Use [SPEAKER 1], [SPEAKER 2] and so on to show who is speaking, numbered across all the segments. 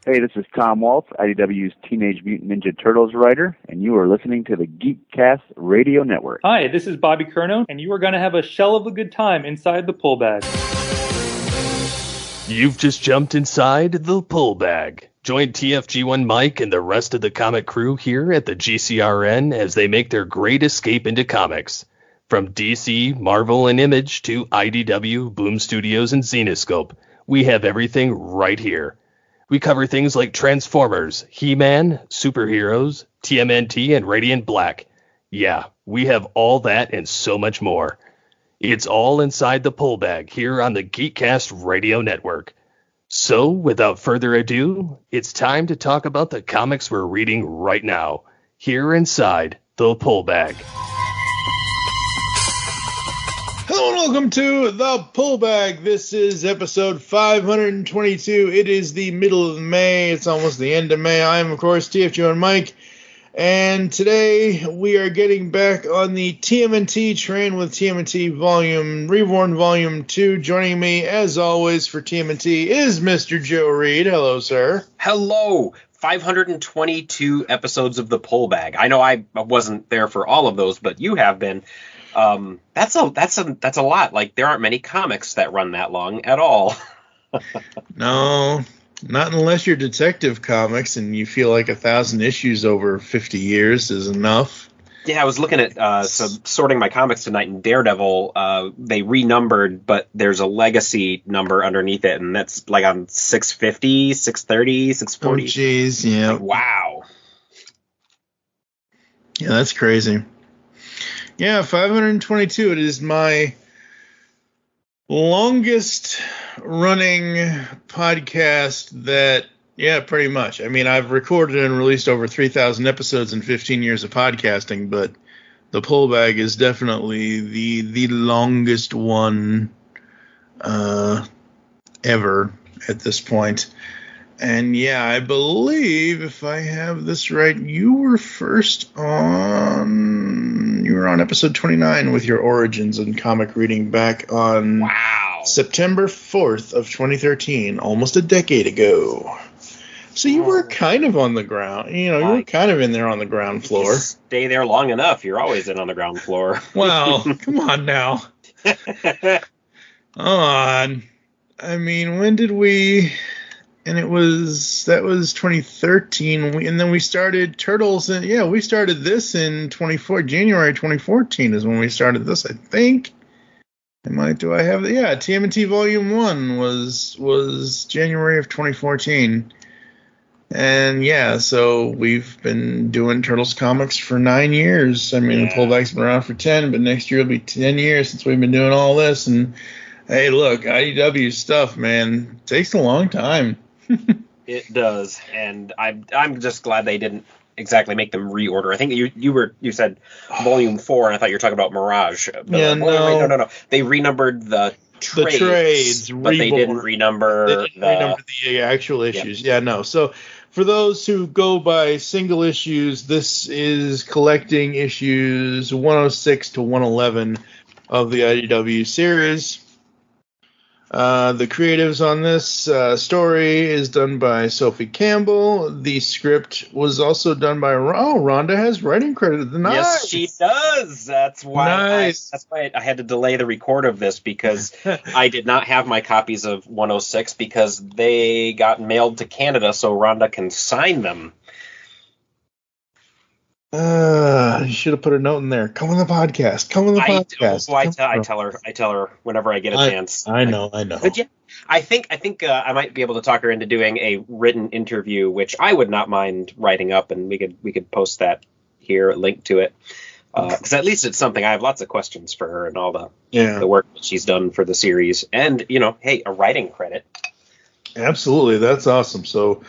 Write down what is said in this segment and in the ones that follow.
[SPEAKER 1] Hey, this is Tom Waltz, IDW's Teenage Mutant Ninja Turtles writer, and you are listening to the Geekcast Radio Network.
[SPEAKER 2] Hi, this is Bobby Curnow, and you are going to have a shell of a good time inside the pull bag.
[SPEAKER 3] You've just jumped inside the pull bag. Join TFG1 Mike and the rest of the comic crew here at the GCRN as they make their great escape into comics. From DC, Marvel, and Image to IDW, Boom Studios, and Zenescope, we have everything right here. We cover things like Transformers, He-Man, superheroes, TMNT, and Radiant Black. Yeah, we have all that and so much more. It's all inside the pull bag here on the Geekcast Radio Network. So, without further ado, it's time to talk about the comics we're reading right now, here inside the pull bag.
[SPEAKER 4] Hello and welcome to the Pull Bag. This is episode 522. It is the middle of May. It's almost the end of May. I am, of course, TFG1 Mike. And today we are getting back on the TMNT train with TMNT Reborn Volume 2. Joining me, as always, for TMNT is Mr. Joe Reed. Hello, sir.
[SPEAKER 5] Hello. 522 episodes of the Pull Bag. I know I wasn't there for all of those, but you have been. That's a lot. Like, there aren't many comics that run that long at all.
[SPEAKER 4] No, not unless you're Detective Comics and you feel like 1,000 issues over 50 years is enough.
[SPEAKER 5] Yeah, I was looking at sorting my comics tonight, and Daredevil, they renumbered, but there's a legacy number underneath it, and that's like on 650, 630, 640.
[SPEAKER 4] Oh, jeez, yeah.
[SPEAKER 5] Like, wow.
[SPEAKER 4] Yeah, that's crazy. Yeah, 522. It is my longest running podcast that, yeah, pretty much. I mean, I've recorded and released over 3,000 episodes in 15 years of podcasting, but the Pull Bag is definitely the longest one ever at this point. And yeah, I believe, if I have this right, you were on episode 29 with your origins and comic reading back on September 4th of 2013, almost a decade ago. So you were kind of on the ground, you were kind of in there on the ground floor.
[SPEAKER 5] You stay there long enough, you're always in on the ground floor.
[SPEAKER 4] Well, come on now. On. I mean, when did we... And that was 2013, and then we started Turtles, and yeah, we started this in January 2014 is when we started this, I think. Do I have the TMNT Volume 1 was January of 2014. And yeah, so we've been doing Turtles comics for 9 years. I mean, the Pullback's been around for 10, but next year will be 10 years since we've been doing all this. And hey, look, IDW stuff, man, takes a long time.
[SPEAKER 5] It does, and I'm just glad they didn't exactly make them reorder. I think you said Volume 4, and I thought you were talking about Mirage.
[SPEAKER 4] Yeah,
[SPEAKER 5] no. They renumbered the trades, but they didn't renumber
[SPEAKER 4] the actual issues. Yeah, no. So for those who go by single issues, this is collecting issues 106 to 111 of the IDW series. The creatives on this story is done by Sophie Campbell. The script was also done by Ronda has writing credit. Nice.
[SPEAKER 5] Yes, she does. That's why I had to delay the record of this, because I did not have my copies of 106 because they got mailed to Canada so Ronda can sign them.
[SPEAKER 4] You should have put a note in there. Come on the podcast.
[SPEAKER 5] I tell her whenever I get a chance.
[SPEAKER 4] I know.
[SPEAKER 5] But yeah, I think I might be able to talk her into doing a written interview, which I would not mind writing up, and we could post that here, link to it, because at least it's something. I have lots of questions for her and all the work that she's done for the series, and hey, a writing credit.
[SPEAKER 4] Absolutely, that's awesome. So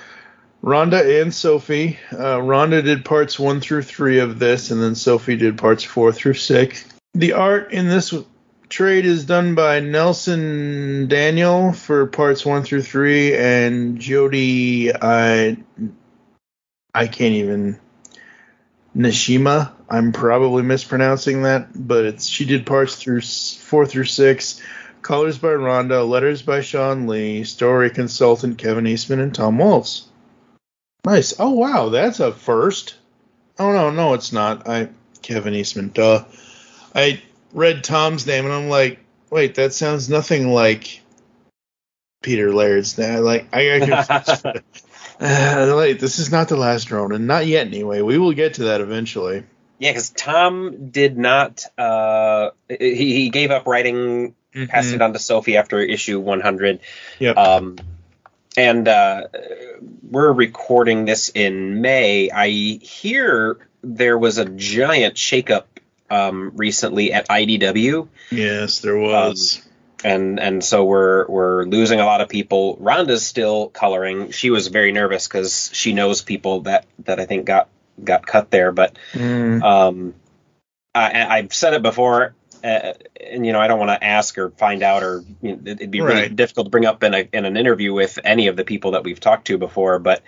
[SPEAKER 4] Ronda and Sophie. Ronda did parts 1 through 3 of this, and then Sophie did parts 4 through 6. The art in this trade is done by Nelson Daniel for parts 1 through 3, and Jody, I can't even, Nishima. I'm probably mispronouncing that, but she did parts 4 through 6. Colors by Ronda, letters by Sean Lee, story consultant Kevin Eastman, and Tom Waltz. Nice. Oh wow, that's a first. Oh no, it's not. Kevin Eastman. Duh. I read Tom's name and I'm like, wait, that sounds nothing like Peter Laird's name. Like wait, this is not the last Ronin. Not yet, anyway. We will get to that eventually.
[SPEAKER 5] Yeah, because Tom did not. He gave up writing, passed it on to Sophie after issue 100.
[SPEAKER 4] Yep.
[SPEAKER 5] And we're recording this in May. I hear there was a giant shakeup recently at IDW.
[SPEAKER 4] Yes, there was.
[SPEAKER 5] And so we're losing a lot of people. Ronda's still coloring. She was very nervous because she knows people that I think got cut there. But I've said it before. And I don't want to ask or find out, or it'd be really difficult to bring up in an interview with any of the people that we've talked to before. But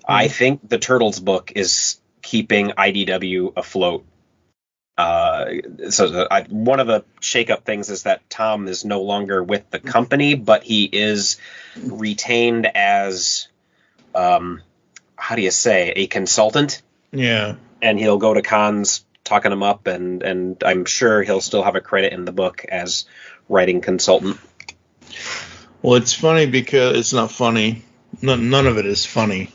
[SPEAKER 5] I think the Turtles book is keeping IDW afloat. One of the shakeup things is that Tom is no longer with the company, but he is retained as, how do you say, a consultant.
[SPEAKER 4] Yeah.
[SPEAKER 5] And he'll go to cons talking him up, and I'm sure he'll still have a credit in the book as writing consultant.
[SPEAKER 4] Well, it's funny because it's not funny. None of it is funny,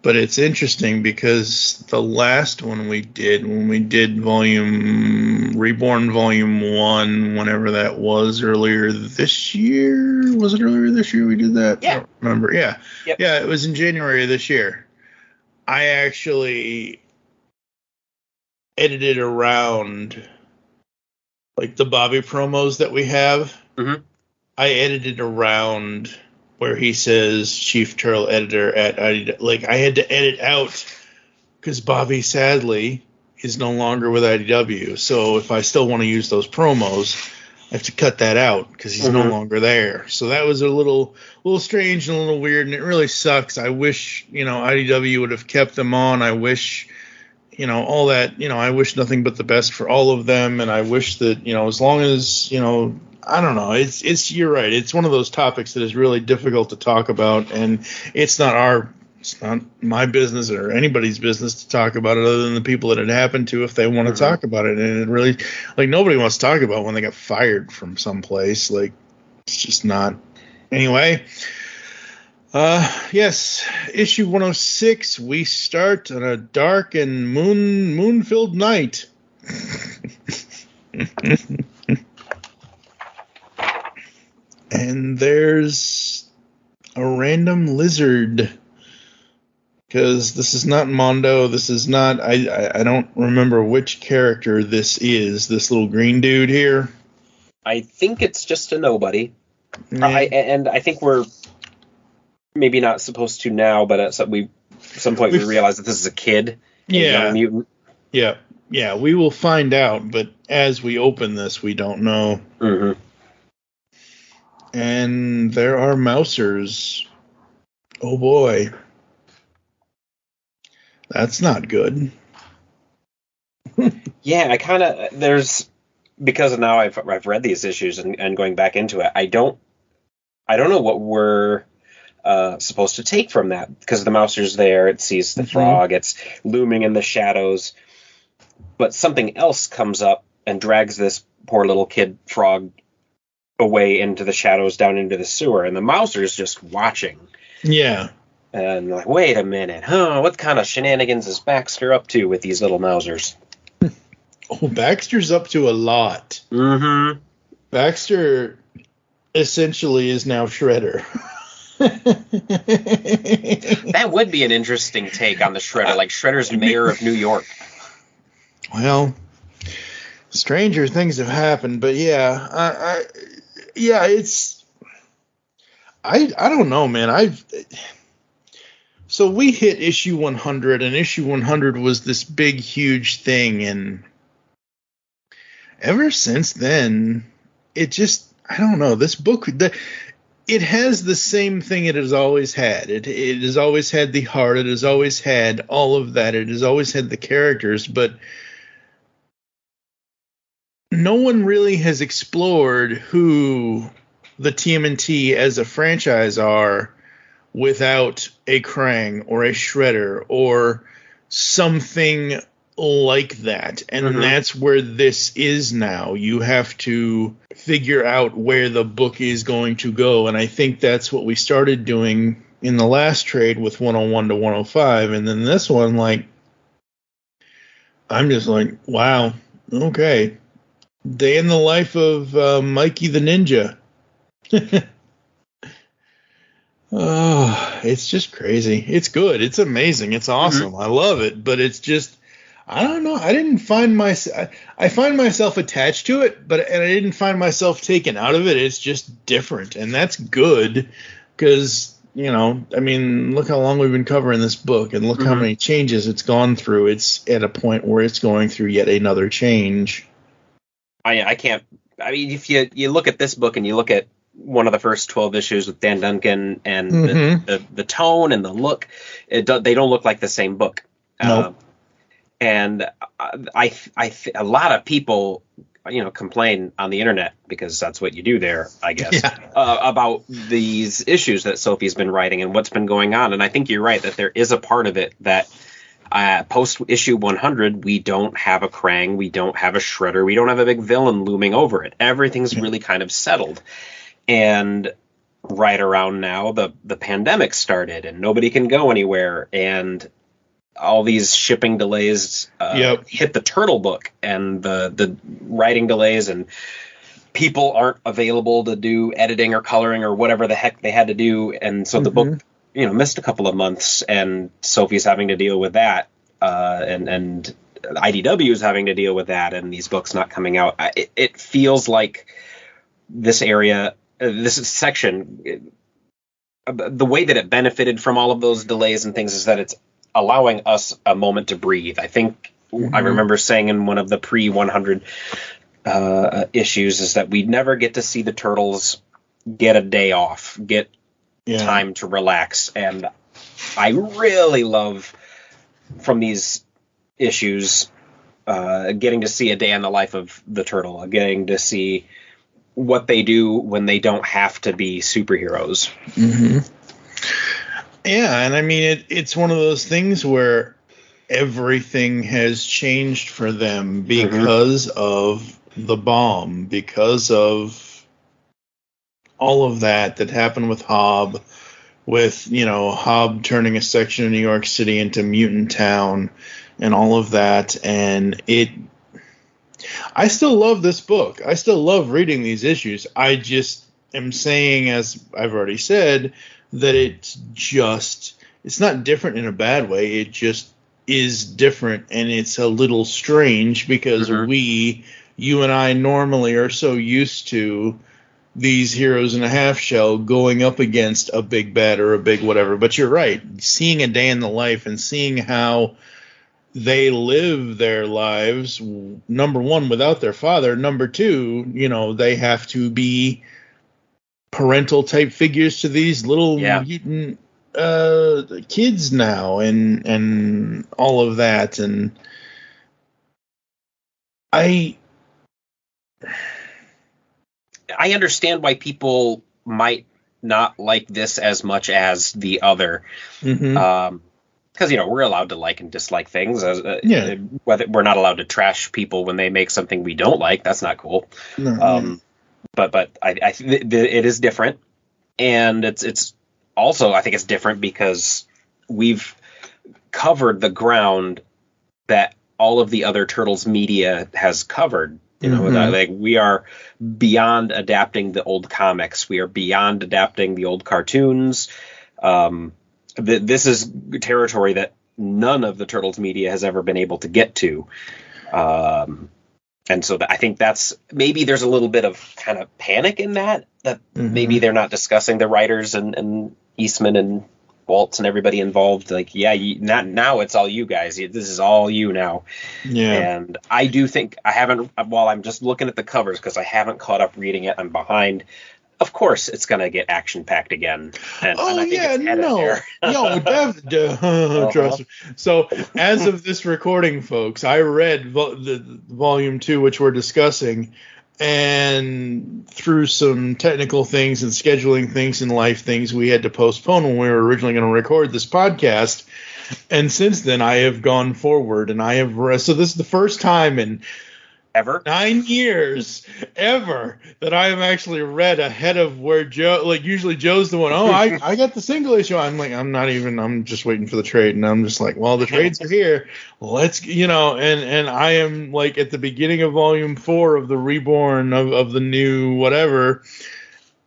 [SPEAKER 4] but it's interesting because the last one when we did Reborn Volume 1, whenever that was, earlier this year, was it earlier this year we did that?
[SPEAKER 5] Yeah.
[SPEAKER 4] I don't remember. Yeah.
[SPEAKER 5] Yep.
[SPEAKER 4] Yeah, it was in January of this year. I actually edited around like the Bobby promos that we have.
[SPEAKER 5] Mm-hmm.
[SPEAKER 4] I edited around where he says Chief Turtle Editor at IDW. Like, I had to edit out because Bobby sadly is no longer with IDW. So if I still want to use those promos, I have to cut that out because he's no longer there. So that was a little strange and a little weird, and it really sucks. I wish IDW would have kept them on. I wish all that, I wish nothing but the best for all of them. And I wish that, as long as, I don't know, you're right. It's one of those topics that is really difficult to talk about. And it's not my business or anybody's business to talk about it other than the people that it happened to, if they want to talk about it. And it really, like, nobody wants to talk about when they got fired from someplace. Like, it's just not. Anyway. Yes, issue 106, we start on a dark and moon-filled night. And there's a random lizard. Because this is not Mondo, this is not, I don't remember which character this is, this little green dude here.
[SPEAKER 5] I think it's just a nobody. Yeah. I think we're maybe not supposed to now, but at some point we realize that this is a kid.
[SPEAKER 4] Yeah.
[SPEAKER 5] A mutant.
[SPEAKER 4] Yeah. Yeah, we will find out, but as we open this, we don't know.
[SPEAKER 5] Mm-hmm.
[SPEAKER 4] And there are mousers. Oh boy. That's not good.
[SPEAKER 5] Yeah, because now I've read these issues and going back into it, I don't know what we're supposed to take from that, because the mouser's there, it sees the frog, it's looming in the shadows, but something else comes up and drags this poor little kid frog away into the shadows down into the sewer, and the mouser's just watching.
[SPEAKER 4] Yeah.
[SPEAKER 5] And like, wait a minute, what kind of shenanigans is Baxter up to with these little mousers?
[SPEAKER 4] Oh, Baxter's up to a lot.
[SPEAKER 5] Mm-hmm.
[SPEAKER 4] Baxter essentially is now Shredder.
[SPEAKER 5] That would be an interesting take on the Shredder, like Shredder's mayor of New York.
[SPEAKER 4] Well, stranger things have happened, but yeah, I don't know, man. So we hit issue 100, and issue 100 was this big, huge thing, and ever since then, it just, I don't know, this book, it has the same thing it has always had. It has always had the heart, it has always had all of that, it has always had the characters, but no one really has explored who the TMNT as a franchise are without a Krang or a Shredder or something like that. And that's where this is now. You have to figure out where the book is going to go. And I think that's what we started doing in the last trade with 101 to 105. And then this one, like, I'm just like, wow, okay. Day in the life of Mikey the Ninja. Oh, it's just crazy. It's good. It's amazing. It's awesome. I love it. But it's just, I don't know. I didn't find I find myself attached to it, and I didn't find myself taken out of it. It's just different, and that's good because, you know, I mean, look how long we've been covering this book, and look how many changes it's gone through. It's at a point where it's going through yet another change.
[SPEAKER 5] I can't. I mean, if you look at this book and you look at one of the first 12 issues with Dan Duncan and the tone and the look, they don't look like the same book.
[SPEAKER 4] Nope.
[SPEAKER 5] And I a lot of people, you know, complain on the internet, because that's what you do there, I guess, about these issues that Sophie's been writing and what's been going on. And I think you're right that there is a part of it that post issue 100, we don't have a Krang, we don't have a Shredder, we don't have a big villain looming over it. Everything's really kind of settled. And right around now, the pandemic started and nobody can go anywhere, and all these shipping delays hit the Turtle book, and the writing delays, and people aren't available to do editing or coloring or whatever the heck they had to do. And so the book, you know, missed a couple of months, and Sophie's having to deal with that. And IDW is having to deal with that, and these books not coming out. It feels like this area, this section, the way that it benefited from all of those delays and things is that it's allowing us a moment to breathe. I think I remember saying in one of the pre-100 issues is that we never get to see the Turtles get a day off, get time to relax. And I really love from these issues getting to see a day in the life of the Turtle, getting to see what they do when they don't have to be superheroes.
[SPEAKER 4] Yeah, and I mean, it's one of those things where everything has changed for them because of the bomb, because of all of that happened with Hobb, with, you know, Hobb turning a section of New York City into Mutant Town and all of that. And I still love this book. I still love reading these issues. I just am saying, as I've already said, that it's not different in a bad way. It just is different, and it's a little strange because you and I normally are so used to these heroes in a half shell going up against a big bad or a big whatever. But you're right. Seeing a day in the life and seeing how they live their lives, number one, without their father. Number two, you know, they have to be parental type figures to these little mutant kids now, and all of that. And I
[SPEAKER 5] understand why people might not like this as much as the other. Because, you know, we're allowed to like and dislike things. Whether we're not allowed to trash people when they make something we don't like. That's not cool. But I think it is different, and it's also, I think it's different because we've covered the ground that all of the other Turtles media has covered. You know, like we are beyond adapting the old comics. We are beyond adapting the old cartoons. This is territory that none of the Turtles media has ever been able to get to. And so I think that's, maybe there's a little bit of kind of panic in that maybe they're not discussing the writers and Eastman and Waltz and everybody involved. Like, not now it's all you guys. This is all you now. Yeah. And I do think while I'm just looking at the covers, because I haven't caught up reading it, I'm behind. Of course, it's going to get action-packed again. And I think
[SPEAKER 4] trust me. So, as of this recording, folks, I read the Volume 2, which we're discussing, And through some technical things and scheduling things and life things, we had to postpone when we were originally going to record this podcast. And since then, I have gone forward, and I have so this is the first time in
[SPEAKER 5] Ever?
[SPEAKER 4] 9 years ever that I have actually read ahead of where Joe, like usually Joe's the one, I got the single issue. I'm just waiting for the trade. And I'm just like, well, the trades are here. Let's, and I am like at the beginning of volume 4 of the Reborn of the new whatever.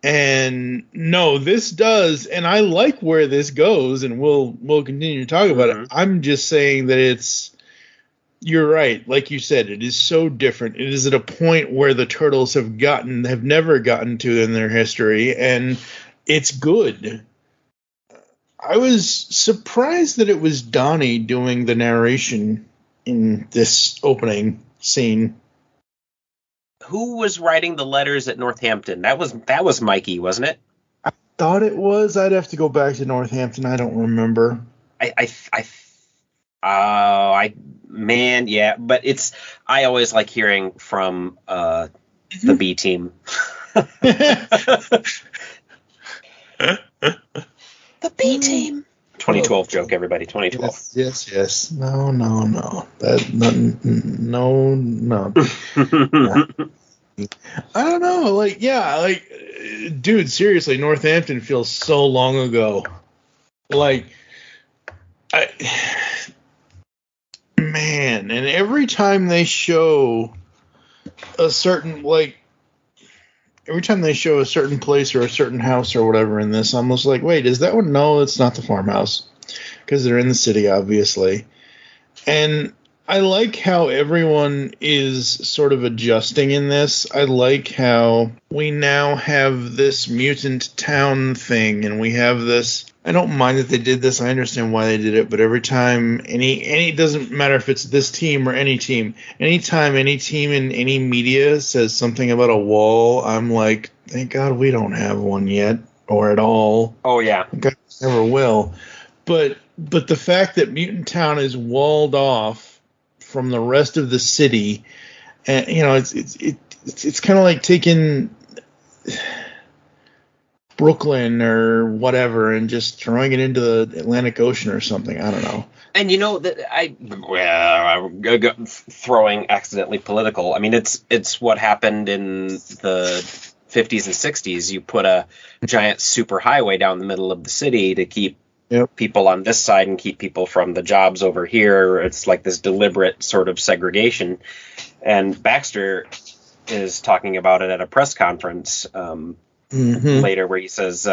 [SPEAKER 4] And no, this does. And I like where this goes, and we'll continue to talk about it. I'm just saying that you're right. Like you said, it is so different. It is at a point where the Turtles have never gotten to in their history, and it's good. I was surprised that it was Donnie doing the narration in this opening scene.
[SPEAKER 5] Who was writing the letters at Northampton? That was Mikey, wasn't it?
[SPEAKER 4] I thought it was. I'd have to go back to Northampton. I don't remember.
[SPEAKER 5] Yeah, but I always like hearing from the B team. The B team. 2012 joke, everybody. 2012.
[SPEAKER 4] Yes. No. No. I don't know. Dude, seriously, Northampton feels so long ago. Man, and every time they show a certain place or a certain house or whatever in this, I'm almost like, wait, is that one? No, it's not the farmhouse, because they're in the city, obviously. And I like how everyone is sort of adjusting in this. I like how we now have this mutant town thing, and we have this. I don't mind that they did this. I understand why they did it, but every time it doesn't matter if it's this team or any team. Anytime any team in any media says something about a wall, I'm like, thank God we don't have one yet, or at all.
[SPEAKER 5] Oh yeah,
[SPEAKER 4] Thank God we never will. But the fact that Mutant Town is walled off from the rest of the city, and it's kind of like taking Brooklyn or whatever and just throwing it into the Atlantic Ocean or something. I don't know.
[SPEAKER 5] And that throwing accidentally political. I mean, it's what happened in the 50s and 60s. You put a giant superhighway down the middle of the city to keep people on this side and keep people from the jobs over here. It's like this deliberate sort of segregation. And Baxter is talking about it at a press conference later, where he says,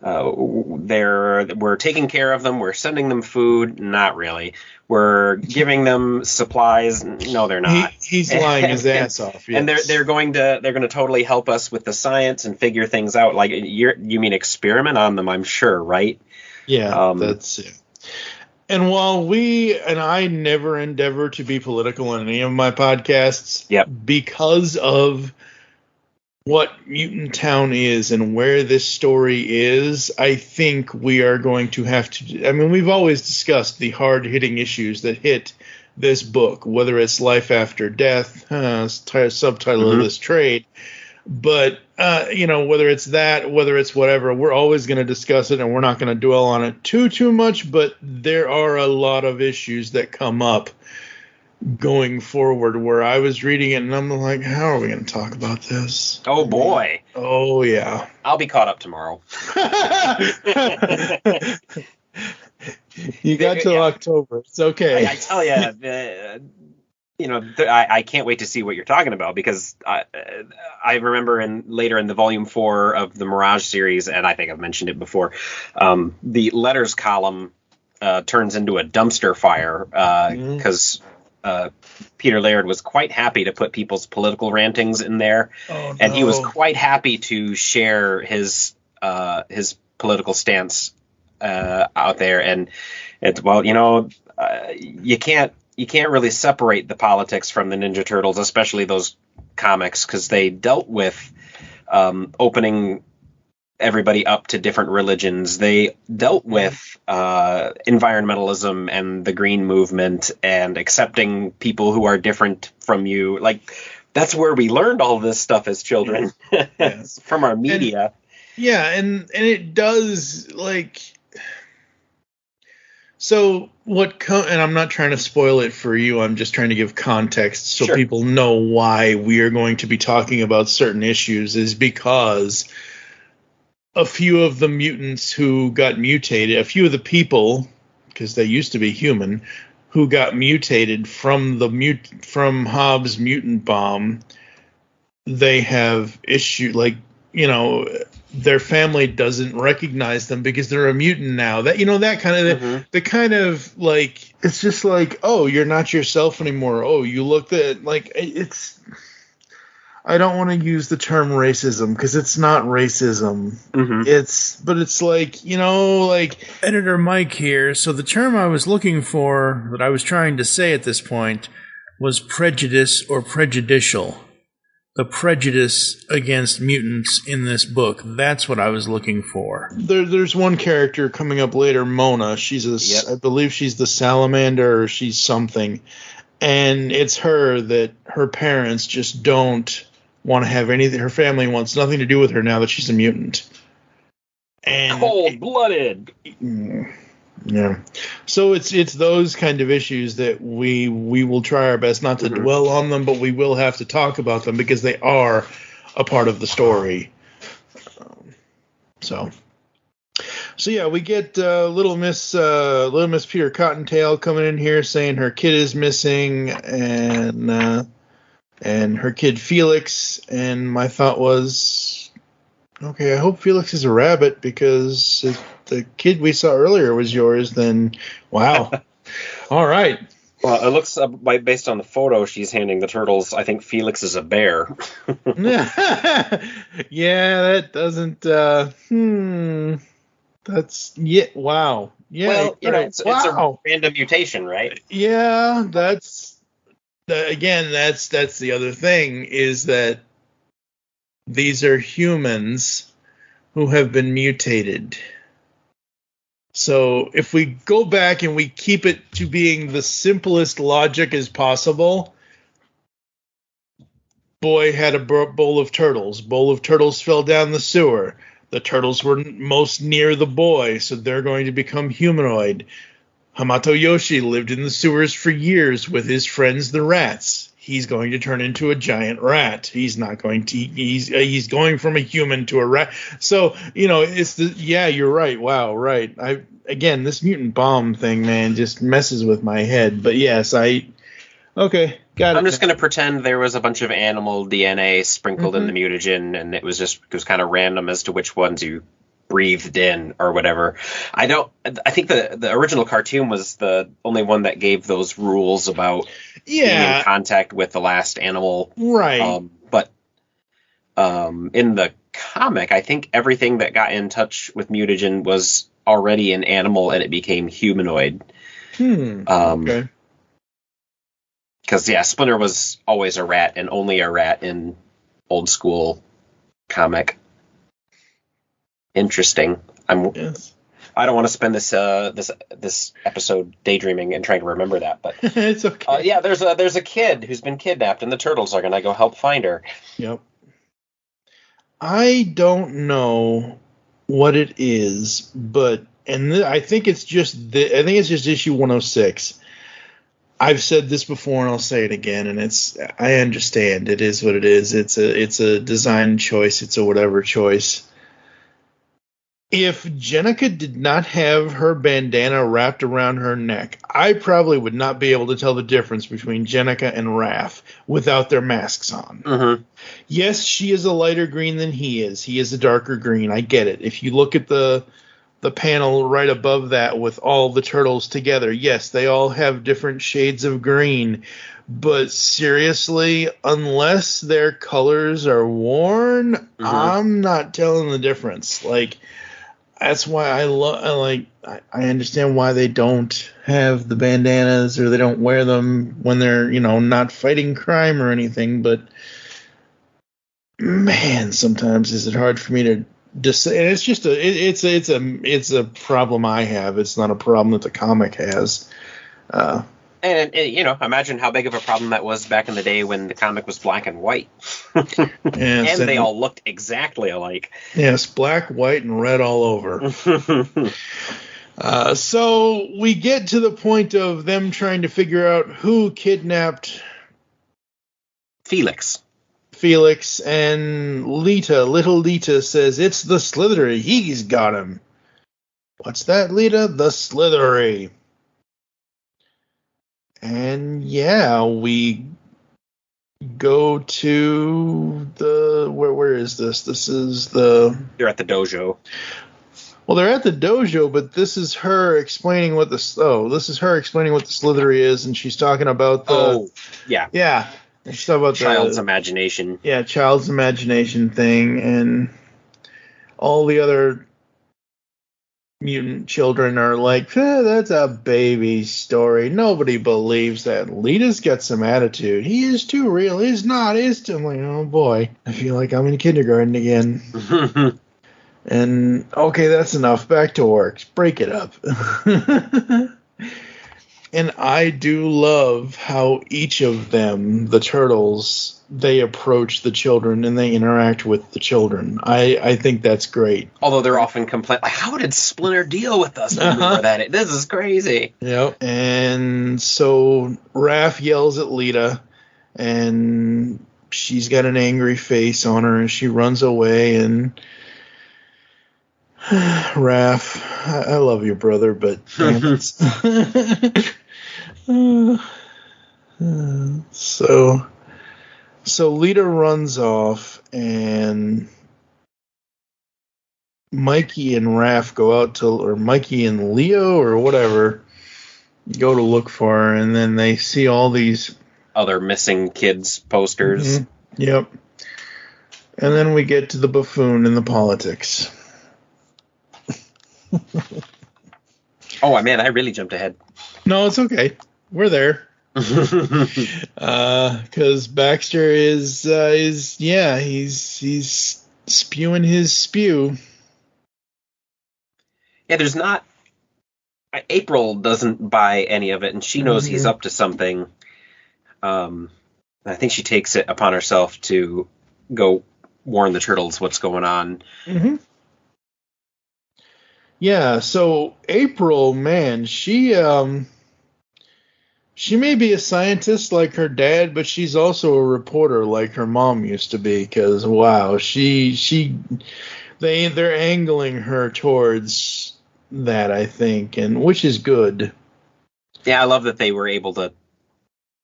[SPEAKER 5] we're taking care of them. We're sending them food. Not really. We're giving them supplies. No, they're not.
[SPEAKER 4] He's lying his ass off. Yes.
[SPEAKER 5] And they're going to totally help us with the science and figure things out. Like, you mean experiment on them? I'm sure, right?
[SPEAKER 4] Yeah, that's it. And while I never endeavor to be political in any of my podcasts, because of what Mutant Town is and where this story is, I think we are going to have to. I mean, we've always discussed the hard-hitting issues that hit this book, whether it's Life After Death, subtitle of this trade. But, whether it's that, whether it's whatever, we're always going to discuss it, and we're not going to dwell on it too much. But there are a lot of issues that come up going forward where I was reading it, and I'm like, how are we going to talk about this?
[SPEAKER 5] Oh, boy.
[SPEAKER 4] Oh, yeah.
[SPEAKER 5] I'll be caught up tomorrow.
[SPEAKER 4] You got till October. It's okay.
[SPEAKER 5] I tell you, I can't wait to see what you're talking about, because I remember later in the volume 4 of the Mirage series, and I think I've mentioned it before, the letters column turns into a dumpster fire because Peter Laird was quite happy to put people's political rantings in there, and he was quite happy to share his political stance out there. And it's, you can't really separate the politics from the Ninja Turtles, especially those comics, because they dealt with opening everybody up to different religions. They dealt with environmentalism and the green movement and accepting people who are different from you. Like, that's where we learned all this stuff as children.
[SPEAKER 4] Yes.
[SPEAKER 5] From our media.
[SPEAKER 4] And it does, like, so and I'm not trying to spoil it for you, I'm just trying to give context so
[SPEAKER 5] Sure.
[SPEAKER 4] people know why we are going to be talking about certain issues, is because a few of the mutants who got mutated, a few of the people, because they used to be human, who got mutated from Hobbs' mutant bomb, they have issue, like, their family doesn't recognize them because they're a mutant now. That that kind of the kind of, like, it's just like, oh, you're not yourself anymore. Oh, you look that, like, it's. I don't want to use the term racism because it's not racism. But it's like, like Editor Mike here. So the term I was looking for, that I was trying to say at this point, was prejudice or prejudicial. The prejudice against mutants in this book. That's what I was looking for. There's one character coming up later, Mona. I believe she's the salamander, or she's something. And it's her that her parents just don't want to have anything. Her family wants nothing to do with her now that she's a mutant. And
[SPEAKER 5] cold-blooded.
[SPEAKER 4] Yeah. So it's those kind of issues that we will try our best not to dwell on them, but we will have to talk about them because they are a part of the story. So yeah, we get little Miss Peter Cottontail coming in here saying her kid is missing, and her kid Felix, and my thought was, okay, I hope Felix is a rabbit, because if the kid we saw earlier was yours, then wow. All right.
[SPEAKER 5] Well, it looks, based on the photo she's handing the turtles, I think Felix is a bear.
[SPEAKER 4] Yeah, that doesn't, that's, yeah, wow. Yeah,
[SPEAKER 5] well,
[SPEAKER 4] right.
[SPEAKER 5] it's a random mutation, right?
[SPEAKER 4] Yeah, that's the other thing, is that these are humans who have been mutated. So if we go back and we keep it to being the simplest logic as possible, boy had a bowl of turtles. Bowl of turtles fell down the sewer. The turtles were most near the boy, so they're going to become humanoid. Hamato Yoshi lived in the sewers for years with his friends the rats. He's going to turn into a giant rat. He's not going to. He's going from a human to a rat. So it's you're right. Wow, right. Again, this mutant bomb thing, man, just messes with my head. But yes, okay, got it.
[SPEAKER 5] I'm just going to pretend there was a bunch of animal DNA sprinkled in the mutagen, and it was kind of random as to which ones you breathed in or whatever. I think the original cartoon was the only one that gave those rules about being in contact with the last animal.
[SPEAKER 4] Right.
[SPEAKER 5] But in the comic, I think everything that got in touch with mutagen was already an animal and it became humanoid.
[SPEAKER 4] Okay.
[SPEAKER 5] Because, Splinter was always a rat and only a rat in old school comic. Interesting.
[SPEAKER 4] Yes.
[SPEAKER 5] I don't want to spend this episode daydreaming and trying to remember that, but
[SPEAKER 4] it's okay.
[SPEAKER 5] There's a kid who's been kidnapped, and the turtles are gonna go help find her.
[SPEAKER 4] Yep. I don't know what it is, but I think it's just issue 106. I've said this before, and I'll say it again, and I understand. It is what it is. It's a design choice. It's a whatever choice. If Jennika did not have her bandana wrapped around her neck, I probably would not be able to tell the difference between Jennika and Raph without their masks on.
[SPEAKER 5] Mm-hmm.
[SPEAKER 4] Yes, she is a lighter green than he is. He is a darker green. I get it. If you look at the panel right above that with all the turtles together, yes, they all have different shades of green. But seriously, unless their colors are worn, I'm not telling the difference. Like, that's why I understand why they don't have the bandanas or they don't wear them when they're, not fighting crime or anything. But man, sometimes is it hard for me to just say, and it's just it's a problem I have. It's not a problem that the comic has.
[SPEAKER 5] And imagine how big of a problem that was back in the day when the comic was black and white.
[SPEAKER 4] Yes,
[SPEAKER 5] and they all looked exactly alike.
[SPEAKER 4] Yes, black, white, and red all over. So we get to the point of them trying to figure out who kidnapped
[SPEAKER 5] Felix,
[SPEAKER 4] and little Lita says, it's the Slithery. He's got him. What's that, Lita? The Slithery. And yeah, we go to the where is this? This is the
[SPEAKER 5] They're at the dojo.
[SPEAKER 4] Well, they're at the dojo, but this is her explaining what the Slithery is, and she's talking about the yeah. She's talking about
[SPEAKER 5] child's imagination.
[SPEAKER 4] Yeah, child's imagination thing, and all the other mutant children are like, that's a baby story. Nobody believes that. Lita's got some attitude. He is too real. He's not. I'm like, oh boy. I feel like I'm in kindergarten again. And, okay, that's enough. Back to work. Break it up. And I do love how each of them, the turtles, they approach the children and they interact with the children. I think that's great.
[SPEAKER 5] Although they're often complain, like, how did Splinter deal with us when we were that? This is crazy.
[SPEAKER 4] Yep. And so Raph yells at Lita, and she's got an angry face on her, and she runs away, and Raph, I love you, brother, but damn it. So Lita runs off, and Mikey and Raph go out or Mikey and Leo or whatever go to look for her, and then they see all these
[SPEAKER 5] other missing kids posters.
[SPEAKER 4] Mm-hmm. Yep. And then we get to the buffoon and the politics.
[SPEAKER 5] Oh, man, I really jumped ahead.
[SPEAKER 4] No, it's okay. We're there. Because Baxter is he's spewing his spew.
[SPEAKER 5] Yeah, there's not. April doesn't buy any of it, and she knows he's up to something. I think she takes it upon herself to go warn the turtles what's going on.
[SPEAKER 4] Mm-hmm. Yeah, so April, man, she may be a scientist like her dad, but she's also a reporter like her mom used to be. Because wow, they're angling her towards that, I think, and which is good.
[SPEAKER 5] Yeah, I love that they were able to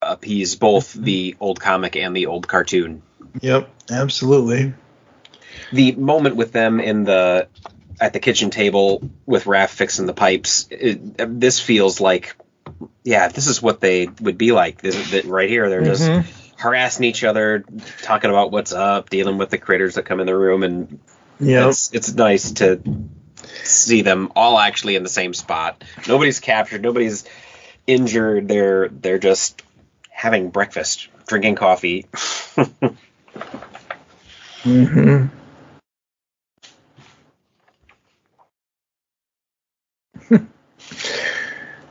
[SPEAKER 5] appease both the old comic and the old cartoon.
[SPEAKER 4] Yep, absolutely.
[SPEAKER 5] The moment with them at the kitchen table with Raph fixing the pipes, this feels like, yeah, this is what they would be like. Right here, they're just harassing each other, talking about what's up, dealing with the critters that come in the room, and it's nice to see them all actually in the same spot. Nobody's captured, nobody's injured. They're just having breakfast, drinking coffee.
[SPEAKER 4] Mm-hmm.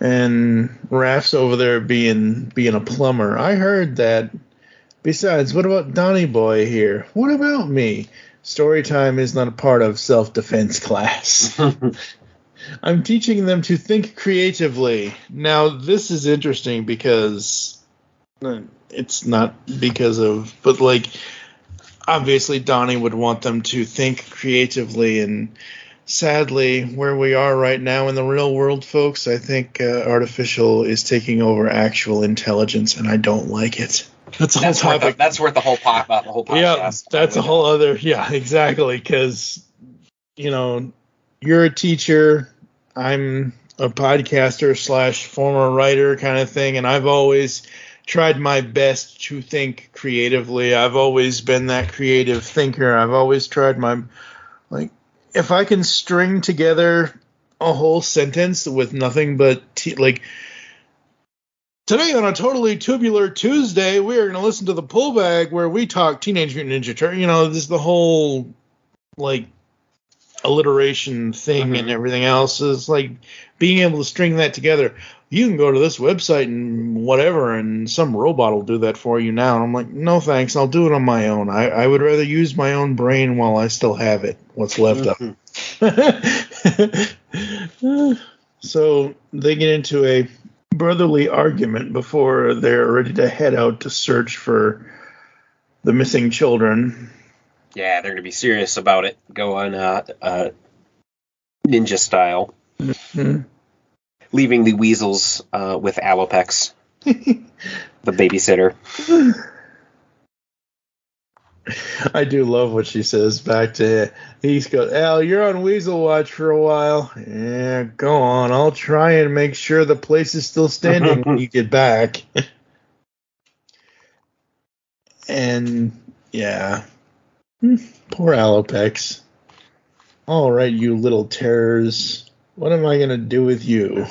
[SPEAKER 4] And Raph's over there being a plumber. I heard that. Besides, what about Donnie Boy here? What about me? Story time is not a part of self-defense class. I'm teaching them to think creatively. Now, this is interesting because it's not because of, but like, obviously Donnie would want them to think creatively, and sadly, where we are right now in the real world, folks, I think artificial is taking over actual intelligence, and I don't like it. That's a whole topic.
[SPEAKER 5] That's worth the whole podcast.
[SPEAKER 4] Yeah, that's a whole other. Yeah, exactly. Because you're a teacher, I'm a podcaster / former writer kind of thing, and I've always tried my best to think creatively. I've always been that creative thinker. I've always tried if I can string together a whole sentence with nothing but today on a totally tubular Tuesday, we are going to listen to the Pull Bag where we talk Teenage Mutant Ninja Turtles. This is the whole alliteration thing and everything else. It's like being able to string that together. You can go to this website and whatever, and some robot will do that for you now. And I'm like, no thanks, I'll do it on my own. I would rather use my own brain while I still have it, what's left of it. So they get into a brotherly argument before they're ready to head out to search for the missing children.
[SPEAKER 5] Yeah, they're going to be serious about it. Go on ninja style.
[SPEAKER 4] Mm-hmm.
[SPEAKER 5] Leaving the weasels with Alopex, the babysitter.
[SPEAKER 4] I do love what she says back to he's got Al, you're on Weasel Watch for a while. Yeah, go on. I'll try and make sure the place is still standing when you get back. And yeah. Poor Alopex. All right, you little terrors. What am I going to do with you?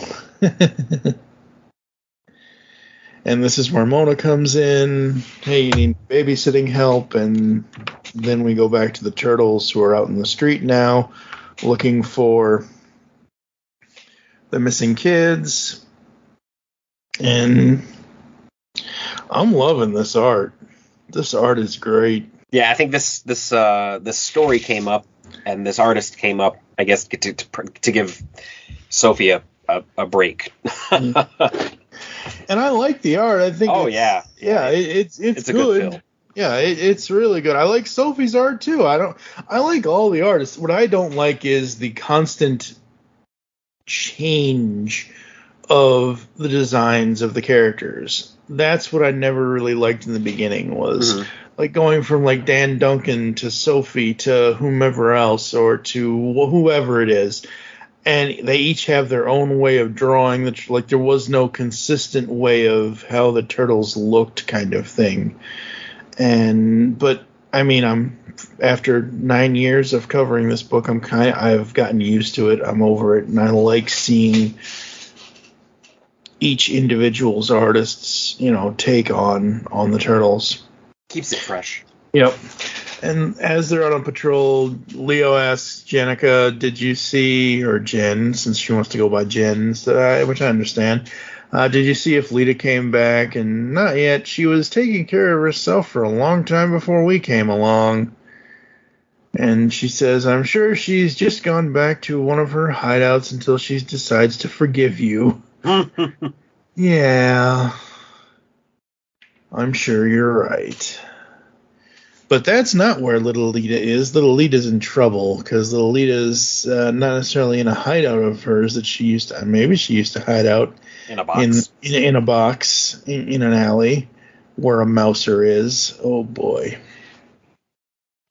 [SPEAKER 4] And this is where Mona comes in. Hey, you need babysitting help. And then we go back to the turtles who are out in the street now looking for the missing kids. And I'm loving this art. This art is great.
[SPEAKER 5] Yeah, I think this story came up, and this artist came up, I guess, to give Sophie a break.
[SPEAKER 4] And I like the art. I think.
[SPEAKER 5] Oh yeah,
[SPEAKER 4] it's
[SPEAKER 5] a
[SPEAKER 4] good.
[SPEAKER 5] film.
[SPEAKER 4] Yeah, it's really good. I like Sophie's art too. I like all the artists. What I don't like is the constant change of the designs of the characters. That's what I never really liked in the beginning was like going from like Dan Duncan to Sophie to whomever else or to whoever it is. And they each have their own way of drawing. Like there was no consistent way of how the turtles looked kind of thing. But I mean, I'm after 9 years of covering this book, I've gotten used to it. I'm over it. And I like seeing each individual's artist's, take on the turtles.
[SPEAKER 5] Keeps it fresh.
[SPEAKER 4] Yep. And as they're out on patrol, Leo asks Jenica, did you see, or Jen, since she wants to go by Jen, which I understand, did you see if Lita came back? And not yet. She was taking care of herself for a long time before we came along. And she says, I'm sure she's just gone back to one of her hideouts until she decides to forgive you. Yeah. I'm sure you're right. But that's not where little Lita is. Little Lita's in trouble because little Lita's not necessarily in a hideout of hers that she used to. Maybe she used to hide out
[SPEAKER 5] in a box.
[SPEAKER 4] In a box in an alley where a mouser is. Oh boy.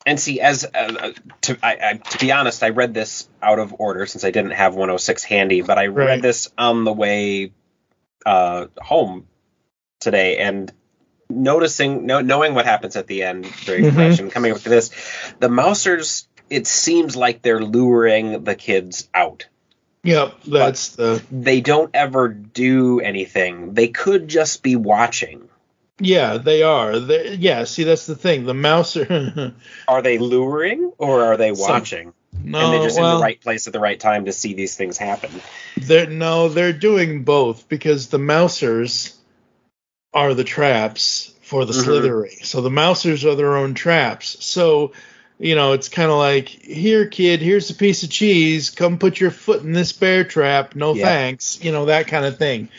[SPEAKER 5] And see, as to be honest, I read this out of order since I didn't have 106 handy. But I read this on the way home today, and knowing what happens at the end, very fresh, and coming up to this, the Mousers, it seems like they're luring the kids out.
[SPEAKER 4] Yep,
[SPEAKER 5] they don't ever do anything. They could just be watching.
[SPEAKER 4] Yeah, they are. See, that's the thing. The Mouser...
[SPEAKER 5] Are they luring, or are they watching?
[SPEAKER 4] No,
[SPEAKER 5] and they're just in the right place at the right time to see these things happen.
[SPEAKER 4] They're doing both, because the Mousers are the traps for the Slithery. So the Mousers are their own traps. So, it's kind of like, here, kid, here's a piece of cheese. Come put your foot in this bear trap. No thanks. That kind of thing.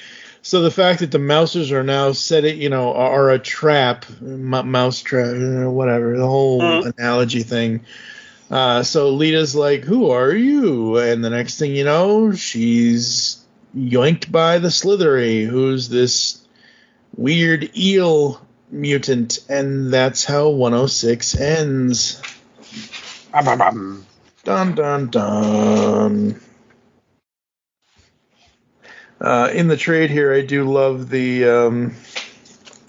[SPEAKER 4] So the fact that the Mousers are now are a trap, mouse trap, whatever, the whole analogy thing. So Lita's like, who are you? And the next thing you know, she's yoinked by the Slithery, who's this weird eel mutant, and that's how 106 ends. Dun dun dun. In the trade here, I do love the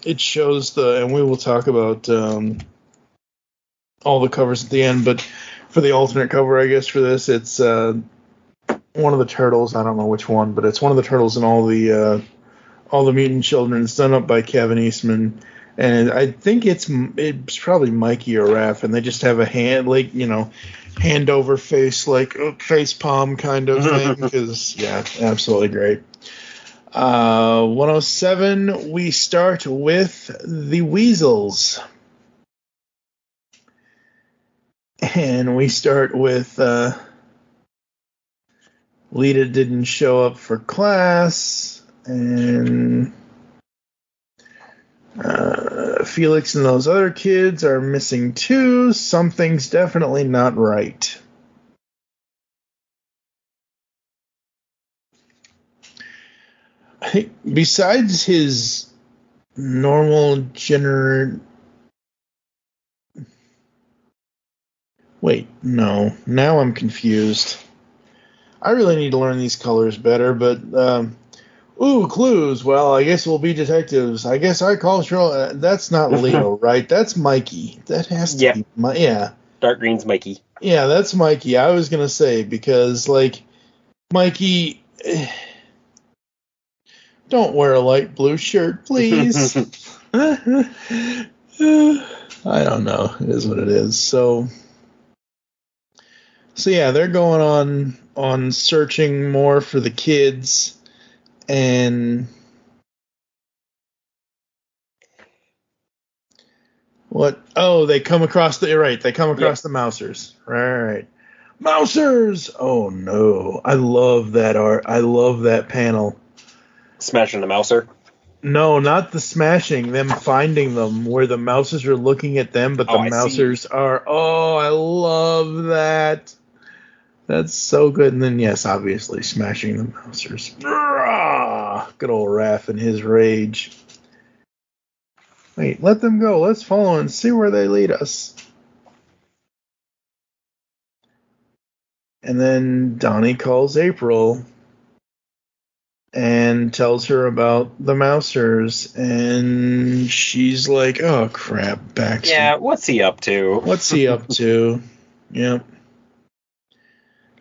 [SPEAKER 4] it shows and we will talk about all the covers at the end, but for the alternate cover, I guess for this, it's one of the turtles. I don't know which one, but it's one of the turtles in all the mutant children. It's done up by Kevin Eastman, and I think it's probably Mikey or Raph, and they just have a hand, hand over face, like face palm kind of thing. Because, yeah, absolutely great. 107, we start with the Weasels. And we start with Lita didn't show up for class, and Felix and those other kids are missing too. Something's definitely not right. I think besides his normal Wait, no. Now I'm confused. I really need to learn these colors better, but clues. Well, I guess we'll be detectives. I guess our cultural. That's not Leo, right? That's Mikey. That has to be. Yeah.
[SPEAKER 5] Dark green's Mikey.
[SPEAKER 4] Yeah, that's Mikey. I was gonna say because Mikey, don't wear a light blue shirt, please. I don't know. It is what it is. So yeah, they're going on searching more for the kids, and what? Oh, they come across the Mousers. Right. Mousers! Oh no. I love that art. I love that panel.
[SPEAKER 5] Smashing the Mouser?
[SPEAKER 4] No, not the smashing, them finding them where the Mousers are looking at them, but the Mousers are. Oh, I love that. That's so good. And then, yes, obviously, smashing the Mousers. Good old Raph and his rage. Wait, let them go. Let's follow and see where they lead us. And then Donnie calls April and tells her about the Mousers. And she's like, oh, crap, Baxter.
[SPEAKER 5] Yeah, what's he up to?
[SPEAKER 4] Yep.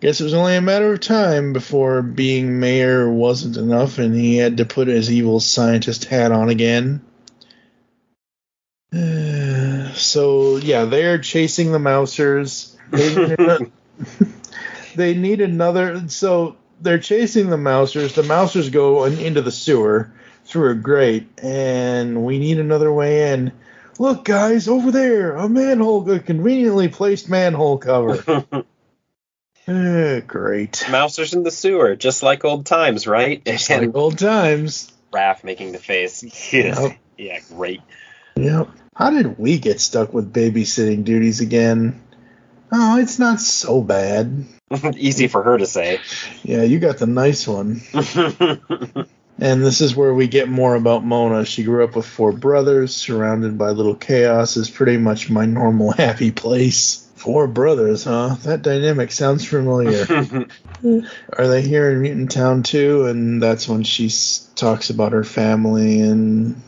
[SPEAKER 4] Guess it was only a matter of time before being mayor wasn't enough and he had to put his evil scientist hat on again. So, yeah, they're chasing the Mousers. They need another... So, they're chasing the Mousers. The Mousers go into the sewer through a grate, and we need another way in. Look, guys, over there, a conveniently placed manhole cover. Great.
[SPEAKER 5] Mousers in the sewer, just like old times, right?
[SPEAKER 4] Like old times.
[SPEAKER 5] Raph making the face.
[SPEAKER 4] Yep.
[SPEAKER 5] Yeah, great.
[SPEAKER 4] Yep. How did we get stuck with babysitting duties again? Oh, it's not so bad.
[SPEAKER 5] Easy for her to say.
[SPEAKER 4] Yeah, you got the nice one. And this is where we get more about Mona. She grew up with 4 brothers, surrounded by little chaos. Is pretty much my normal happy place. 4 brothers, huh? That dynamic sounds familiar. Are they here in Mutant Town too? And that's when she talks about her family and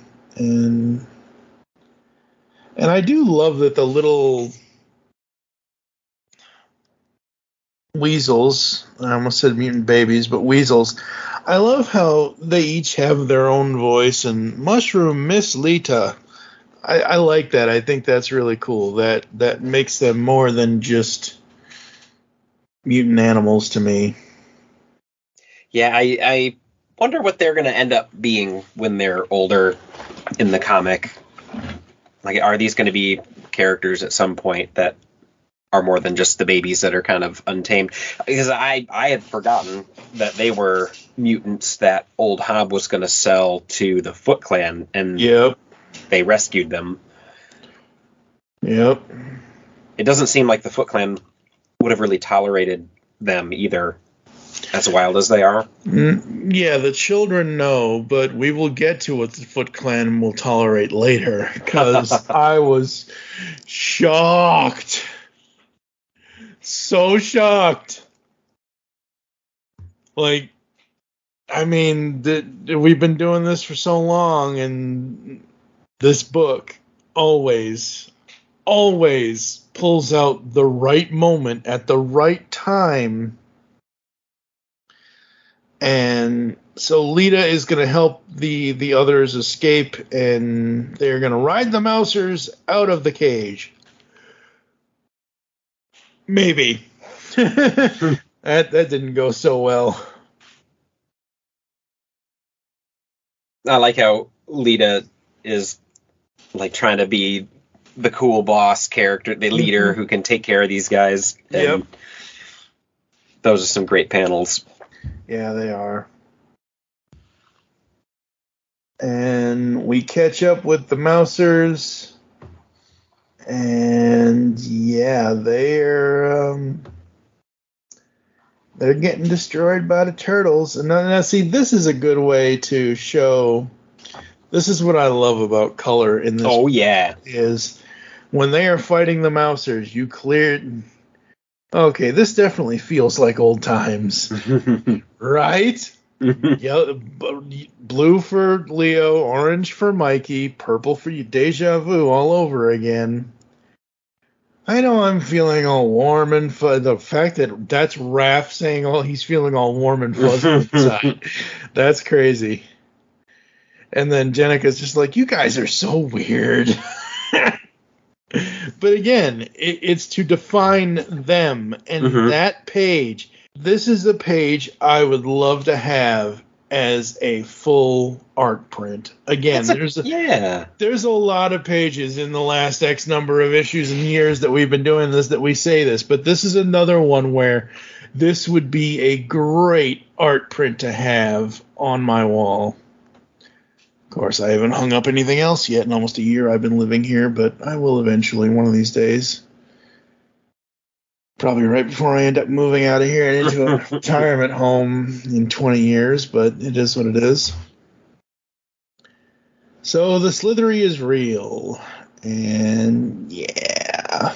[SPEAKER 4] I do love that the little weasels, I almost said mutant babies, but weasels, I love how they each have their own voice, and Mushroom Miss Lita, I like that. I think that's really cool. That makes them more than just mutant animals to me.
[SPEAKER 5] Yeah, I wonder what they're going to end up being when they're older in the comic. Like, are these going to be characters at some point that are more than just the babies that are kind of untamed? Because I had forgotten that they were mutants that old Hob was going to sell to the Foot Clan, and they rescued them.
[SPEAKER 4] Yep.
[SPEAKER 5] It doesn't seem like the Foot Clan would have really tolerated them either, as wild as they are.
[SPEAKER 4] Yeah, the children know, but we will get to what the Foot Clan will tolerate later, because I was shocked. So shocked. Like, I mean, we've been doing this for so long, and this book always pulls out the right moment at the right time. And so Lita is going to help the others escape, and they're going to ride the Mousers out of the cage. Maybe. That didn't go so well.
[SPEAKER 5] I like how Lita is like trying to be the cool boss character, the leader who can take care of these guys. And those are some great panels.
[SPEAKER 4] Yeah, they are. And we catch up with the Mousers. And yeah, they're getting destroyed by the turtles. And now see, this is a good way to show. This is what I love about color in this.
[SPEAKER 5] Oh yeah,
[SPEAKER 4] is when they are fighting the Mousers, you cleared. Okay, this definitely feels like old times, right? Yellow, blue for Leo, orange for Mikey, purple for you. Deja vu all over again. I know I'm feeling all warm and fuzzy. The fact that that's Raph saying he's feeling all warm and fuzzy inside. That's crazy. And then Jenica's just like, you guys are so weird. But again, it's to define them. And that page, this is a page I would love to have as a full art print. Again, there's a lot of pages in the last X number of issues and years that we've been doing this that we say this, but this is another one where this would be a great art print to have on my wall. Of course, I haven't hung up anything else yet in almost a year I've been living here, but I will eventually one of these days. Probably right before I end up moving out of here and into a retirement home in 20 years, but it is what it is. So the Slithery is real. And yeah.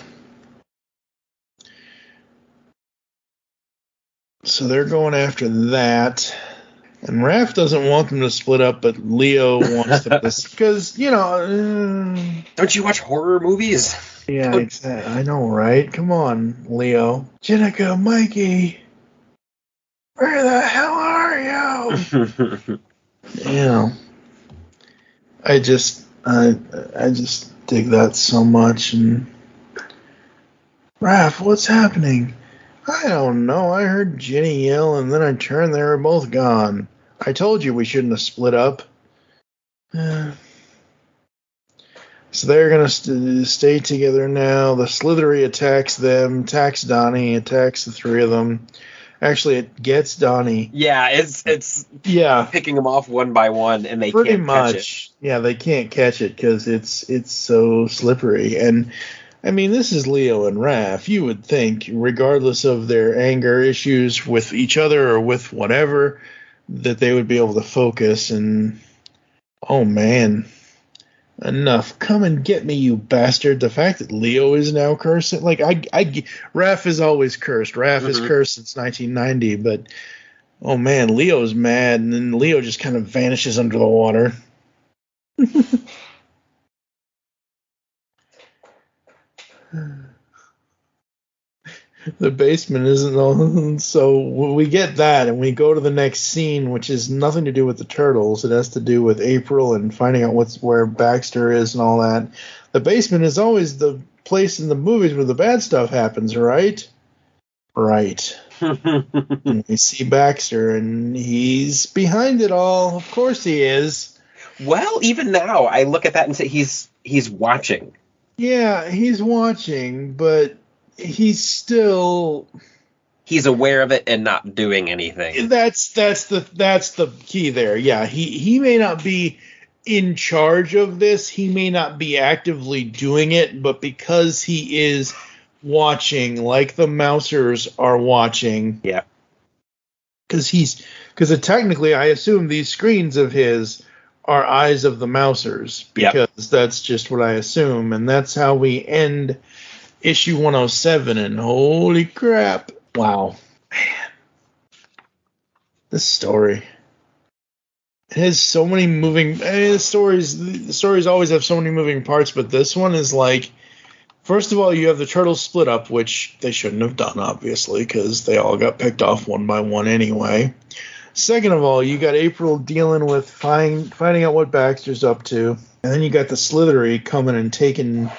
[SPEAKER 4] So they're going after that. And Raph doesn't want them to split up, but Leo wants them to, because,
[SPEAKER 5] don't you watch horror movies?
[SPEAKER 4] Yeah, exactly. I know, right? Come on, Leo. Jenica, Mikey, where the hell are you? I just dig that so much. And Raph, what's happening? I don't know. I heard Jenny yell, and then I turned. They were both gone. I told you we shouldn't have split up. So they're going to stay together now. The Slithery attacks them, attacks Donnie, attacks the three of them. Actually, it gets Donnie.
[SPEAKER 5] Yeah, it's picking them off one by one, and they can't catch it.
[SPEAKER 4] Yeah, they can't catch it because it's so slippery. And I mean, this is Leo and Raph. You would think, regardless of their anger issues with each other or with whatever, that they would be able to focus. And oh man, enough! Come and get me, you bastard! The fact that Leo is now cursing, like Raph is always cursed. Raph is cursed since 1990, but oh man, Leo's mad, and then Leo just kind of vanishes under the water. The basement isn't so we get that, and we go to the next scene, which has nothing to do with the turtles. It has to do with April and finding out where Baxter is and all that. The basement is always the place in the movies where the bad stuff happens, right? Right. And we see Baxter, and he's behind it all. Of course he is.
[SPEAKER 5] Well, even now, I look at that and say he's watching.
[SPEAKER 4] Yeah, he's watching, but he's
[SPEAKER 5] aware of it and not doing anything.
[SPEAKER 4] That's the key there. Yeah, he may not be in charge of this. He may not be actively doing it, but because he is watching, like the Mousers are watching.
[SPEAKER 5] Yeah.
[SPEAKER 4] Because technically, I assume these screens of his are eyes of the Mousers, because that's just what I assume, and that's how we end issue 107, and holy crap. Wow. Man. This story. It has so many moving... the stories always have so many moving parts, but this one is like... First of all, you have the turtles split up, which they shouldn't have done, obviously, because they all got picked off one by one anyway. Second of all, you got April dealing with finding out what Baxter's up to. And then you got the Slithery coming and taking...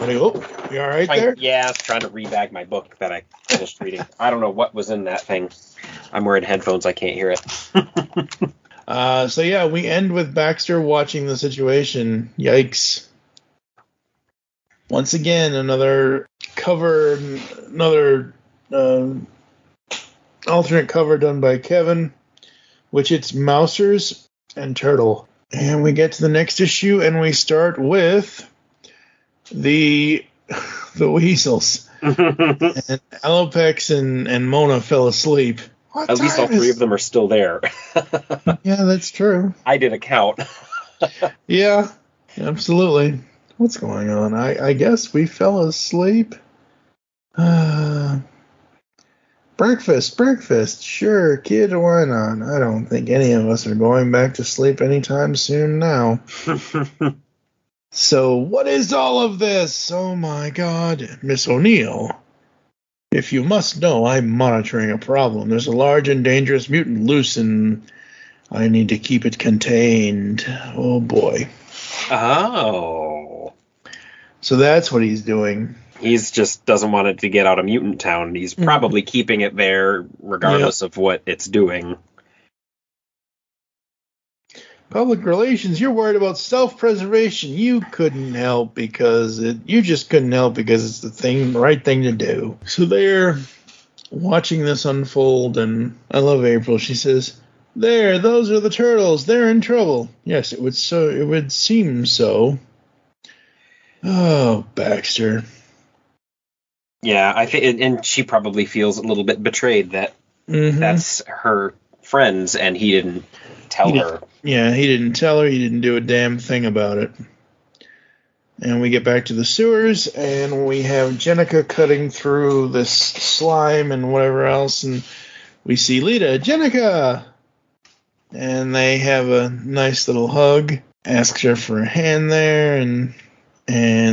[SPEAKER 4] buddy. Oh, you all right there?
[SPEAKER 5] Yeah, I was trying to rebag my book that I finished reading. I don't know what was in that thing. I'm wearing headphones. I can't hear it.
[SPEAKER 4] So yeah, we end with Baxter watching the situation. Yikes. Once again, another alternate cover done by Kevin, which it's Mousers and Turtle. And we get to the next issue, and we start with the Weasels. And Alopex and Mona fell asleep.
[SPEAKER 5] At least all three of them are still there.
[SPEAKER 4] Yeah, that's true.
[SPEAKER 5] I did a count.
[SPEAKER 4] Yeah, absolutely. What's going on? I guess we fell asleep. Breakfast. Sure, kid, why not? I don't think any of us are going back to sleep anytime soon now. So, what is all of this? Oh my god. Miss O'Neill. If you must know, I'm monitoring a problem. There's a large and dangerous mutant loose, and I need to keep it contained. Oh boy.
[SPEAKER 5] Oh.
[SPEAKER 4] So that's what he's doing.
[SPEAKER 5] He's just doesn't want it to get out of Mutant Town. He's probably keeping it there regardless of what it's doing.
[SPEAKER 4] Public relations, you're worried about self-preservation. You couldn't help because you just couldn't help because it's the right thing to do. So they're watching this unfold, and I love April. She says, "There, those are the turtles. They're in trouble." Yes, it would seem so. Oh, Baxter.
[SPEAKER 5] Yeah, I think, and she probably feels a little bit betrayed that that's her friends, and he didn't tell her.
[SPEAKER 4] Yeah, he didn't tell her. He didn't do a damn thing about it. And we get back to the sewers, and we have Jenica cutting through this slime and whatever else, and we see Lita. Jenica! And they have a nice little hug. Asks her for a hand there, and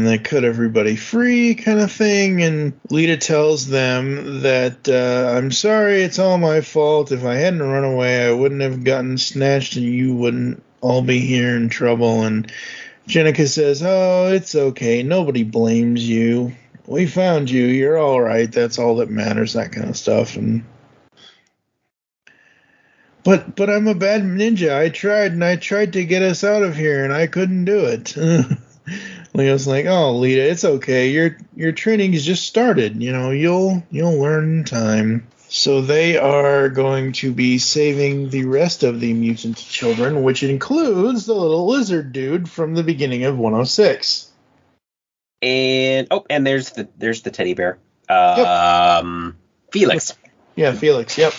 [SPEAKER 4] they cut everybody free kind of thing. And Lita tells them that, I'm sorry, it's all my fault. If I hadn't run away, I wouldn't have gotten snatched and you wouldn't all be here in trouble. And Jenica says, oh, it's okay. Nobody blames you. We found you. You're all right. That's all that matters, that kind of stuff. And But I'm a bad ninja. I tried to get us out of here, and I couldn't do it. Leo's like, oh, Lita, it's okay. Your training has just started. You know, you'll learn in time. So they are going to be saving the rest of the mutant children, which includes the little lizard dude from the beginning of 106.
[SPEAKER 5] And there's the teddy bear. Felix.
[SPEAKER 4] Yeah, Felix. Yep.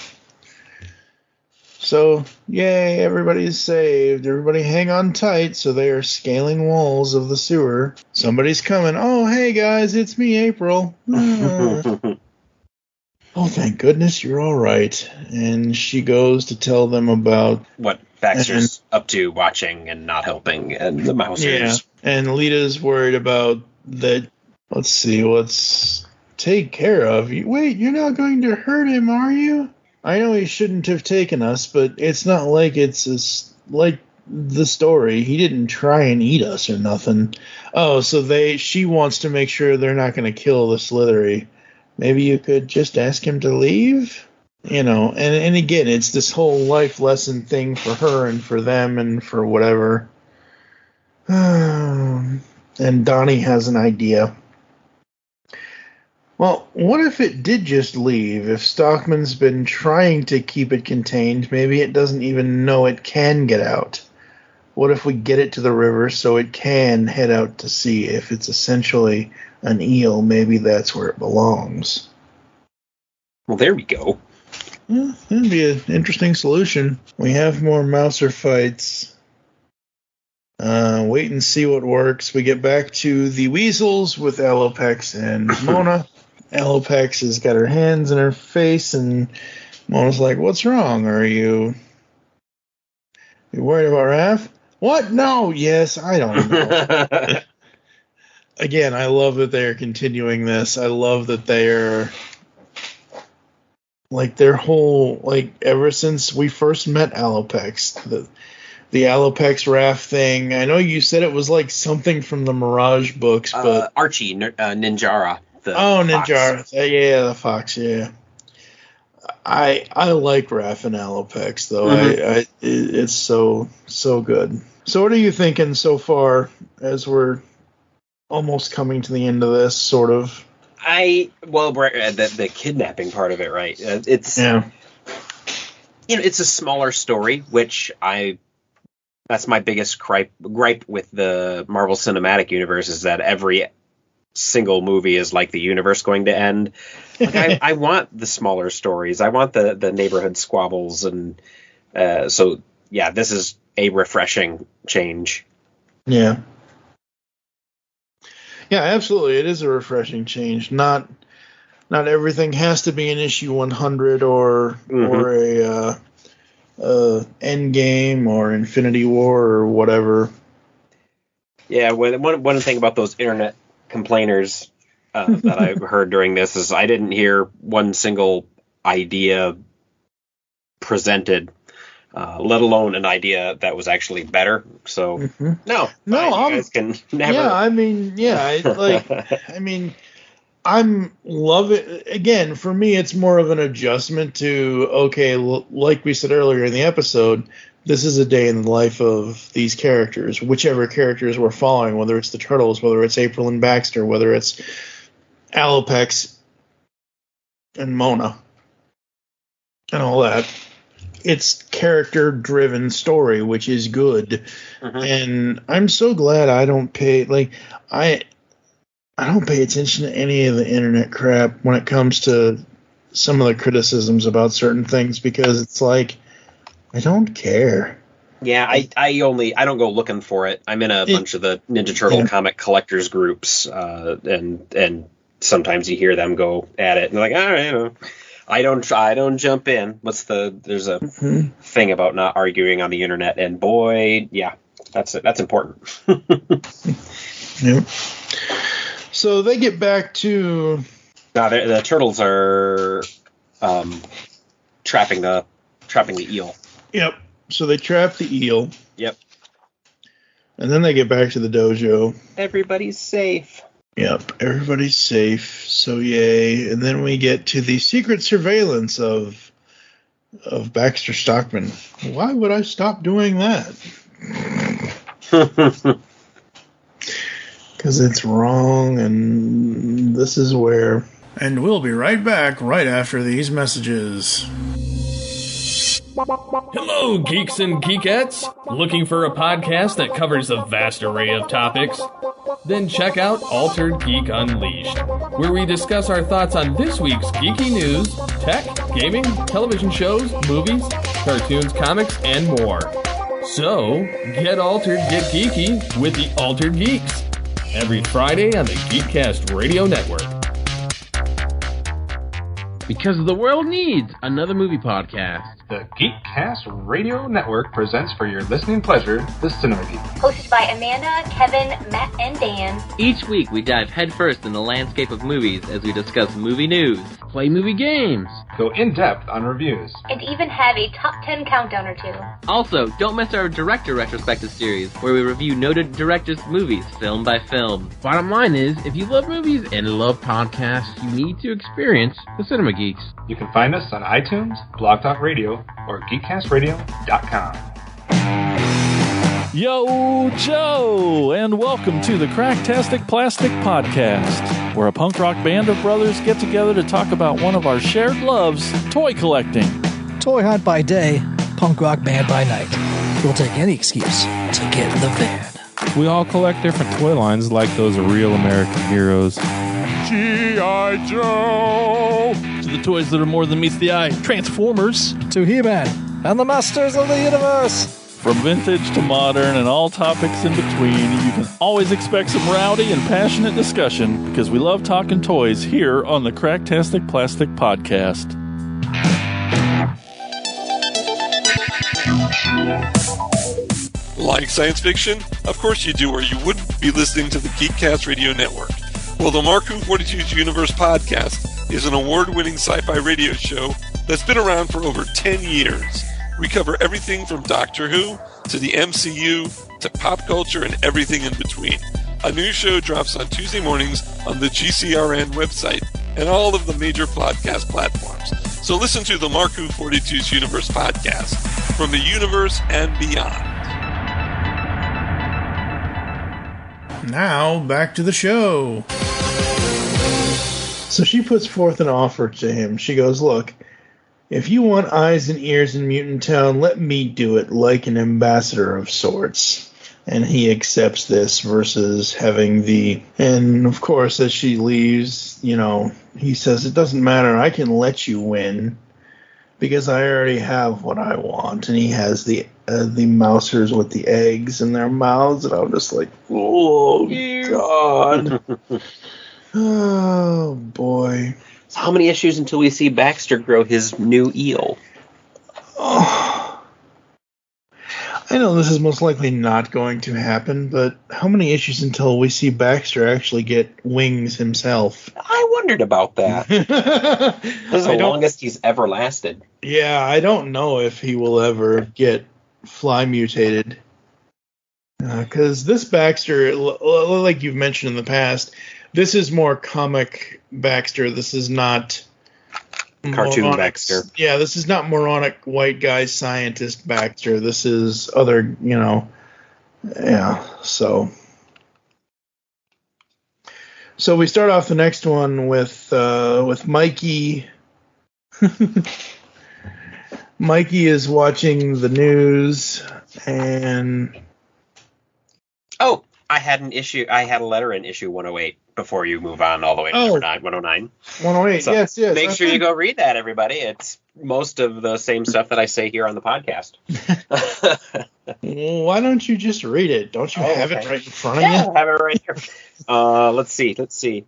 [SPEAKER 4] So, yay, everybody's saved. Everybody hang on tight. So they are scaling walls of the sewer. Somebody's coming. Oh, hey, guys, it's me, April. Oh, thank goodness you're all right. And she goes to tell them about
[SPEAKER 5] what Baxter's up to, watching and not helping, and the Mousers.
[SPEAKER 4] Yeah, and Lita's worried about that. Let's see, let's take care of you. Wait, you're not going to hurt him, are you? I know he shouldn't have taken us, but it's not like it's like the story. He didn't try and eat us or nothing. Oh, so she wants to make sure they're not going to kill the Slithery. Maybe you could just ask him to leave? You know, and again, it's this whole life lesson thing for her and for them and for whatever. And Donnie has an idea. Well, what if it did just leave? If Stockman's been trying to keep it contained, maybe it doesn't even know it can get out. What if we get it to the river so it can head out to sea? If it's essentially an eel, maybe that's where it belongs.
[SPEAKER 5] Well, there we go.
[SPEAKER 4] Yeah, that'd be an interesting solution. We have more Mouser fights. Wait and see what works. We get back to the Weasels with Alopex and Mona. Alopex has got her hands in her face, and Mona's like, what's wrong? Are you worried about Raph? What? No. Yes, I don't know. Again, I love that they're continuing this. I love that they're like their whole, like, ever since we first met Alopex, the Alopex Raph thing. I know you said it was like something from the Mirage books, but
[SPEAKER 5] Archie Ninjara.
[SPEAKER 4] Ninjara. Yeah, the fox. Yeah. I like Raph and Alopex though.
[SPEAKER 5] Mm-hmm.
[SPEAKER 4] It's so good. So what are you thinking so far as we're almost coming to the end of this, sort of?
[SPEAKER 5] The kidnapping part of it, right? It's it's a smaller story, which that's my biggest gripe with the Marvel Cinematic Universe, is that every single movie is like the universe going to end. Like, I want the smaller stories. I want the neighborhood squabbles, and so this is a refreshing change.
[SPEAKER 4] Yeah, absolutely. It is a refreshing change. Not everything has to be an issue 100 or a Endgame or Infinity War or whatever.
[SPEAKER 5] Yeah, one thing about those internet complainers that I heard during this is I didn't hear one single idea presented, let alone an idea that was actually better. So you guys can never.
[SPEAKER 4] Yeah, I'm loving. Again, for me, it's more of an adjustment to like we said earlier in the episode. This is a day in the life of these characters, whichever characters we're following, whether it's the Turtles, whether it's April and Baxter, whether it's Alopex and Mona and all that. It's character-driven story, which is good. And I'm so glad I don't pay attention to any of the internet crap when it comes to some of the criticisms about certain things, because it's like, I don't care.
[SPEAKER 5] Yeah, I don't go looking for it. I'm in a bunch of the Ninja Turtle comic collectors groups, and sometimes you hear them go at it and like, all right, I don't jump in. There's a thing about not arguing on the internet, and boy, that's important.
[SPEAKER 4] Yep. So they get back to
[SPEAKER 5] the Turtles are trapping the eel.
[SPEAKER 4] Yep. So they trap the eel.
[SPEAKER 5] Yep.
[SPEAKER 4] And then they get back to the dojo.
[SPEAKER 5] Everybody's safe.
[SPEAKER 4] Yep. Everybody's safe. So yay. And then we get to the secret surveillance of Baxter Stockman. Why would I stop doing that? Because it's wrong, and this is where. And we'll be right back right after these messages.
[SPEAKER 3] Hello, geeks and geekettes! Looking for a podcast that covers a vast array of topics? Then check out Altered Geek Unleashed, where we discuss our thoughts on this week's geeky news, tech, gaming, television shows, movies, cartoons, comics, and more. So, get altered, get geeky with the Altered Geeks. Every Friday on the Geekcast Radio Network.
[SPEAKER 6] Because the world needs another movie podcast.
[SPEAKER 7] The Geekcast Radio Network presents for your listening pleasure the Cinema Geek.
[SPEAKER 8] Hosted by Amanda, Kevin, Matt, and Dan.
[SPEAKER 6] Each week we dive headfirst in the landscape of movies as we discuss movie news, play movie games,
[SPEAKER 7] go in-depth on reviews,
[SPEAKER 8] and even have a top 10 countdown or two.
[SPEAKER 6] Also, don't miss our Director Retrospective series, where we review noted directors' movies film by film. Bottom line is, if you love movies and love podcasts, you need to experience the Cinema Geeks.
[SPEAKER 7] You can find us on iTunes, Blog Talk Radio, or GeekCastRadio.com.
[SPEAKER 9] Yo, Joe, and welcome to the Cracktastic Plastic Podcast, where a punk rock band of brothers get together to talk about one of our shared loves, toy collecting.
[SPEAKER 10] Toy hunt by day, punk rock band by night. We'll take any excuse to get in the van.
[SPEAKER 11] We all collect different toy lines like those real American heroes.
[SPEAKER 9] G.I. Joe! To the toys that are more than meets the eye, Transformers.
[SPEAKER 10] To He-Man and the Masters of the Universe.
[SPEAKER 9] From vintage to modern and all topics in between, you can always expect some rowdy and passionate discussion because we love talking toys here on the Cracktastic Plastic Podcast.
[SPEAKER 12] Like science fiction? Of course you do, or you wouldn't be listening to the Geekcast Radio Network. Well, the Mark Who 42's Universe podcast is an award-winning sci-fi radio show that's been around for over 10 years. We cover everything from Doctor Who to the MCU, to pop culture and everything in between. A new show drops on Tuesday mornings on the GCRN website and all of the major podcast platforms. So listen to the Marku 42's Universe podcast from the universe and beyond.
[SPEAKER 4] Now, back to the show. So she puts forth an offer to him. She goes, look, if you want eyes and ears in Mutant Town, let me do it like an ambassador of sorts. And he accepts this versus having the... And, of course, as she leaves, you know, he says, it doesn't matter, I can let you win because I already have what I want. And he has the mousers with the eggs in their mouths, and I'm just like, oh, God. Oh, boy.
[SPEAKER 5] So how many issues until we see Baxter grow his new eel?
[SPEAKER 4] Oh. I know this is most likely not going to happen, but how many issues until we see Baxter actually get wings himself?
[SPEAKER 5] I wondered about that. This is the longest he's ever lasted.
[SPEAKER 4] Yeah, I don't know if he will ever get fly mutated. Because this Baxter, like you've mentioned in the past, this is more comic Baxter. This is not
[SPEAKER 5] cartoon
[SPEAKER 4] moronic,
[SPEAKER 5] Baxter.
[SPEAKER 4] Yeah, this is not moronic white guy scientist Baxter. This is other, you know, yeah. So we start off the next one with Mikey. Mikey is watching the news and.
[SPEAKER 5] Oh, I had a letter in issue 108 before you move on all the way to number 109.
[SPEAKER 4] 108,
[SPEAKER 5] so
[SPEAKER 4] yes.
[SPEAKER 5] Make sure you go read that, everybody. It's most of the same stuff that I say here on the podcast.
[SPEAKER 4] Why don't you just read it? Don't you have it right in front of you?
[SPEAKER 5] Yeah, I have it right here. Let's see.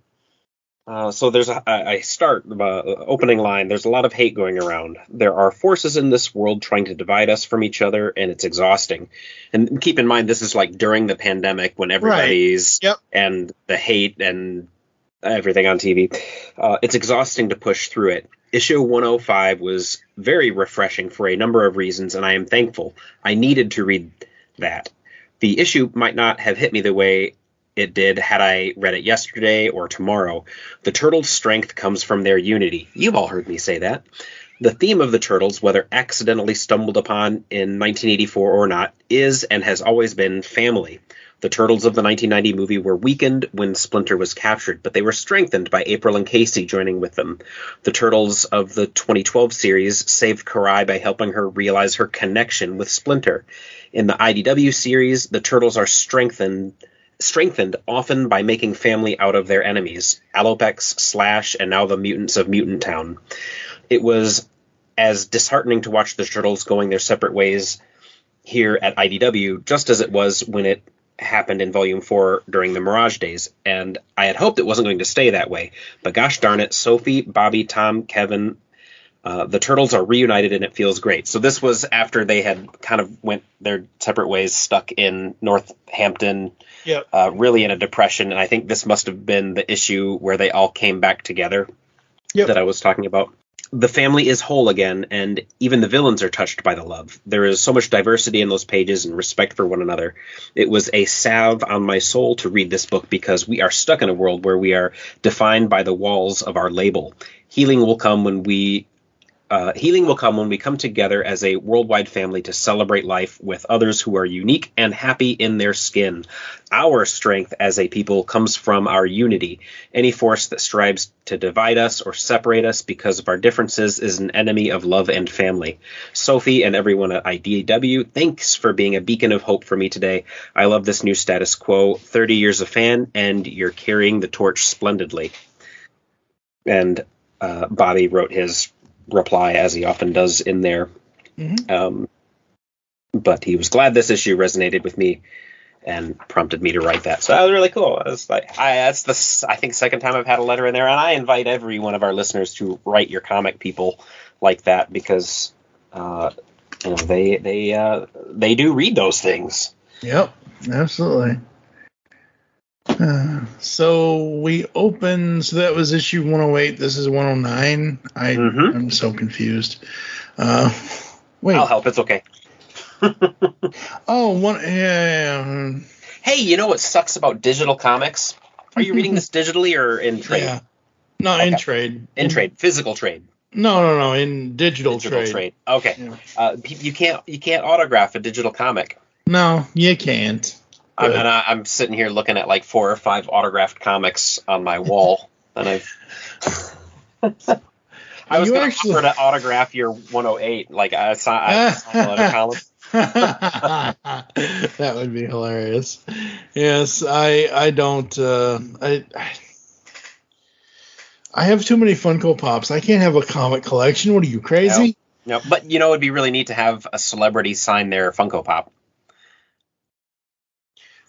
[SPEAKER 5] So there's I start opening line. There's a lot of hate going around. There are forces in this world trying to divide us from each other, and it's exhausting. And keep in mind, this is like during the pandemic when everybody's and the hate and everything on TV. It's exhausting to push through it. Issue 105 was very refreshing for a number of reasons, and I am thankful. I needed to read that. The issue might not have hit me the way it did had I read it yesterday or tomorrow. The Turtles' strength comes from their unity. You've all heard me say that. The theme of the Turtles, whether accidentally stumbled upon in 1984 or not, is and has always been family. The Turtles of the 1990 movie were weakened when Splinter was captured, but they were strengthened by April and Casey joining with them. The Turtles of the 2012 series saved Karai by helping her realize her connection with Splinter. In the IDW series, the Turtles are strengthened often by making family out of their enemies, Alopex, Slash, and now the mutants of Mutant Town. It was as disheartening to watch the Turtles going their separate ways here at IDW, just as it was when it happened in Volume 4 during the Mirage days, and I had hoped it wasn't going to stay that way. But gosh darn it, Sophie, Bobby, Tom, Kevin, the Turtles are reunited, and it feels great. So this was after they had kind of went their separate ways, stuck in Northampton, really in a depression, and I think this must have been the issue where they all came back together that I was talking about. The family is whole again, and even the villains are touched by the love. There is so much diversity in those pages and respect for one another. It was a salve on my soul to read this book because we are stuck in a world where we are defined by the walls of our label. Healing will come when we come together as a worldwide family to celebrate life with others who are unique and happy in their skin. Our strength as a people comes from our unity. Any force that strives to divide us or separate us because of our differences is an enemy of love and family. Sophie and everyone at IDW, thanks for being a beacon of hope for me today. I love this new status quo. 30 years a fan, and you're carrying the torch splendidly. And Bobby wrote his reply, as he often does in there. But he was glad this issue resonated with me and prompted me to write that. So that was really cool. I was like, that's the, I think, second time I've had a letter in there, and I invite every one of our listeners to write your comic people like that, because they do read those things.
[SPEAKER 4] Yep, absolutely. So we open. So that was issue 108. This is 109. I'm so confused. Wait.
[SPEAKER 5] I'll help. It's okay.
[SPEAKER 4] Yeah.
[SPEAKER 5] Hey, you know what sucks about digital comics? Are you reading this digitally or in trade?
[SPEAKER 4] Yeah. No, okay. In trade.
[SPEAKER 5] In trade. Physical trade.
[SPEAKER 4] No. In digital trade.
[SPEAKER 5] Okay. Yeah. You can't autograph a digital comic.
[SPEAKER 4] No, you can't.
[SPEAKER 5] I'm sitting here looking at like 4 or 5 autographed comics on my wall, and I was going to offer to autograph your 108. Like I saw a column.
[SPEAKER 4] That would be hilarious. Yes, I don't. I have too many Funko Pops. I can't have a comic collection. What are you, crazy?
[SPEAKER 5] No, but it'd be really neat to have a celebrity sign their Funko Pop.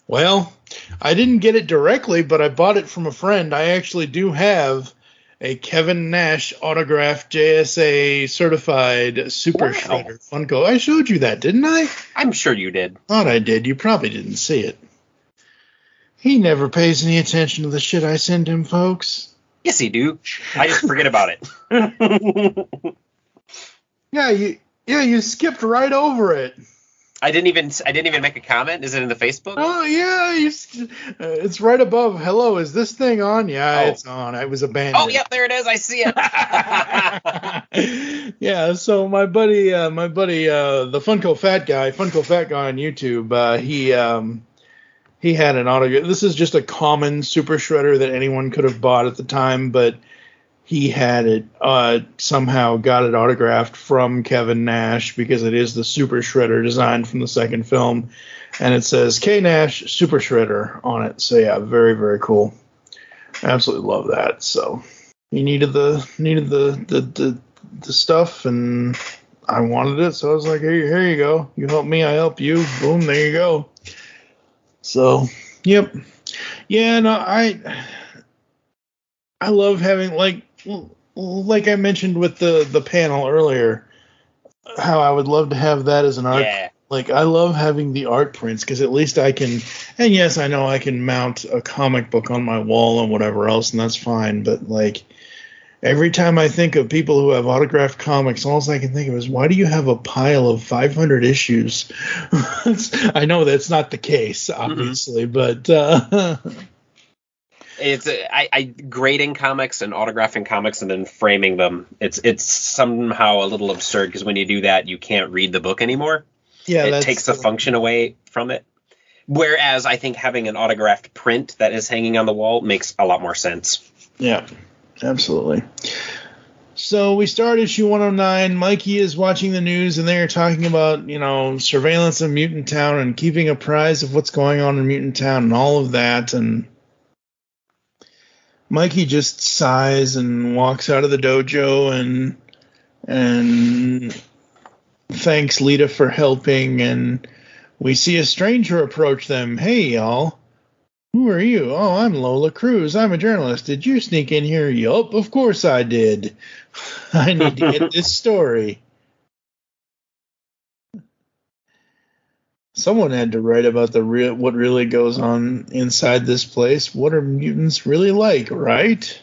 [SPEAKER 4] Well, I didn't get it directly, but I bought it from a friend. I actually do have a Kevin Nash autographed JSA certified Super Shredder Funko. I showed you that, didn't I?
[SPEAKER 5] I'm sure you did.
[SPEAKER 4] Thought I did. You probably didn't see it. He never pays any attention to the shit I send him, folks.
[SPEAKER 5] Yes, he do. I just forget about it.
[SPEAKER 4] You skipped right over it.
[SPEAKER 5] I didn't even make a comment. Is it in the Facebook?
[SPEAKER 4] Oh yeah, it's right above. Hello, is this thing on? Yeah, It's on. I was abandoned.
[SPEAKER 5] Oh yep, there it is. I see
[SPEAKER 4] it. Yeah. So my buddy, the Funko Fat Guy on YouTube. He had an autograph. This is just a common Super Shredder that anyone could have bought at the time, but he had it, somehow got it autographed from Kevin Nash because it is the Super Shredder designed from the second film. And it says K Nash Super Shredder on it. So yeah, very, very cool. Absolutely love that. So he needed the stuff and I wanted it. So I was like, here you go. You help me, I help you. Boom, there you go. So, yep. Yeah, no, I love having, like I mentioned with the panel earlier, how I would love to have that as an art.
[SPEAKER 5] Yeah.
[SPEAKER 4] Like, I love having the art prints because at least I can, and yes, I know I can mount a comic book on my wall and whatever else, and that's fine. But, like, every time I think of people who have autographed comics, all I can think of is, why do you have a pile of 500 issues? I know that's not the case, obviously, but...
[SPEAKER 5] It's grading comics and autographing comics and then framing them. It's somehow a little absurd because when you do that, you can't read the book anymore. Yeah, it takes the function away from it. Whereas I think having an autographed print that is hanging on the wall makes a lot more sense.
[SPEAKER 4] Yeah, absolutely. So we start issue 109. Mikey is watching the news and they are talking about, surveillance of Mutant Town and keeping apprised of what's going on in Mutant Town and all of that. And Mikey just sighs and walks out of the dojo and thanks Lita for helping. And we see a stranger approach them. Hey, y'all. Who are you? Oh, I'm Lola Cruz. I'm a journalist. Did you sneak in here? Yup, of course I did. I need to get this story. Someone had to write about what really goes on inside this place. What are mutants really like, right?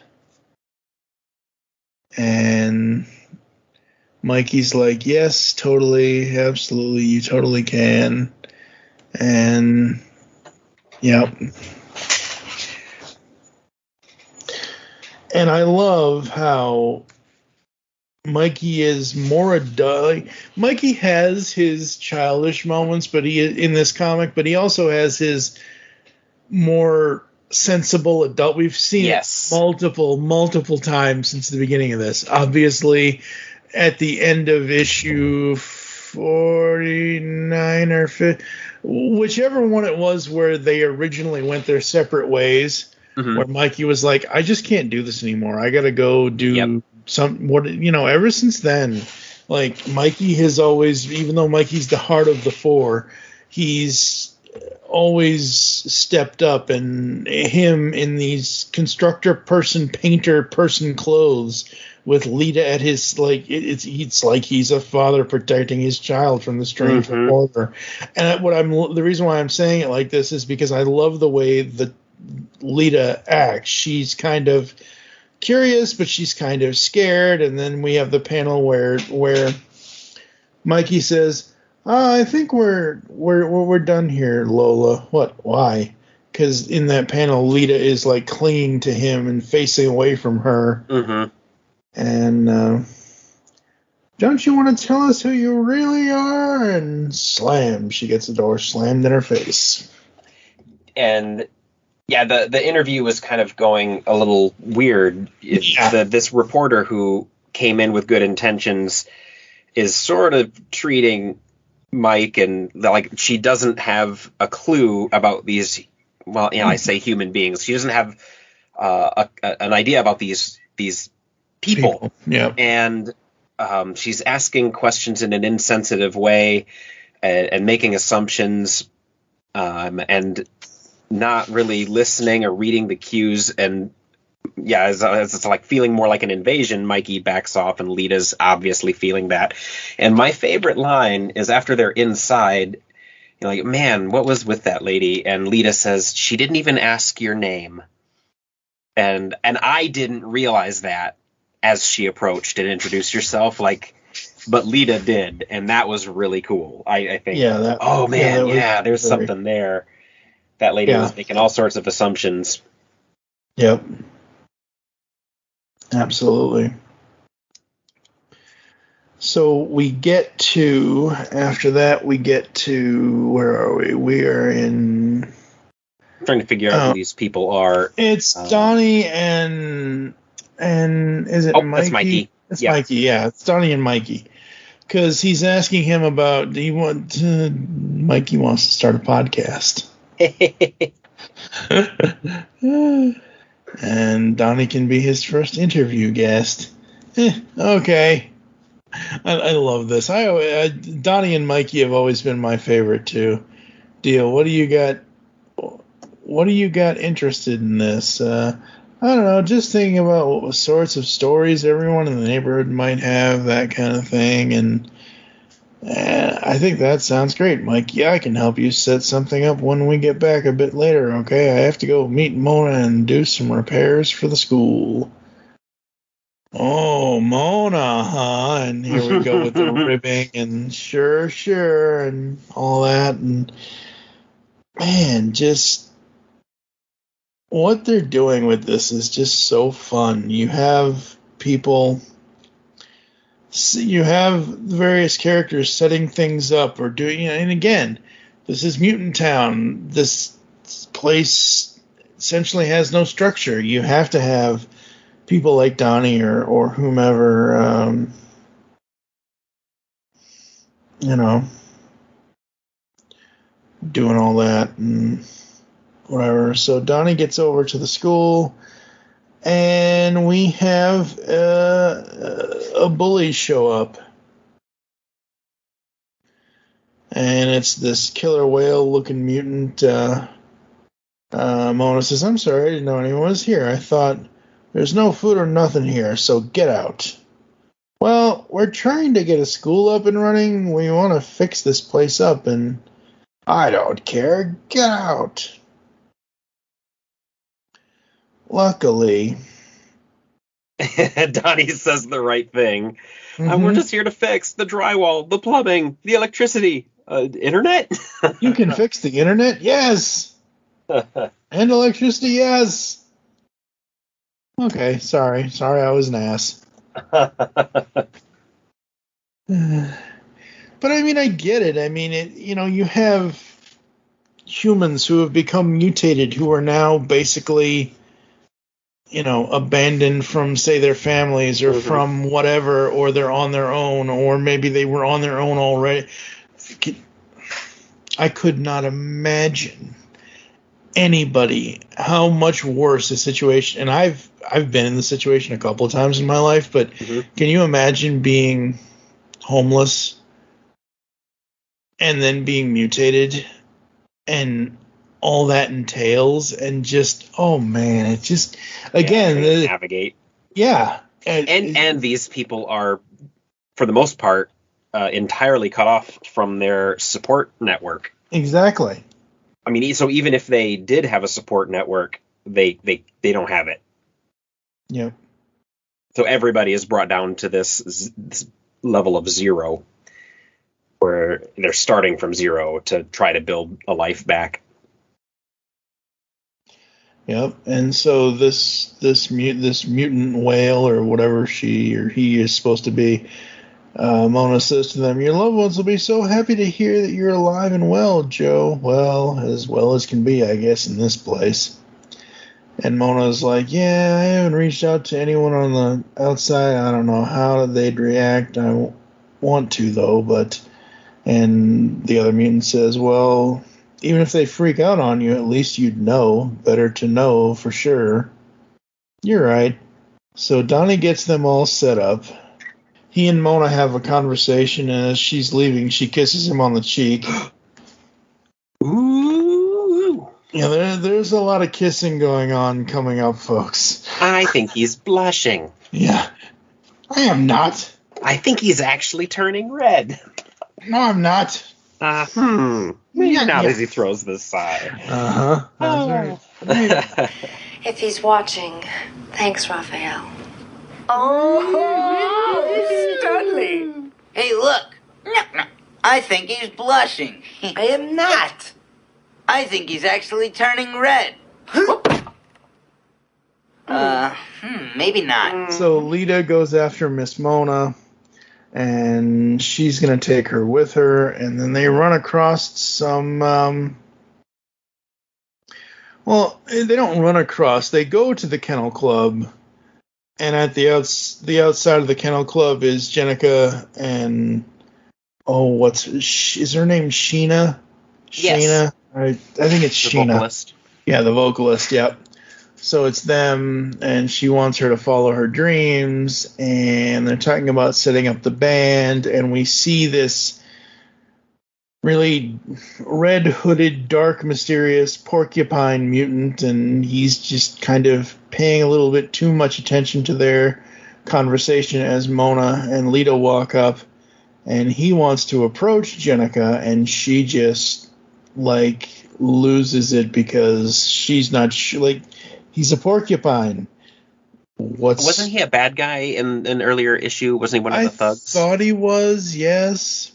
[SPEAKER 4] And Mikey's like, yes, totally, absolutely, you totally can. And, yep. And I love how Mikey is more adult. Mikey has his childish moments, but in this comic, but he also has his more sensible adult. We've seen it multiple times since the beginning of this. Obviously, at the end of issue 49 or 50, whichever one it was, where they originally went their separate ways, where Mikey was like, "I just can't do this anymore. I got to go do." Ever since then, like, Mikey has always, even though Mikey's the heart of the four, he's always stepped up, and him in these constructor person, painter person clothes with Lita at his, like, it's like he's a father protecting his child from the strange reporter. And the reason why I'm saying it like this is because I love the way that Lita acts. She's kind of curious, but she's kind of scared. And then we have the panel where Mikey says, I think we're done here, Lola. What? Why? Because in that panel, Lita is like clinging to him and facing away from her.
[SPEAKER 5] Mm-hmm.
[SPEAKER 4] And don't you want to tell us who you really are? And slam, she gets the door slammed in her face.
[SPEAKER 5] And yeah, the interview was kind of going a little weird. This reporter who came in with good intentions is sort of treating Mike and like she doesn't have a clue about these. Well, I say human beings. She doesn't have an idea about these people.
[SPEAKER 4] Yeah.
[SPEAKER 5] And she's asking questions in an insensitive way and making assumptions and not really listening or reading the cues. And as it's like feeling more like an invasion, Mikey backs off and Lita's obviously feeling that. And my favorite line is after they're inside, you're like, man, what was with that lady? And Lita says, she didn't even ask your name. And I didn't realize that as she approached and introduced herself, but Lita did. And that was really cool. I think, there's something there. That lady was making all sorts of assumptions.
[SPEAKER 4] Yep. Absolutely. So after that, we get to, where are we? We are in...
[SPEAKER 5] I'm trying to figure out who these people are.
[SPEAKER 4] It's Donnie and is it Mikey?
[SPEAKER 5] That's Mikey.
[SPEAKER 4] It's Mikey, yeah. It's Donnie and Mikey. Because he's asking him about, Mikey wants to start a podcast. And Donnie can be his first interview guest. Okay. I love this. Donnie and Mikey have always been my favorite too. Deal. What do you got interested in this? I don't know. Just thinking about what sorts of stories everyone in the neighborhood might have, that kind of thing. And I think that sounds great, Mike. Yeah, I can help you set something up when we get back a bit later, okay? I have to go meet Mona and do some repairs for the school. Oh, Mona, huh? And here we go with the ribbing and sure, and all that. And, man, just what they're doing with this is just so fun. You have various characters setting things up or doing, and again, this is Mutant Town. This place essentially has no structure. You have to have people like Donnie or whomever, doing all that and whatever. So Donnie gets over to the school, and we have a bully show up. And it's this killer whale-looking mutant. Mona says, I'm sorry, I didn't know anyone was here. I thought there's no food or nothing here, so get out. Well, we're trying to get a school up and running. We want to fix this place up, and I don't care. Get out. Luckily,
[SPEAKER 5] Donnie says the right thing. We're just here to fix the drywall, the plumbing, the electricity, internet.
[SPEAKER 4] You can fix the internet? Yes. And electricity? Yes. Okay, sorry, I was an ass. But I mean, I get it. I mean, you have humans who have become mutated, who are now basically, abandoned from, say, their families or from whatever, or they're on their own, or maybe they were on their own already. I could not imagine anybody how much worse a situation, and I've been in the situation a couple of times in my life, but can you imagine being homeless and then being mutated and all that entails, and just, oh man, it just, again,
[SPEAKER 5] navigate.
[SPEAKER 4] Yeah.
[SPEAKER 5] And these people are, for the most part, entirely cut off from their support network.
[SPEAKER 4] Exactly.
[SPEAKER 5] I mean, so even if they did have a support network, they don't have it.
[SPEAKER 4] Yeah.
[SPEAKER 5] So everybody is brought down to this level of zero. where they're starting from zero to try to build a life back.
[SPEAKER 4] Yep, and so this mutant whale or whatever she or he is supposed to be, Mona says to them, "Your loved ones will be so happy to hear that you're alive and well, Joe. Well as can be, I guess, in this place." And Mona's like, "Yeah, I haven't reached out to anyone on the outside. I don't know how they'd react. I want to, though, but..." And the other mutant says, "Well, even if they freak out on you, at least you'd know. Better to know for sure." You're right. So Donnie gets them all set up. He and Mona have a conversation, and as she's leaving, she kisses him on the cheek.
[SPEAKER 5] Ooh.
[SPEAKER 4] Yeah, there's a lot of kissing going on coming up, folks.
[SPEAKER 5] I think he's blushing.
[SPEAKER 4] Yeah. I am not.
[SPEAKER 5] I think he's actually turning red.
[SPEAKER 4] No, I'm not.
[SPEAKER 5] Now as he throws this sigh.
[SPEAKER 4] Uh-huh.
[SPEAKER 13] If he's watching, thanks, Raphael.
[SPEAKER 14] Oh, Dudley. Hey, look. I think he's blushing. I am not. I think he's actually turning red. Maybe not.
[SPEAKER 4] So Lita goes after Miss Mona, and she's going to take her with her, and then they run across some... well, they don't run across. They go to the Kennel Club, and at the outside of the Kennel Club is Jenica and... Oh, is her name Sheena?
[SPEAKER 5] Yes.
[SPEAKER 4] Sheena? I think it's
[SPEAKER 5] The
[SPEAKER 4] Sheena.
[SPEAKER 5] vocalist.
[SPEAKER 4] Yeah, the vocalist, yep. So it's them, and she wants her to follow her dreams, and they're talking about setting up the band, and we see this really red-hooded, dark, mysterious porcupine mutant, and he's just kind of paying a little bit too much attention to their conversation as Mona and Lita walk up, and he wants to approach Jenica, and she just, loses it because she's not sure, he's a porcupine.
[SPEAKER 5] Wasn't he a bad guy in an earlier issue? Wasn't he one of the thugs?
[SPEAKER 4] I thought he was, yes.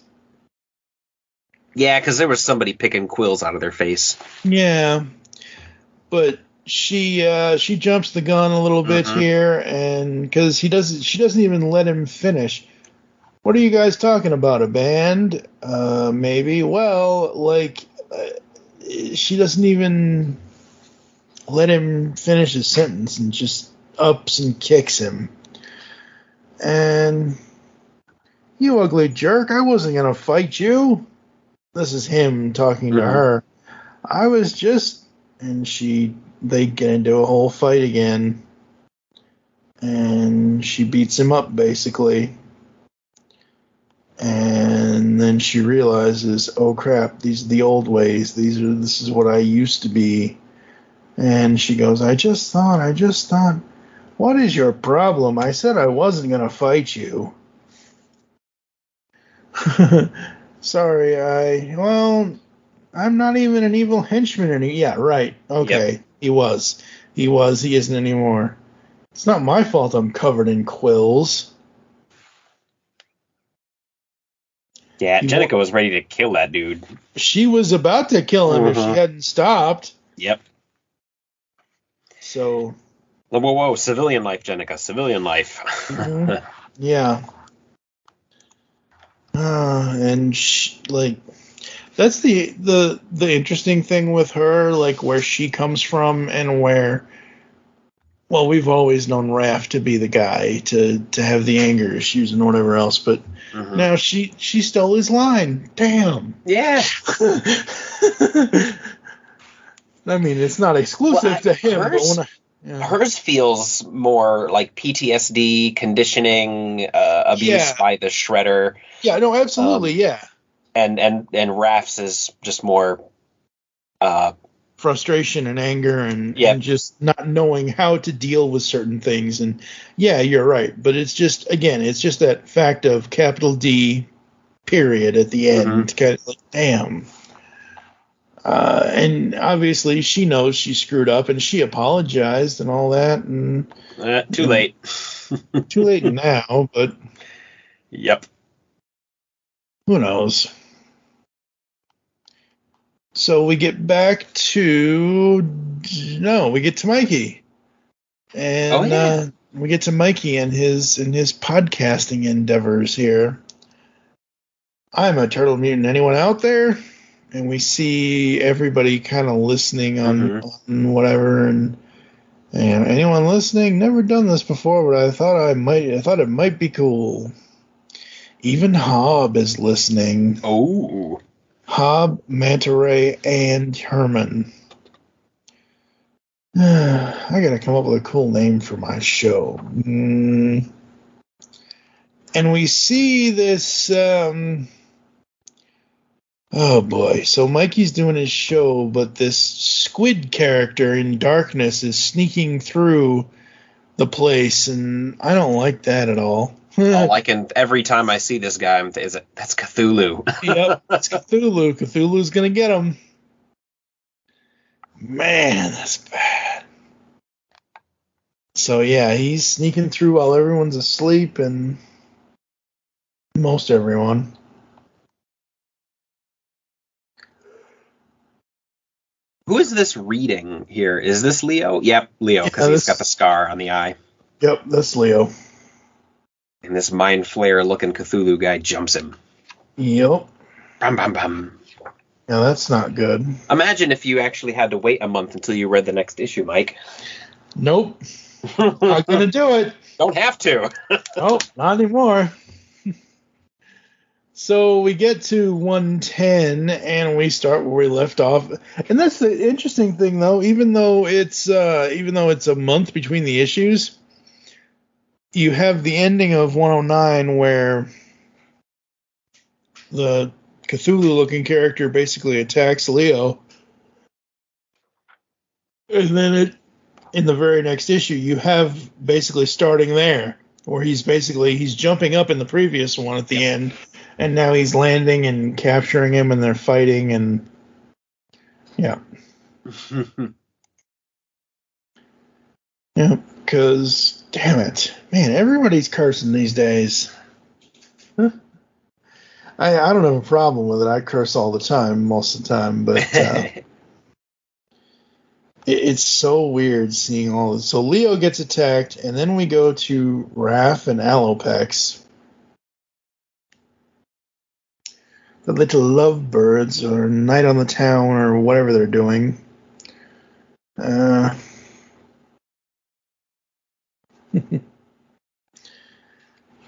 [SPEAKER 5] Yeah, because there was somebody picking quills out of their face.
[SPEAKER 4] Yeah, but she jumps the gun a little bit here, and because she doesn't even let him finish. What are you guys talking about? A band? Maybe. Well, she doesn't even let him finish his sentence and just ups and kicks him. And, "You ugly jerk, I wasn't going to fight you." This is him talking to her. "I was just..." And they get into a whole fight again. And she beats him up, basically. And then she realizes, oh crap, these are the old ways. This is what I used to be. And she goes, I just thought, what is your problem? I said I wasn't going to fight you. Sorry, I'm not even an evil henchman anymore. Yeah, right. Okay, yep. He was. He isn't anymore. It's not my fault I'm covered in quills.
[SPEAKER 5] Yeah, Jenica was ready to kill that dude.
[SPEAKER 4] She was about to kill him if she hadn't stopped.
[SPEAKER 5] Yep.
[SPEAKER 4] So.
[SPEAKER 5] Whoa, civilian life, Jenica, civilian life.
[SPEAKER 4] Yeah. And that's the interesting thing with her, where she comes from and where, well, we've always known Raph to be the guy to have the anger issues and whatever else, but now she stole his line. Damn.
[SPEAKER 5] Yeah.
[SPEAKER 4] I mean, it's not exclusive to him.
[SPEAKER 5] Hers feels more like PTSD, conditioning, abuse by the Shredder.
[SPEAKER 4] Yeah, no, absolutely, yeah.
[SPEAKER 5] And Raph's is just more
[SPEAKER 4] frustration and anger and just not knowing how to deal with certain things. And yeah, you're right. But it's just that fact of capital D period at the end. Kind of damn. And obviously she knows she screwed up and she apologized and all that. And
[SPEAKER 5] too late.
[SPEAKER 4] Too late now, but.
[SPEAKER 5] Yep.
[SPEAKER 4] Who knows? So we get back to Mikey, and we get to Mikey and his podcasting endeavors here. I'm a turtle mutant. Anyone out there? And we see everybody kind of listening on whatever, and anyone listening? Never done this before, but I thought it might be cool. Even Hob is listening.
[SPEAKER 5] Oh.
[SPEAKER 4] Hob, Manta Ray, and Herman. I gotta come up with a cool name for my show. And we see this, oh boy. So Mikey's doing his show, but this squid character in darkness is sneaking through the place, and I don't like that at all.
[SPEAKER 5] Every time I see this guy, that's Cthulhu.
[SPEAKER 4] Yep, that's Cthulhu. Cthulhu's gonna get him. Man, that's bad. So yeah, he's sneaking through while everyone's asleep, and most everyone.
[SPEAKER 5] Who is this reading here? Is this Leo? Yep, Leo, because he's got the scar on the eye.
[SPEAKER 4] Yep, that's Leo.
[SPEAKER 5] And this mind flayer looking Cthulhu guy jumps him.
[SPEAKER 4] Yep.
[SPEAKER 5] Bam, bam, bam.
[SPEAKER 4] Now that's not good.
[SPEAKER 5] Imagine if you actually had to wait a month until you read the next issue, Mike.
[SPEAKER 4] Nope. Not gonna do it.
[SPEAKER 5] Don't have to.
[SPEAKER 4] Nope, not anymore. So we get to 110, and we start where we left off. And that's the interesting thing, though. Even though it's a month between the issues, you have the ending of 109 where the Cthulhu-looking character basically attacks Leo, and then in the very next issue, you have basically starting there, where he's jumping up in the previous one at the end, and now he's landing and capturing him, and they're fighting, and yeah. Yeah, because, damn it. Man, everybody's cursing these days. I don't have a problem with it. I curse all the time, most of the time, but it's so weird seeing all this. So Leo gets attacked, and then we go to Raph and Alopex. The little lovebirds, or Night on the Town, or whatever they're doing.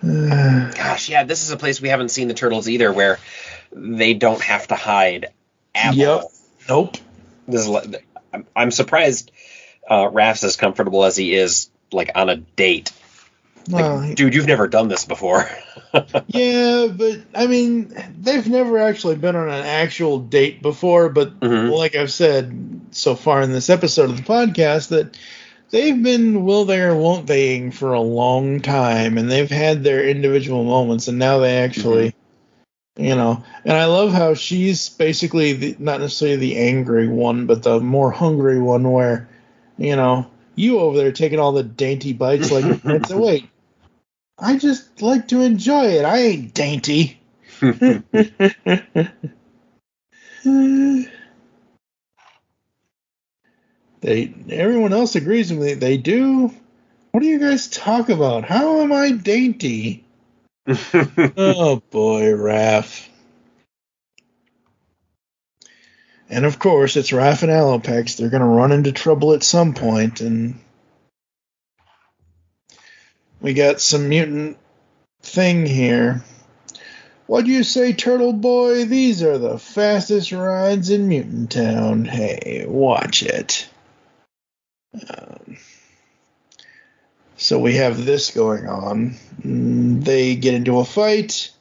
[SPEAKER 5] Gosh, yeah, this is a place we haven't seen the turtles either, where they don't have to hide at all.
[SPEAKER 4] Nope.
[SPEAKER 5] I'm surprised Raph's as comfortable as he is, like, on a date. Like, dude, you've never done this before.
[SPEAKER 4] Yeah, but, I mean, they've never actually been on an actual date before, but like I've said so far in this episode of the podcast, that they've been will they or won't theying for a long time, and they've had their individual moments, and now they actually, and I love how she's basically not necessarily the angry one, but the more hungry one, where, you over there taking all the dainty bites like your friends. So wait, I just like to enjoy it. I ain't dainty. Everyone else agrees with me. They do. What do you guys talk about? How am I dainty? Oh boy, Raph. And of course, it's Raph and Alopex. They're going to run into trouble at some point, and we got some mutant thing here. What do you say, Turtle Boy? These are the fastest rides in Mutant Town. Hey, watch it. So we have this going on. They get into a fight,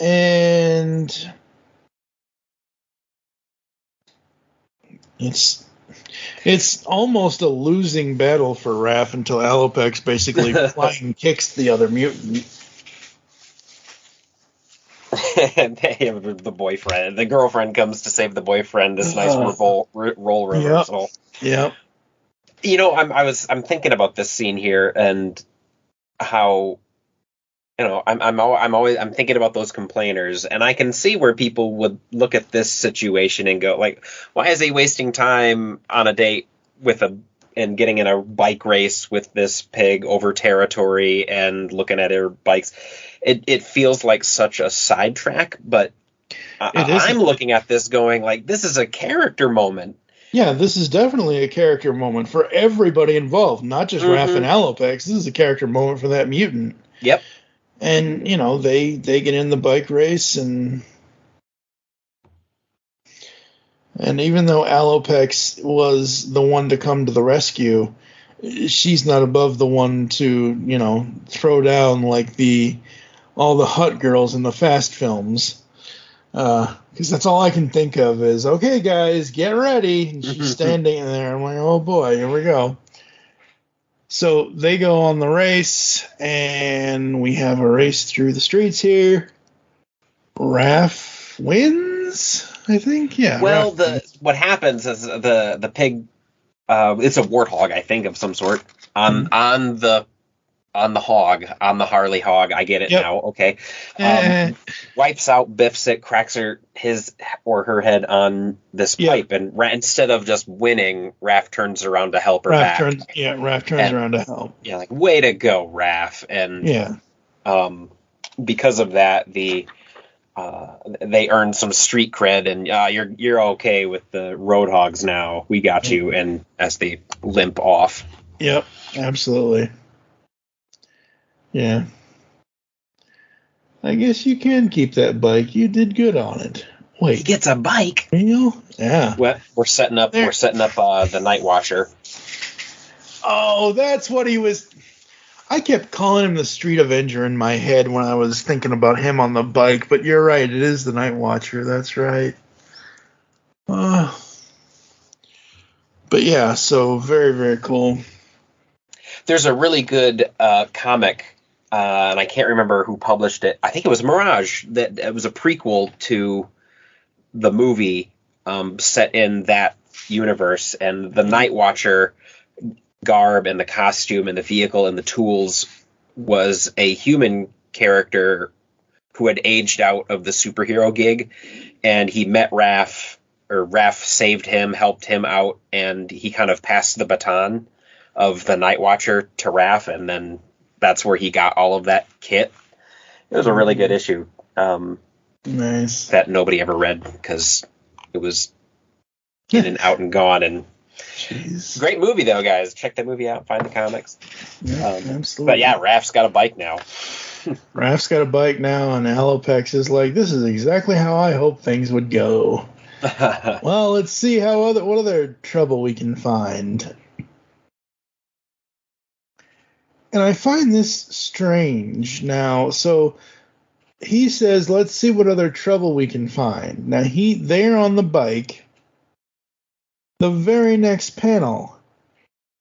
[SPEAKER 4] and it's almost a losing battle for Raph until Alopex basically flying kicks the other mutant.
[SPEAKER 5] And they have the boyfriend. The girlfriend comes to save the boyfriend. This nice role reversal.
[SPEAKER 4] Yep.
[SPEAKER 5] I'm thinking about this scene here and how I'm thinking about those complainers, and I can see where people would look at this situation and go like, why is he wasting time on a date and getting in a bike race with this pig over territory and looking at her bikes? It feels like such a sidetrack, but I'm looking at this going like, this is a character moment.
[SPEAKER 4] Yeah, this is definitely a character moment for everybody involved, not just Raph and Alopex. This is a character moment for that mutant.
[SPEAKER 5] Yep.
[SPEAKER 4] And, they get in the bike race, and even though Alopex was the one to come to the rescue, she's not above the one to, throw down like all the hot girls in the Fast films. Because that's all I can think of is, okay, guys, get ready. And she's standing there. I'm like, oh, boy, here we go. So they go on the race, and we have a race through the streets here. Raph wins, I think. Yeah.
[SPEAKER 5] Well, what happens is the pig, it's a warthog, I think, of some sort, on the Harley hog. I get it now. Okay. Wipes out, biffs it, cracks his or her head on this pipe, and instead of just winning, Raph turns around to help her back.
[SPEAKER 4] Raph turns around to help.
[SPEAKER 5] Yeah, like, way to go, Raph. And because of that, they earn some street cred, and you're okay with the Roadhogs now. We got you. And as they limp off.
[SPEAKER 4] Yep, absolutely. Yeah. I guess you can keep that bike. You did good on it. Wait.
[SPEAKER 5] He gets a bike?
[SPEAKER 4] Yeah.
[SPEAKER 5] Well, we're setting up the Night Watcher.
[SPEAKER 4] Oh, that's what he was. I kept calling him the Street Avenger in my head when I was thinking about him on the bike, but you're right. It is the Night Watcher. That's right. But yeah, so very, very cool.
[SPEAKER 5] There's a really good comic, and I can't remember who published it. I think it was Mirage. That it was a prequel to the movie set in that universe, and the Night Watcher garb and the costume and the vehicle and the tools was a human character who had aged out of the superhero gig, and he met Raph, or Raph saved him, helped him out, and he kind of passed the baton of the Night Watcher to Raph, and then that's where he got all of that kit. It was a really good issue.
[SPEAKER 4] Nice.
[SPEAKER 5] That nobody ever read because it was in and out and gone. And great movie, though, guys. Check that movie out. Find the comics.
[SPEAKER 4] Yeah, absolutely.
[SPEAKER 5] But yeah, Raph's got a bike now.
[SPEAKER 4] Raph's got a bike now, and Alopex is like, this is exactly how I hope things would go. Well, let's see what other trouble we can find. And I find this strange. Now, so he says, let's see what other trouble we can find. Now, they're on the bike. The very next panel,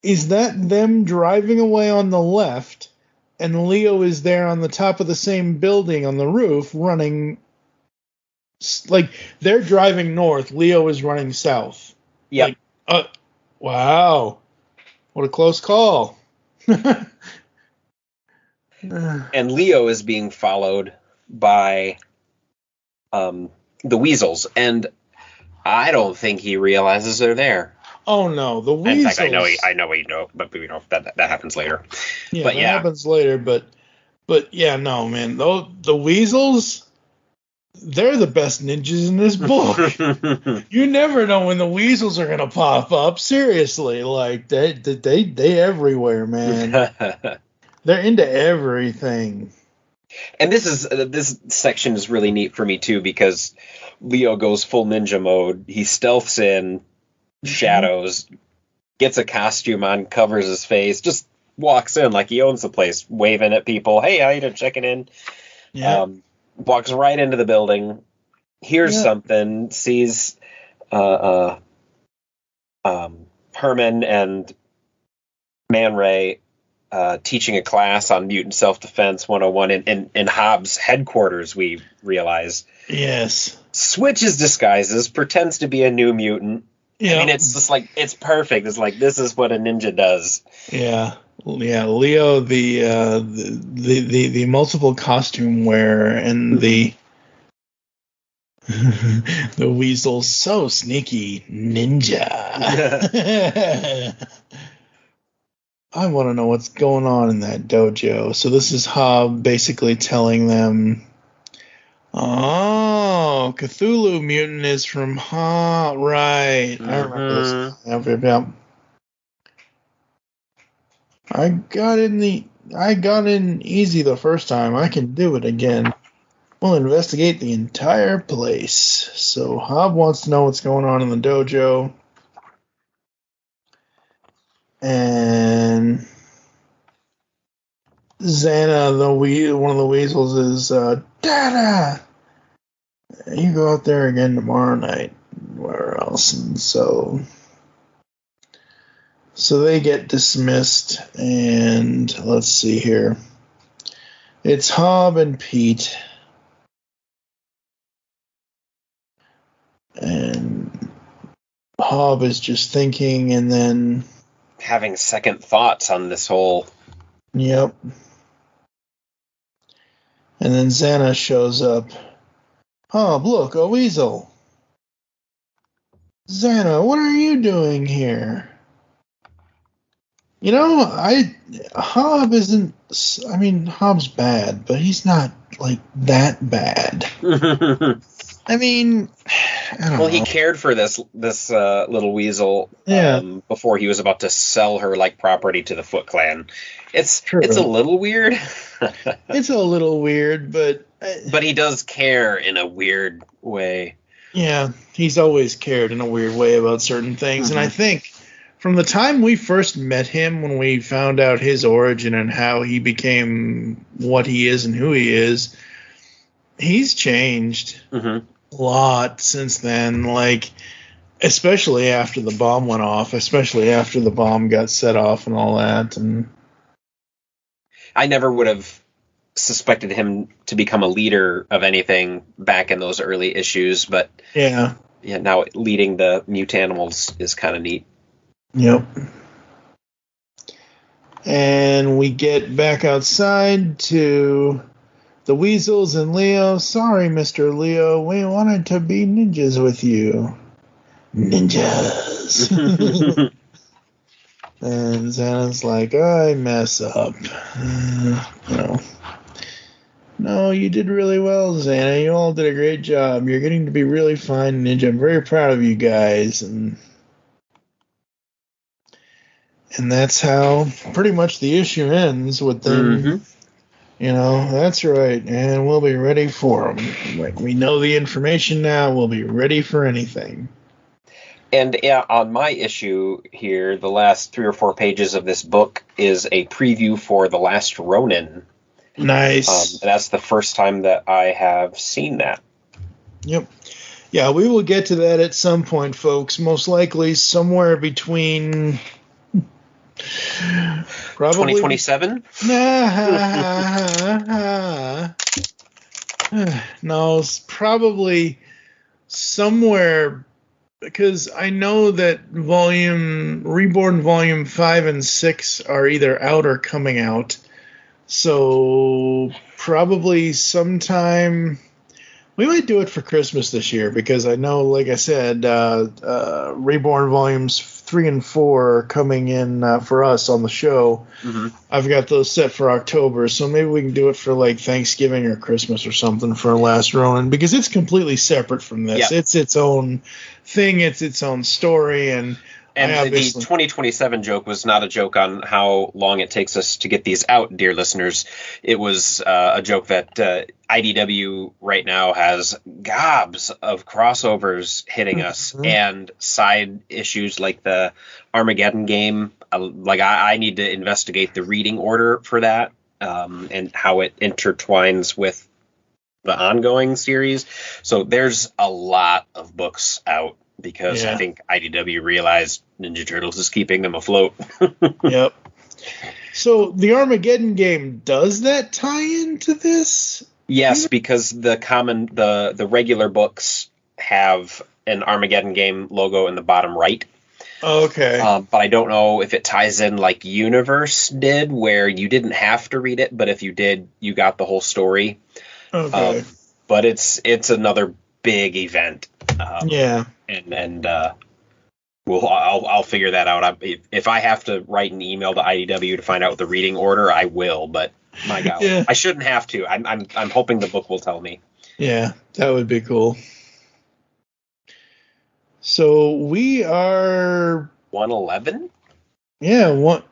[SPEAKER 4] is that them driving away on the left, and Leo is there on the top of the same building on the roof running, like, they're driving north, Leo is running south.
[SPEAKER 5] Yeah.
[SPEAKER 4] Like, wow. What a close call.
[SPEAKER 5] And Leo is being followed by the Weasels, and I don't think he realizes they're there.
[SPEAKER 4] Oh no, the Weasels.
[SPEAKER 5] In fact, I know he knows, but we know that happens later.
[SPEAKER 4] Yeah, but happens later. But yeah, no, man. The Weasels, they're the best ninjas in this book. You never know when the Weasels are gonna pop up. Seriously, like they everywhere, man. They're into everything.
[SPEAKER 5] And this section is really neat for me too, because Leo goes full ninja mode. He stealths in shadows, gets a costume on, covers his face, just walks in like he owns the place, waving at people. Hey, how you doing? Checking in.
[SPEAKER 4] Yeah.
[SPEAKER 5] Walks right into the building, hears something, sees Herman and Man Ray teaching a class on mutant self-defense 101 in Hobbs' headquarters, we realize.
[SPEAKER 4] Yes.
[SPEAKER 5] Switches disguises, pretends to be a new mutant,
[SPEAKER 4] Yeah.
[SPEAKER 5] I mean, it's just like, it's perfect. It's like, this is what a ninja does.
[SPEAKER 4] Yeah. Leo, the multiple costume wear and the the weasel, so sneaky ninja. I want to know what's going on in that dojo. So this is Hob basically telling them, oh, Cthulhu mutant is from Hob, right? I remember this. Yep. I got in easy the first time. I can do it again. We'll investigate the entire place. So Hob wants to know what's going on in the dojo. And Xana, one of the weasels, is, Dada! You go out there again tomorrow night. Where else? And so they get dismissed, and let's see here. It's Hob and Pete. And Hob is just thinking, and then
[SPEAKER 5] having second thoughts on this whole...
[SPEAKER 4] Yep. And then Xana shows up. Hob, look, a weasel. Xana, what are you doing here? You know, Hob isn't... I mean, Hob's bad, but he's not, like, that bad. I mean, I don't know.
[SPEAKER 5] He cared for this little weasel before he was about to sell her like property to the Foot Clan. It's a little weird.
[SPEAKER 4] It's a little weird, but
[SPEAKER 5] he does care in a weird way.
[SPEAKER 4] Yeah, he's always cared in a weird way about certain things, and I think from the time we first met him, when we found out his origin and how he became what he is and who he is, he's changed. A lot since then, like, especially after the bomb went off, especially after the bomb got set off and all that. And
[SPEAKER 5] I never would have suspected him to become a leader of anything back in those early issues, but now leading the Mutanimals is kind of neat.
[SPEAKER 4] Yep. And we get back outside to the weasels and Leo. Sorry, Mr. Leo, we wanted to be ninjas with you. Ninjas. And Xana's like, I mess up. No, you did really well, Xana. You all did a great job. You're getting to be really fine ninja. I'm very proud of you guys. And that's how pretty much the issue ends with them. That's right, and we'll be ready for them. Like, we know the information now, we'll be ready for anything.
[SPEAKER 5] And on my issue here, the last 3 or 4 pages of this book is a preview for The Last Ronin.
[SPEAKER 4] Nice.
[SPEAKER 5] That's the first time that I have seen that.
[SPEAKER 4] Yep. Yeah, we will get to that at some point, folks. Most likely somewhere between...
[SPEAKER 5] Probably 2027?
[SPEAKER 4] No, it's probably somewhere, because I know that Reborn Volume 5 and 6 are either out or coming out. So probably sometime... We might do it for Christmas this year, because I know, like I said, Reborn Volumes 3 and 4 are coming in for us on the show. I've got those set for October, so maybe we can do it for like Thanksgiving or Christmas or something for Last Ronin, because it's completely separate from this. It's its own thing, it's its own story, and
[SPEAKER 5] the 2027 joke was not a joke on how long it takes us to get these out, dear listeners. It was a joke that IDW right now has gobs of crossovers hitting us and side issues like the Armageddon game. I need to investigate the reading order for that and how it intertwines with the ongoing series. So there's a lot of books out, because I think IDW realized Ninja Turtles is keeping them afloat.
[SPEAKER 4] Yep. So the Armageddon game, does that tie into this?
[SPEAKER 5] Yes, because the regular books have an Armageddon game logo in the bottom right.
[SPEAKER 4] Okay.
[SPEAKER 5] But I don't know if it ties in like Universe did, where you didn't have to read it, but if you did, you got the whole story.
[SPEAKER 4] Okay.
[SPEAKER 5] But it's another big event.
[SPEAKER 4] Yeah.
[SPEAKER 5] And I'll figure that out. If I have to write an email to IDW to find out the reading order, I will. But my God,
[SPEAKER 4] Yeah.
[SPEAKER 5] I shouldn't have to. I'm hoping the book will tell me.
[SPEAKER 4] Yeah, that would be cool. So we are
[SPEAKER 5] 111.
[SPEAKER 4] Yeah. What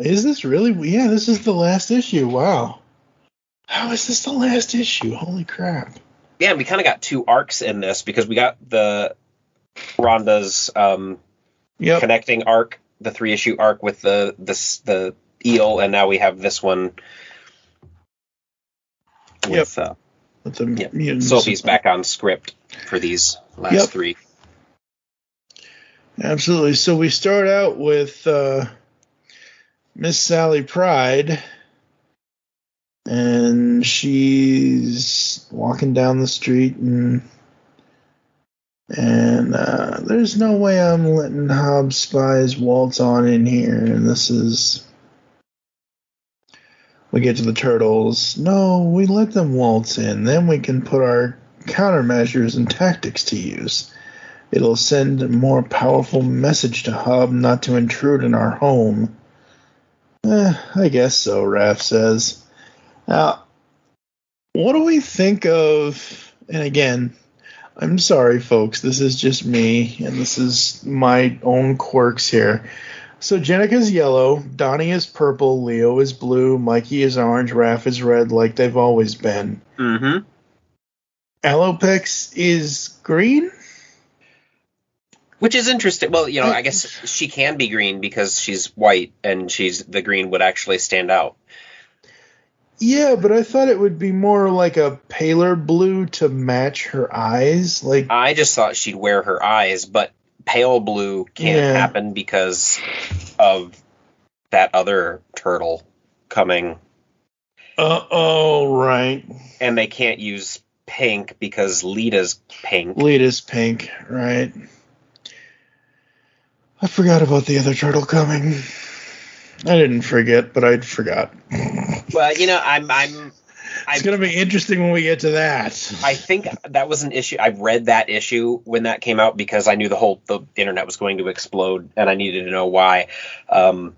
[SPEAKER 4] is this really? Yeah, this is the last issue. Wow. How is this the last issue? Holy crap.
[SPEAKER 5] Yeah, we kind of got 2 arcs in this because we got the Ronda's connecting arc, the 3-issue arc with the eel, and now we have this one with
[SPEAKER 4] the mutants.
[SPEAKER 5] Sophie's back on script for these last 3.
[SPEAKER 4] Absolutely. So we start out with Miss Sally Pride, and she's walking down the street, and there's no way I'm letting Hobbs spies waltz on in here. And this is, we get to the turtles. No, we let them waltz in. Then we can put our countermeasures and tactics to use. It'll send a more powerful message to Hub not to intrude in our home. I guess so, Raph says. Now, what do we think of, and again, I'm sorry, folks, this is just me, and this is my own quirks here. So Jenica's yellow, Donnie is purple, Leo is blue, Mikey is orange, Raph is red, like they've always been.
[SPEAKER 5] Mm-hmm.
[SPEAKER 4] Alopex is green?
[SPEAKER 5] Which is interesting. Well, I guess she can be green because she's white, and the green would actually stand out.
[SPEAKER 4] Yeah, but I thought it would be more like a paler blue to match her eyes. Like,
[SPEAKER 5] I just thought she'd wear her eyes, but pale blue can't happen because of that other turtle coming.
[SPEAKER 4] Oh, right.
[SPEAKER 5] And they can't use pink because Lita's pink.
[SPEAKER 4] Lita's pink, right. I forgot about the other turtle coming. I didn't forget, but I'd forgot.
[SPEAKER 5] Well,
[SPEAKER 4] it's going to be interesting when we get to that.
[SPEAKER 5] I think that was an issue. I read that issue when that came out because I knew the internet was going to explode, and I needed to know why. So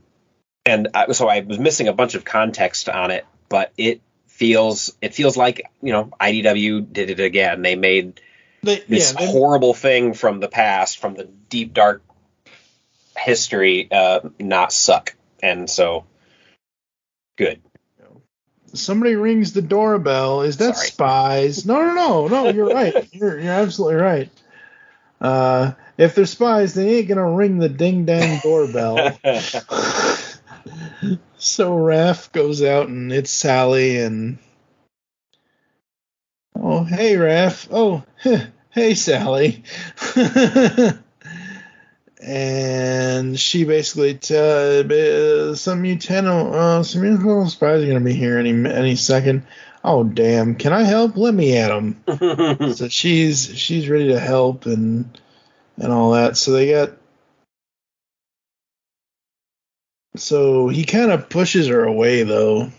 [SPEAKER 5] I was missing a bunch of context on it, but it feels like IDW did it again. They made this horrible thing from the past, from the deep dark history, not suck. And so, good.
[SPEAKER 4] Somebody rings the doorbell. Is that spies? No. You're right. You're absolutely right. If they're spies, they ain't gonna ring the ding dang doorbell. So Raph goes out, and it's Sally, and hey Raph. Hey Sally. And she basically some mutantable spies are going to be here any second. Oh damn! Can I help? Let me at them. So she's ready to help and all that. So he kind of pushes her away though.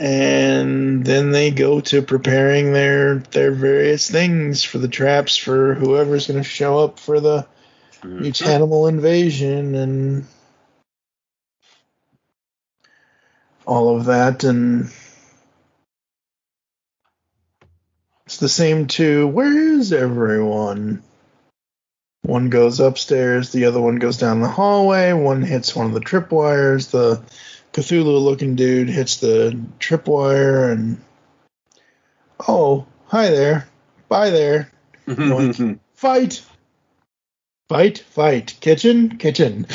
[SPEAKER 4] And then they go to preparing their various things for the traps for whoever's going to show up for the mutanimal invasion and all of that. And it's the same too. Where is everyone? One goes upstairs, the other one goes down the hallway, one hits one of the tripwires, the Cthulhu-looking dude hits the tripwire, and hi there, bye there. Like, fight, kitchen.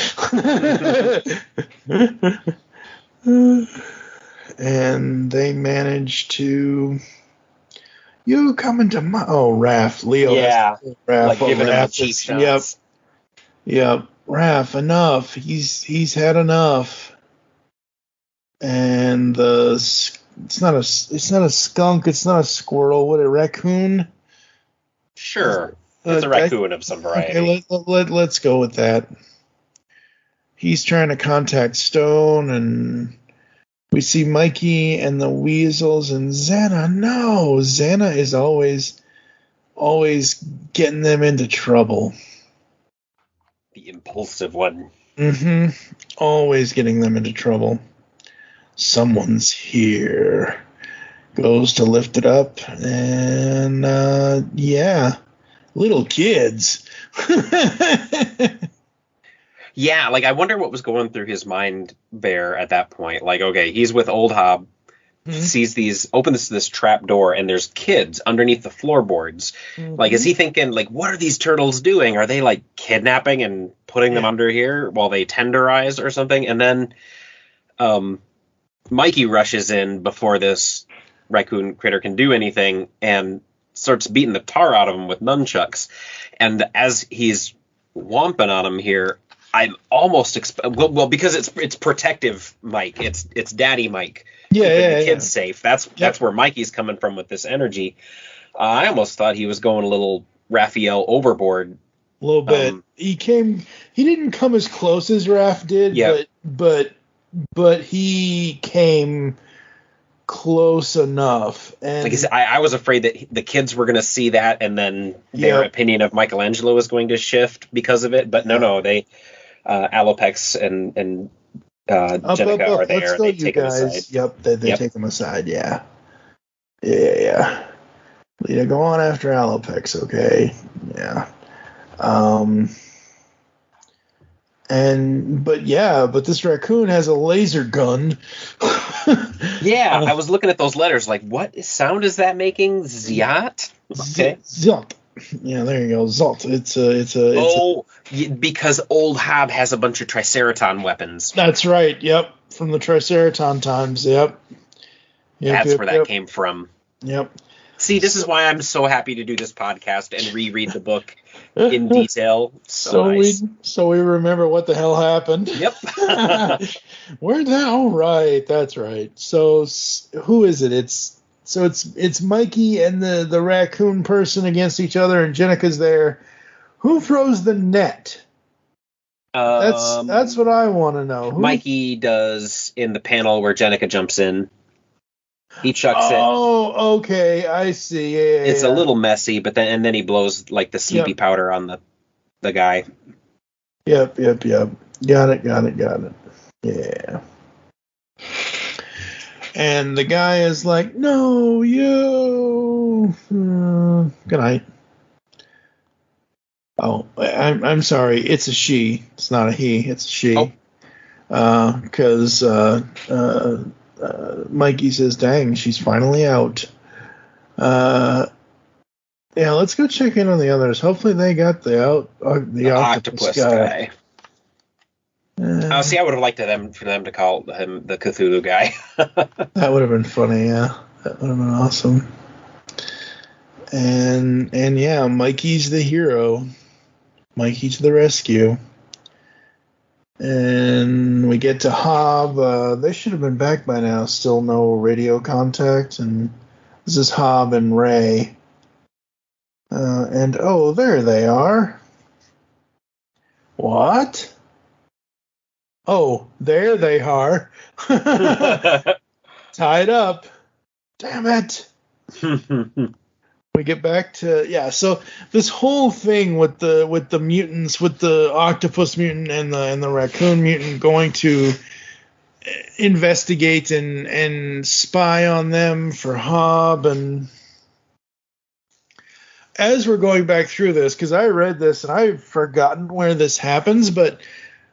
[SPEAKER 4] And they manage to. You come into my Raph, Leo.
[SPEAKER 5] Yeah,
[SPEAKER 4] Raph,
[SPEAKER 5] like giving him cheap shots.
[SPEAKER 4] Yep. Raph, enough. He's had enough. And the it's not a skunk. It's not a squirrel. What, a raccoon?
[SPEAKER 5] Sure. It's a raccoon of some variety.
[SPEAKER 4] Okay, let's go with that. He's trying to contact Stone, and we see Mikey and the Weasels and Xana. No, Xana is always getting them into trouble.
[SPEAKER 5] The impulsive one.
[SPEAKER 4] Mm-hmm. Always getting them into trouble. Someone's here. Goes to lift it up, and little kids.
[SPEAKER 5] Yeah, like I wonder what was going through his mind there at that point. Like, okay, he's with Old Hob, opens this trap door, and there's kids underneath the floorboards. Mm-hmm. Like, is he thinking, like, what are these turtles doing? Are they like kidnapping and putting them under here while they tenderize or something? And then Mikey rushes in before this raccoon critter can do anything and starts beating the tar out of him with nunchucks. And as he's whomping on him here, I'm almost because it's protective Mike. It's Daddy Mike.
[SPEAKER 4] Yeah,
[SPEAKER 5] keeping the kids safe. That's where Mikey's coming from with this energy. I almost thought he was going a little Raphael overboard.
[SPEAKER 4] A little bit. He didn't come as close as Raph did, but he came close enough. And
[SPEAKER 5] like I said, I was afraid that the kids were going to see that, and then their opinion of Michelangelo was going to shift because of it. But no, they Alopex and Jenica are there.
[SPEAKER 4] Let's go,
[SPEAKER 5] they
[SPEAKER 4] you
[SPEAKER 5] take
[SPEAKER 4] guys.
[SPEAKER 5] him aside.
[SPEAKER 4] Yep, they take him aside. Yeah. Lita, go on after Alopex, okay? Yeah. But this raccoon has a laser gun.
[SPEAKER 5] Yeah, I was looking at those letters, like, what sound is that making? Ziat? Okay.
[SPEAKER 4] Ziat. Yeah, there you go. Zalt.
[SPEAKER 5] Because Old Hob has a bunch of Triceraton weapons.
[SPEAKER 4] That's right. Yep, from the Triceraton times. Yep.
[SPEAKER 5] That's where that came from.
[SPEAKER 4] Yep.
[SPEAKER 5] See, this is why I'm so happy to do this podcast and reread the book in detail. So
[SPEAKER 4] we remember what the hell happened.
[SPEAKER 5] Yep.
[SPEAKER 4] Where'd that? Oh, right. That's right. So who is it? It's Mikey and the raccoon person against each other, and Jenica's there. Who throws the net? That's what I want to know.
[SPEAKER 5] Mikey does in the panel where Jenica jumps in. He chucks it.
[SPEAKER 4] Oh, okay, I see. Yeah,
[SPEAKER 5] it's a little messy, but then he blows like the sleepy powder on the guy.
[SPEAKER 4] Yep. Got it. Yeah. And the guy is like, "No, you." Good night. Oh, I'm sorry. It's a she. It's not a he. It's a she. Because Mikey says, "Dang, she's finally out." Let's go check in on the others. Hopefully they got the octopus guy.
[SPEAKER 5] See, I would have liked for them to call him the Cthulhu guy.
[SPEAKER 4] That would have been funny, yeah. That would have been awesome. And yeah, Mikey's the hero. Mikey to the rescue. And we get to Hob. They should have been back by now. Still no radio contact. And this is Hob and Ray. There they are. What? Oh, there they are. Tied up. Damn it. We get back to so this whole thing with the mutants, with the octopus mutant and the raccoon mutant going to investigate and spy on them for Hob. And as we're going back through this, because I read this and I've forgotten where this happens, but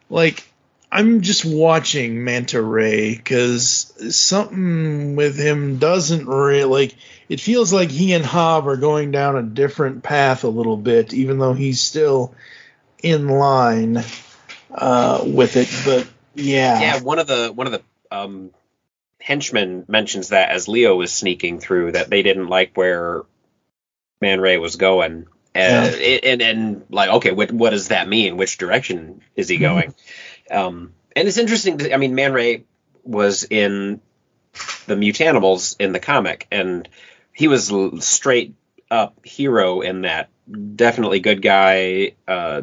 [SPEAKER 4] like I'm just watching Manta Ray because something with him doesn't really it feels like he and Hob are going down a different path a little bit, even though he's still in line with it. But
[SPEAKER 5] one of the henchmen mentions that as Leo was sneaking through, that they didn't like where Man Ray was going, and like, okay, what does that mean? Which direction is he going? And it's interesting. Man Ray was in the mutanimals in the comic, and he was straight up hero in that. Definitely good guy,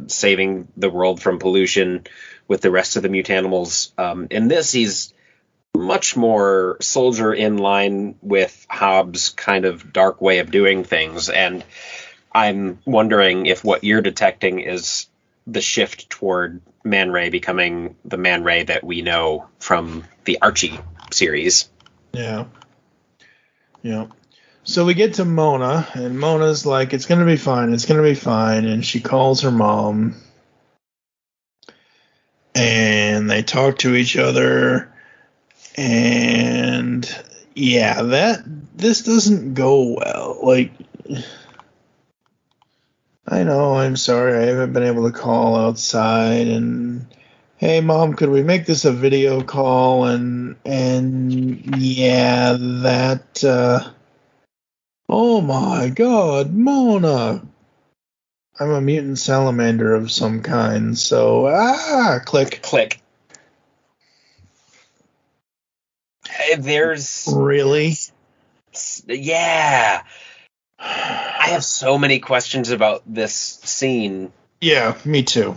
[SPEAKER 5] saving the world from pollution with the rest of the mutanimals. In this, he's much more soldier in line with Hobbs' kind of dark way of doing things, and I'm wondering if what you're detecting is the shift toward Man Ray becoming the Man Ray that we know from the Archie series.
[SPEAKER 4] Yeah. Yeah. So we get to Mona, and Mona's like, it's going to be fine, it's going to be fine, and she calls her mom, and they talk to each other, and yeah, this doesn't go well. Like, I know, I'm sorry, I haven't been able to call outside, and hey, Mom, could we make this a video call? And yeah, that, oh my God, Mona! I'm a mutant salamander of some kind, so, click.
[SPEAKER 5] Click. There's...
[SPEAKER 4] Really?
[SPEAKER 5] Yeah. I have so many questions about this scene.
[SPEAKER 4] Yeah, me too.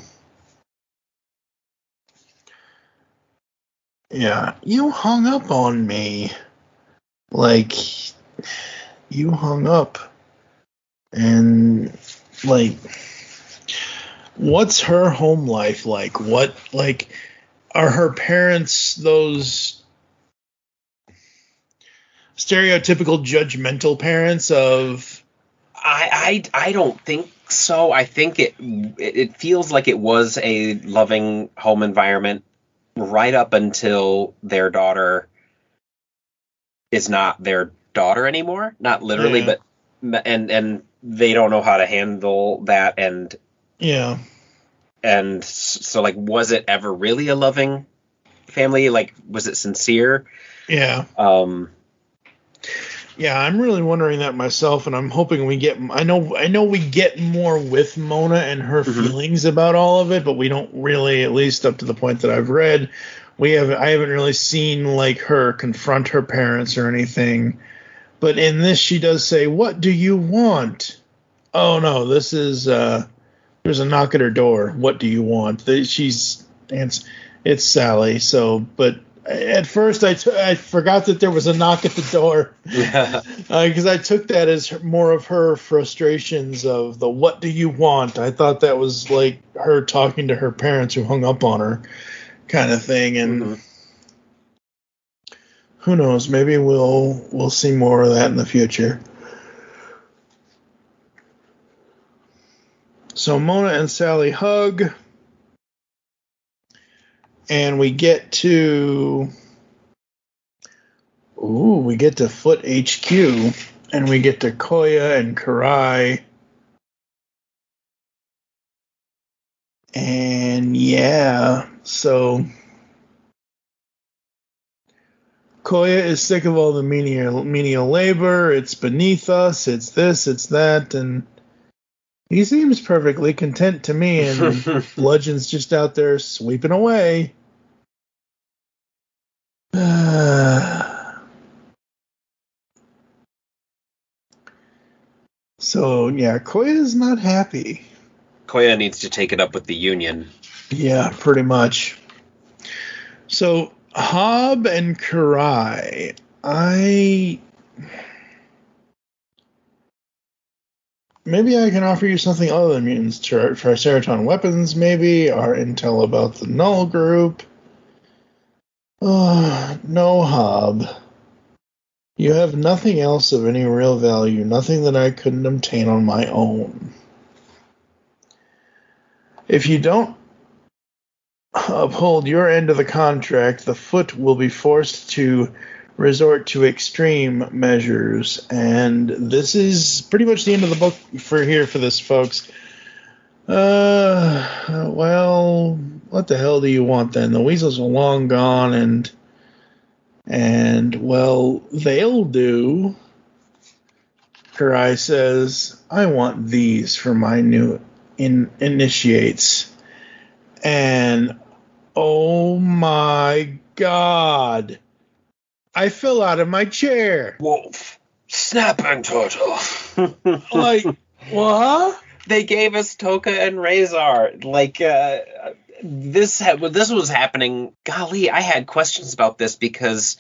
[SPEAKER 4] Yeah, you hung up on me. Like, you hung up. And, like, what's her home life like? What, like, are her parents those stereotypical judgmental parents of...
[SPEAKER 5] I don't think so. I think it feels like it was a loving home environment right up until their daughter is not their daughter anymore. Not literally, but and they don't know how to handle that, and
[SPEAKER 4] yeah.
[SPEAKER 5] And so, like, was it ever really a loving family? Like, was it sincere?
[SPEAKER 4] Yeah. Yeah, I'm really wondering that myself, and I'm hoping we get... I know we get more with Mona and her feelings about all of it, but we don't really, at least up to the point that I've read, I haven't really seen, like, her confront her parents or anything. But in this, she does say, "What do you want?" Oh, no, this is... there's a knock at her door. What do you want? It's Sally, so... But... At first, I forgot that there was a knock at the door, because I took that as more of her frustrations of the "what do you want?" I thought that was like her talking to her parents who hung up on her, kind of thing. And who knows? Maybe we'll see more of that in the future. So Mona and Sally hug. And we get to Foot HQ, and we get to Koya and Karai. And yeah, so Koya is sick of all the menial labor. It's beneath us. It's this, it's that, and he seems perfectly content to me, and Bludgeon's just out there sweeping away. So, yeah, Koya's not happy.
[SPEAKER 5] Koya needs to take it up with the Union.
[SPEAKER 4] Yeah, pretty much. So, Hob and Karai, maybe I can offer you something other than mutants. Triceratops weapons, maybe, or intel about the Null Group. No, Hob. You have nothing else of any real value, nothing that I couldn't obtain on my own. If you don't uphold your end of the contract, the Foot will be forced to resort to extreme measures. And this is pretty much the end of the book for this, folks. Well, what the hell do you want then? The Weasels are long gone, and well, they'll do. Karai says, "I want these for my new initiates." And oh my God, I fell out of my chair.
[SPEAKER 5] Wolf. Snapping turtle.
[SPEAKER 4] Like, what?
[SPEAKER 5] They gave us Toka and Razor. Like, this was happening. Golly, I had questions about this because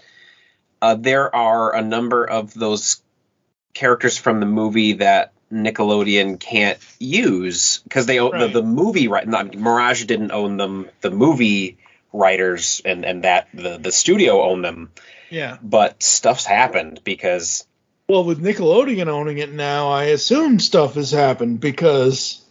[SPEAKER 5] there are a number of those characters from the movie that Nickelodeon can't use because they own the movie right. Mirage didn't own them. The movie writers and that the studio owned them.
[SPEAKER 4] Yeah.
[SPEAKER 5] But stuff's happened because.
[SPEAKER 4] Well, with Nickelodeon owning it now, I assume stuff has happened because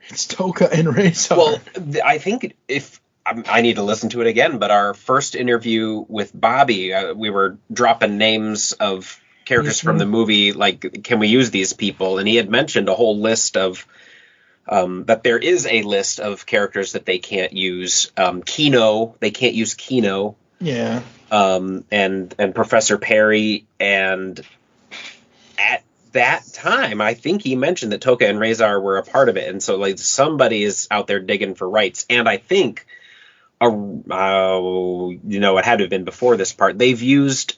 [SPEAKER 4] it's Toka and Razor.
[SPEAKER 5] Well, I think if I need to listen to it again, but our first interview with Bobby, we were dropping names of characters from the movie, like, can we use these people? And he had mentioned a whole list of, that there is a list of characters that they can't use. Kino, they can't use Kino.
[SPEAKER 4] Yeah.
[SPEAKER 5] And Professor Perry, and at that time, I think he mentioned that Toka and Razor were a part of it, and so like somebody is out there digging for rights. And I think, it had to have been before this part. They've used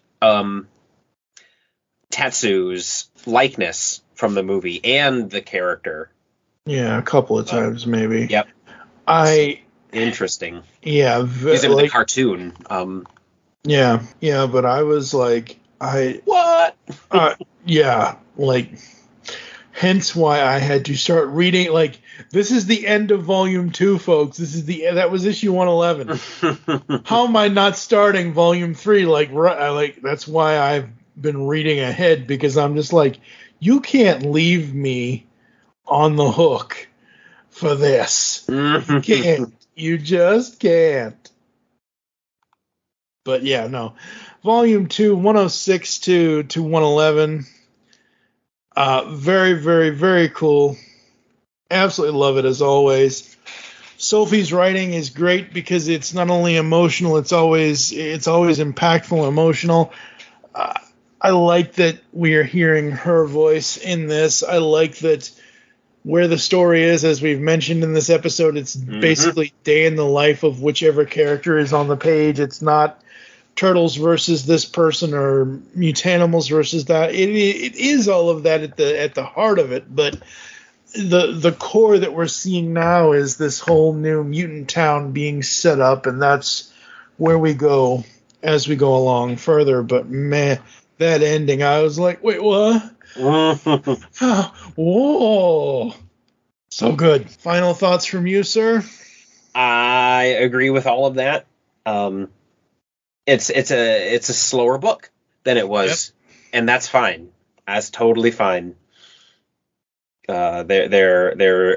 [SPEAKER 5] Tatsu's likeness from the movie and the character.
[SPEAKER 4] Yeah, a couple of times maybe.
[SPEAKER 5] Yep. Interesting.
[SPEAKER 4] Yeah.
[SPEAKER 5] He's in the cartoon.
[SPEAKER 4] Yeah, but I was like,
[SPEAKER 5] what?
[SPEAKER 4] Yeah, like, hence why I had to start reading. Like, this is the end of Volume 2, folks. That was issue 111. How am I not starting Volume 3? Like, that's why I've been reading ahead, because I'm just like, you can't leave me on the hook for this. You can't. You just can't. But yeah, no. Volume 2, 106 to 111. Very, very, very cool. Absolutely love it as always. Sophie's writing is great because it's not only emotional, it's always impactful and emotional. I like that we are hearing her voice in this. I like that where the story is, as we've mentioned in this episode, it's basically day in the life of whichever character is on the page. It's not Turtles versus this person or Mutanimals versus that. It is all of that at the heart of it, but the core that we're seeing now is this whole new mutant town being set up, and that's where we go as we go along further. But man, that ending, I was like, wait, what? Whoa. So good. Final thoughts from you, sir?
[SPEAKER 5] I agree with all of that. It's a slower book than it was, and that's fine. That's totally fine. There's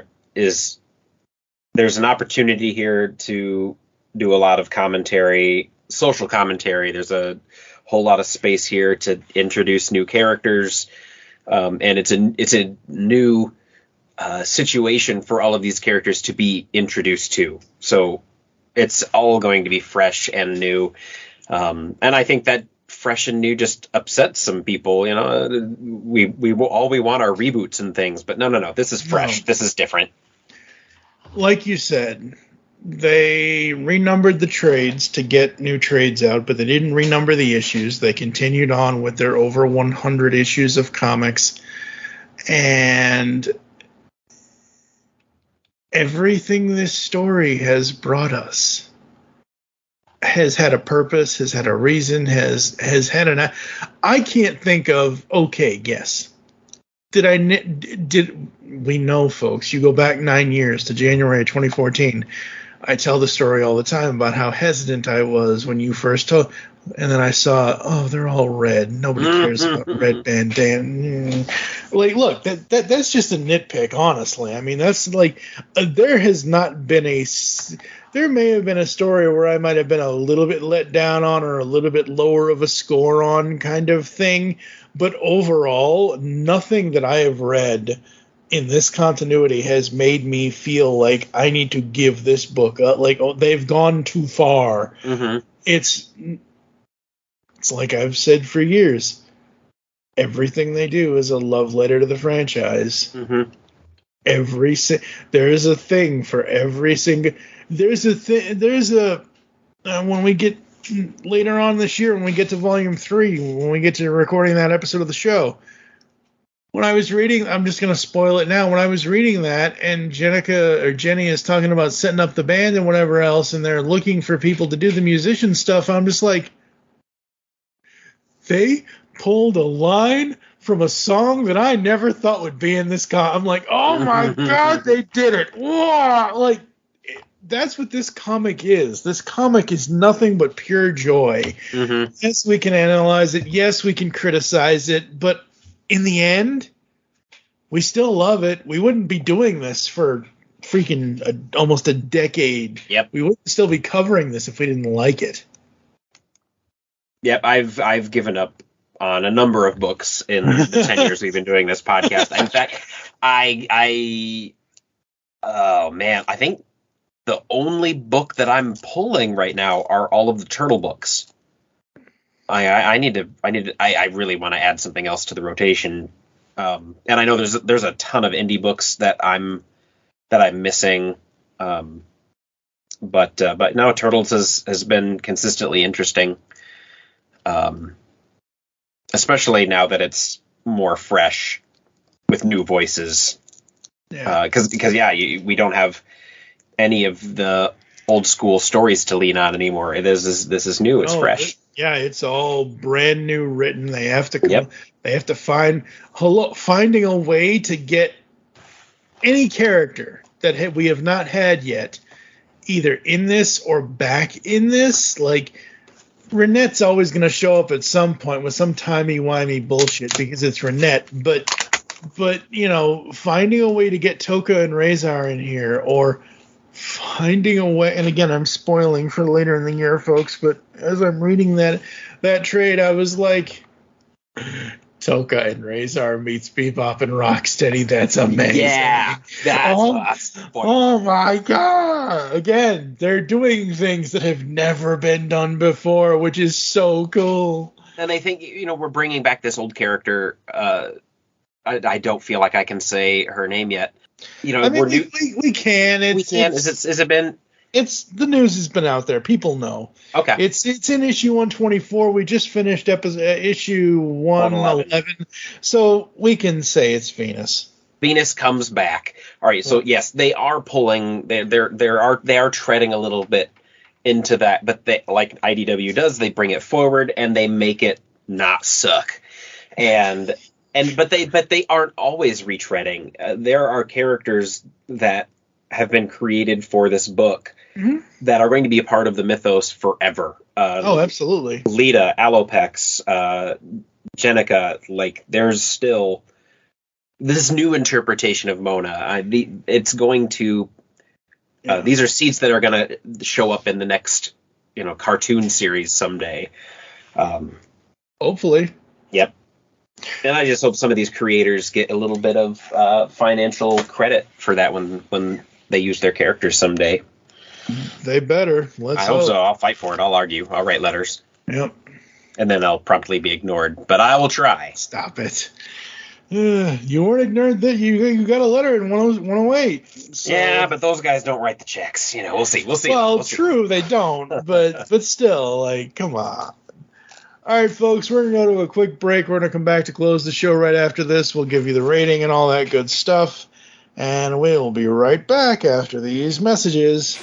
[SPEAKER 5] an opportunity here to do a lot of commentary, social commentary. There's a whole lot of space here to introduce new characters, and it's a new situation for all of these characters to be introduced to. So it's all going to be fresh and new. And I think that fresh and new just upsets some people. We want are reboots and things, but no. This is fresh. No. This is different.
[SPEAKER 4] Like you said, they renumbered the trades to get new trades out, but they didn't renumber the issues. They continued on with their over 100 issues of comics, and everything this story has brought us has had a purpose, has had a reason, has had an. I can't think of. Okay, guess. Did we know, folks? You go back 9 years to January 2014. I tell the story all the time about how hesitant I was when you first told, and then I saw, they're all red. Nobody cares about red bandana. Like, look, that's just a nitpick, honestly. I mean, that's like, there may have been a story where I might have been a little bit let down on or a little bit lower of a score on kind of thing, but overall, nothing that I have read in this continuity has made me feel like I need to give this book up. Like, they've gone too far. Mm-hmm. It's like I've said for years. Everything they do is a love letter to the franchise. Mm-hmm. There is a thing for every single. When we get later on this year when we get to Volume 3, when we get to recording that episode of the show. When I was reading, I'm just going to spoil it now. When I was reading that, and Jenny is talking about setting up the band and whatever else, and they're looking for people to do the musician stuff, I'm just like, they pulled a line from a song that I never thought would be in this comic. I'm like, oh my God, they did it. Whoa! Like, that's what this comic is. This comic is nothing but pure joy. Mm-hmm. Yes, we can analyze it. Yes, we can criticize it. But in the end, we still love it. We wouldn't be doing this for freaking almost a decade.
[SPEAKER 5] Yep.
[SPEAKER 4] We wouldn't still be covering this if we didn't like it.
[SPEAKER 5] Yep, I've given up on a number of books in the 10 years we've been doing this podcast. In fact, I think the only book that I'm pulling right now are all of the Turtle books. I really want to add something else to the rotation. And I know there's a ton of indie books that I'm missing. But no, Turtles has been consistently interesting. Especially now that it's more fresh with new voices. Yeah. Because we don't have any of the old school stories to lean on anymore. This is new. It's fresh.
[SPEAKER 4] It's all brand new written. They have to They have to finding a way to get any character that we have not had yet, either in this or back in this. Like, Renette's always going to show up at some point with some timey-wimey bullshit because it's Renette. But finding a way to get Toka and Razor in here, or finding a way, and again, I'm spoiling for later in the year, folks, but as I'm reading that trade, I was like, Toka and Razor meets Bebop and Rocksteady. That's amazing.
[SPEAKER 5] Yeah, that's awesome.
[SPEAKER 4] Oh my God! Again, they're doing things that have never been done before, which is so cool.
[SPEAKER 5] And I think we're bringing back this old character. I don't feel like I can say her name yet.
[SPEAKER 4] We can.
[SPEAKER 5] Has it been?
[SPEAKER 4] The news has been out there. People know.
[SPEAKER 5] Okay.
[SPEAKER 4] It's in issue 124. We just finished issue 111. So we can say it's Venus.
[SPEAKER 5] Venus comes back. All right. So yes, they are pulling. They are treading a little bit into that, but they, like IDW does, they bring it forward and they make it not suck. But they aren't always retreading. There are characters that have been created for this book that are going to be a part of the mythos forever.
[SPEAKER 4] Absolutely.
[SPEAKER 5] Lita, Alopex, Jenica, like there's still this new interpretation of Mona. It's going to these are seeds that are going to show up in the next cartoon series someday.
[SPEAKER 4] Hopefully.
[SPEAKER 5] Yep. And I just hope some of these creators get a little bit of financial credit for that when they use their characters someday.
[SPEAKER 4] They better.
[SPEAKER 5] I hope so. I'll fight for it. I'll argue. I'll write letters.
[SPEAKER 4] Yep.
[SPEAKER 5] And then I'll promptly be ignored. But I will try.
[SPEAKER 4] Stop it. You weren't ignored. That you got a letter in 108. So.
[SPEAKER 5] Yeah, but those guys don't write the checks. We'll see.
[SPEAKER 4] Well, true, they don't. But still, like, come on. All right, folks, we're going to go to a quick break. We're going to come back to close the show right after this. We'll give you the rating and all that good stuff. And we will be right back after these messages.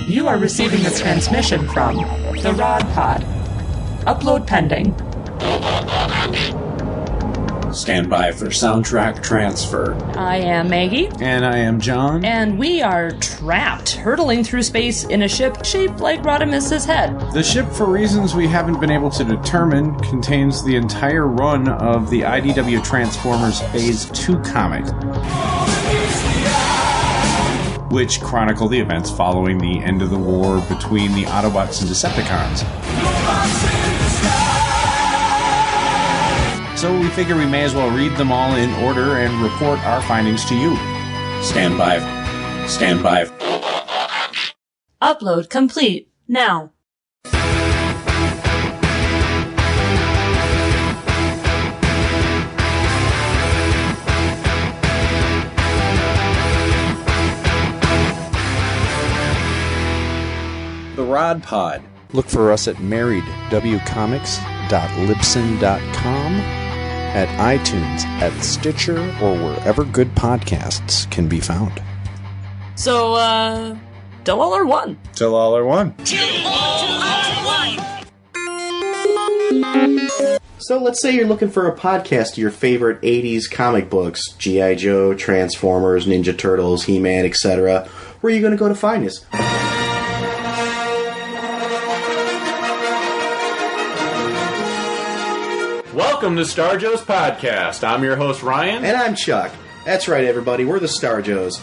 [SPEAKER 15] You are receiving a transmission from the Rod Pod. Upload pending.
[SPEAKER 16] Stand by for soundtrack transfer.
[SPEAKER 15] I am Maggie.
[SPEAKER 11] And I am John.
[SPEAKER 15] And we are trapped, hurtling through space in a ship shaped like Rodimus's head.
[SPEAKER 11] The ship, for reasons we haven't been able to determine, contains the entire run of the IDW Transformers Phase 2 comic, which chronicle the events following the end of the war between the Autobots and Decepticons. So we figure we may as well read them all in order and report our findings to you.
[SPEAKER 16] Stand by. Stand by.
[SPEAKER 15] Upload complete. Now.
[SPEAKER 17] Rod Pod.
[SPEAKER 11] Look for us at marriedwcomics.libsyn.com, at iTunes, at Stitcher, or wherever good podcasts can be found.
[SPEAKER 18] So, till all are one.
[SPEAKER 11] Till all are one.
[SPEAKER 19] So let's say you're looking for a podcast of your favorite 80s comic books, G.I. Joe, Transformers, Ninja Turtles, He-Man, etc. Where are you going to go to find us?
[SPEAKER 11] Welcome to Star Joe's Podcast. I'm your host, Ryan.
[SPEAKER 19] And I'm Chuck. That's right, everybody. We're the Star Joes.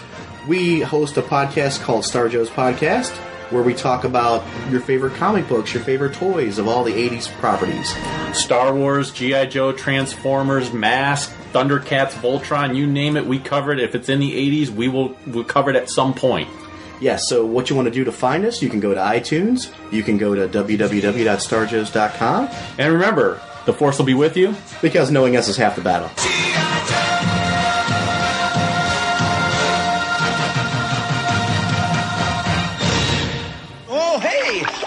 [SPEAKER 19] We host a podcast called Star Joe's Podcast, where we talk about your favorite comic books, your favorite toys of all the 80s properties.
[SPEAKER 11] Star Wars, G.I. Joe, Transformers, Mask, Thundercats, Voltron, you name it, we cover it. If it's in the 80s, we'll cover it at some point.
[SPEAKER 19] Yes, so what you want to do to find us, you can go to iTunes, you can go to www.starjoes.com.
[SPEAKER 11] And remember, the Force will be with you.
[SPEAKER 19] Because knowing us is half the battle.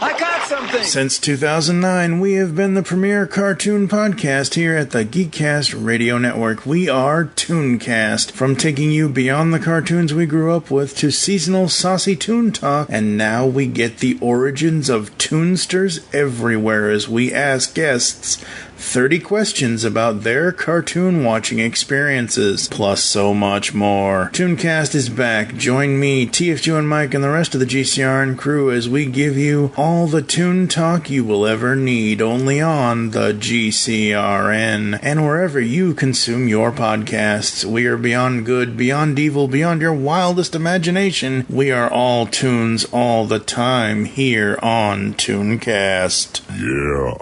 [SPEAKER 20] I got something!
[SPEAKER 4] Since 2009, we have been the premier cartoon podcast here at the Geekcast Radio Network. We are Tooncast, from taking you beyond the cartoons we grew up with to seasonal saucy toon talk, and now we get the origins of toonsters everywhere as we ask guests 30 questions about their cartoon watching experiences, plus so much more. Tooncast is back. Join me, TFG and Mike, and the rest of the GCRN crew as we give you all the toon talk you will ever need, only on the GCRN and wherever you consume your podcasts. We are beyond good, beyond evil, beyond your wildest imagination. We are all tunes all the time here on Tooncast. Yeah.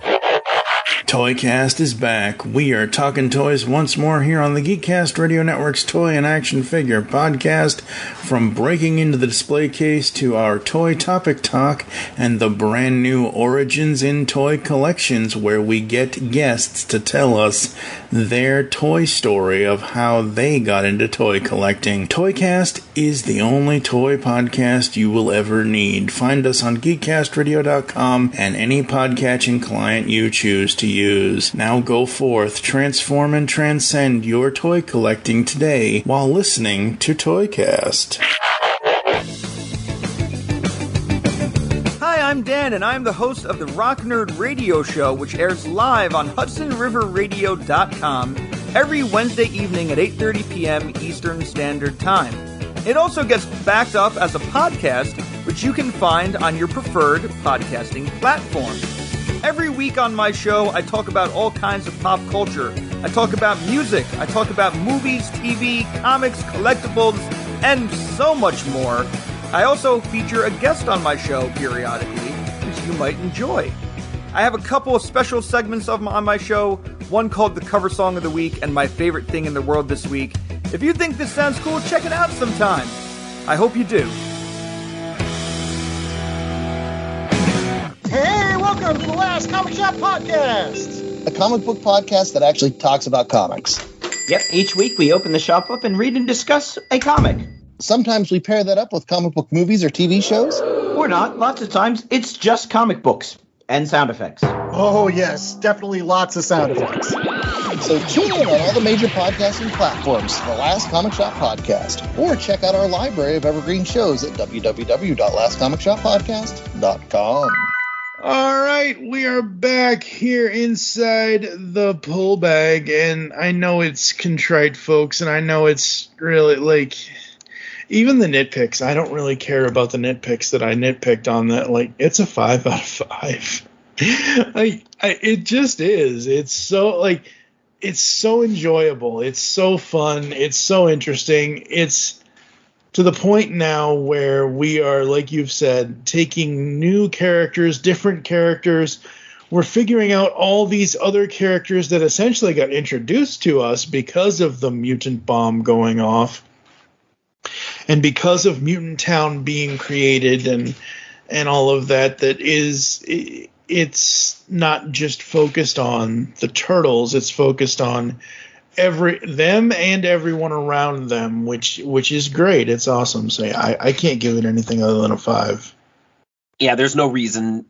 [SPEAKER 4] Toycast is back. We are talking toys once more here on the Geekcast Radio Network's Toy and Action Figure podcast. From breaking into the display case to our toy topic talk and the brand new Origins in Toy collections, where we get guests to tell us their toy story of how they got into toy collecting. Toycast is the only toy podcast you will ever need. Find us on geekcastradio.com and any podcatching client you choose to use. Now go forth, transform and transcend your toy collecting today while listening to Toycast.
[SPEAKER 20] Hi, I'm Dan, and I'm the host of the Rock Nerd Radio Show, which airs live on HudsonRiverRadio.com every Wednesday evening at 8:30 p.m. Eastern Standard Time. It also gets backed up as a podcast, which you can find on your preferred podcasting platform. Every week on my show, I talk about all kinds of pop culture. I talk about music, I talk about movies, TV, comics, collectibles, and so much more. I also feature a guest on my show periodically, which you might enjoy. I have a couple of special segments on my show, one called The Cover Song of the Week and My Favorite Thing in the World This Week. If you think this sounds cool, check it out sometime. I hope you do.
[SPEAKER 21] Hey, welcome to the Last Comic Shop Podcast, a comic book podcast that actually talks about comics.
[SPEAKER 14] Yep, each week we open the shop up and read and discuss a comic.
[SPEAKER 21] Sometimes we pair that up with comic book movies or TV shows.
[SPEAKER 14] Or not. Lots of times it's just comic books and sound effects.
[SPEAKER 21] Oh, yes, definitely lots of sound effects. So tune in on all the major podcasting platforms for the Last Comic Shop Podcast, or check out our library of evergreen shows at www.lastcomicshoppodcast.com.
[SPEAKER 4] All right, we are back here inside the pull bag, and I know it's contrite, folks, and I know it's really, like, even the nitpicks, I don't really care about the nitpicks that I nitpicked on that. Like, it's a 5 out of 5. It just is. It's so, like, it's so enjoyable. It's so fun. It's so interesting. It's to the point now where we are, like you've said, taking new characters, different characters. We're figuring out all these other characters that essentially got introduced to us because of the mutant bomb going off. And because of Mutant Town being created and all of that, it's not just focused on the Turtles, it's focused on them and everyone around them, which is great. It's awesome. So I can't give it anything other than a 5.
[SPEAKER 5] yeah, there's no reason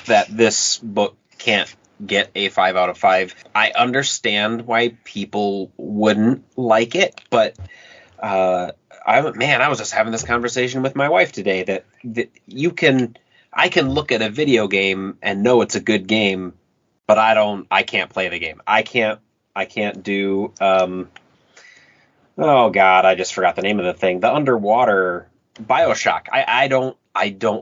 [SPEAKER 5] that this book can't get a 5 out of 5. I understand why people wouldn't like it, but I was just having this conversation with my wife today that I can look at a video game and know it's a good game, but I can't play the game. I can't do oh god, I just forgot the name of the thing. The underwater BioShock. I don't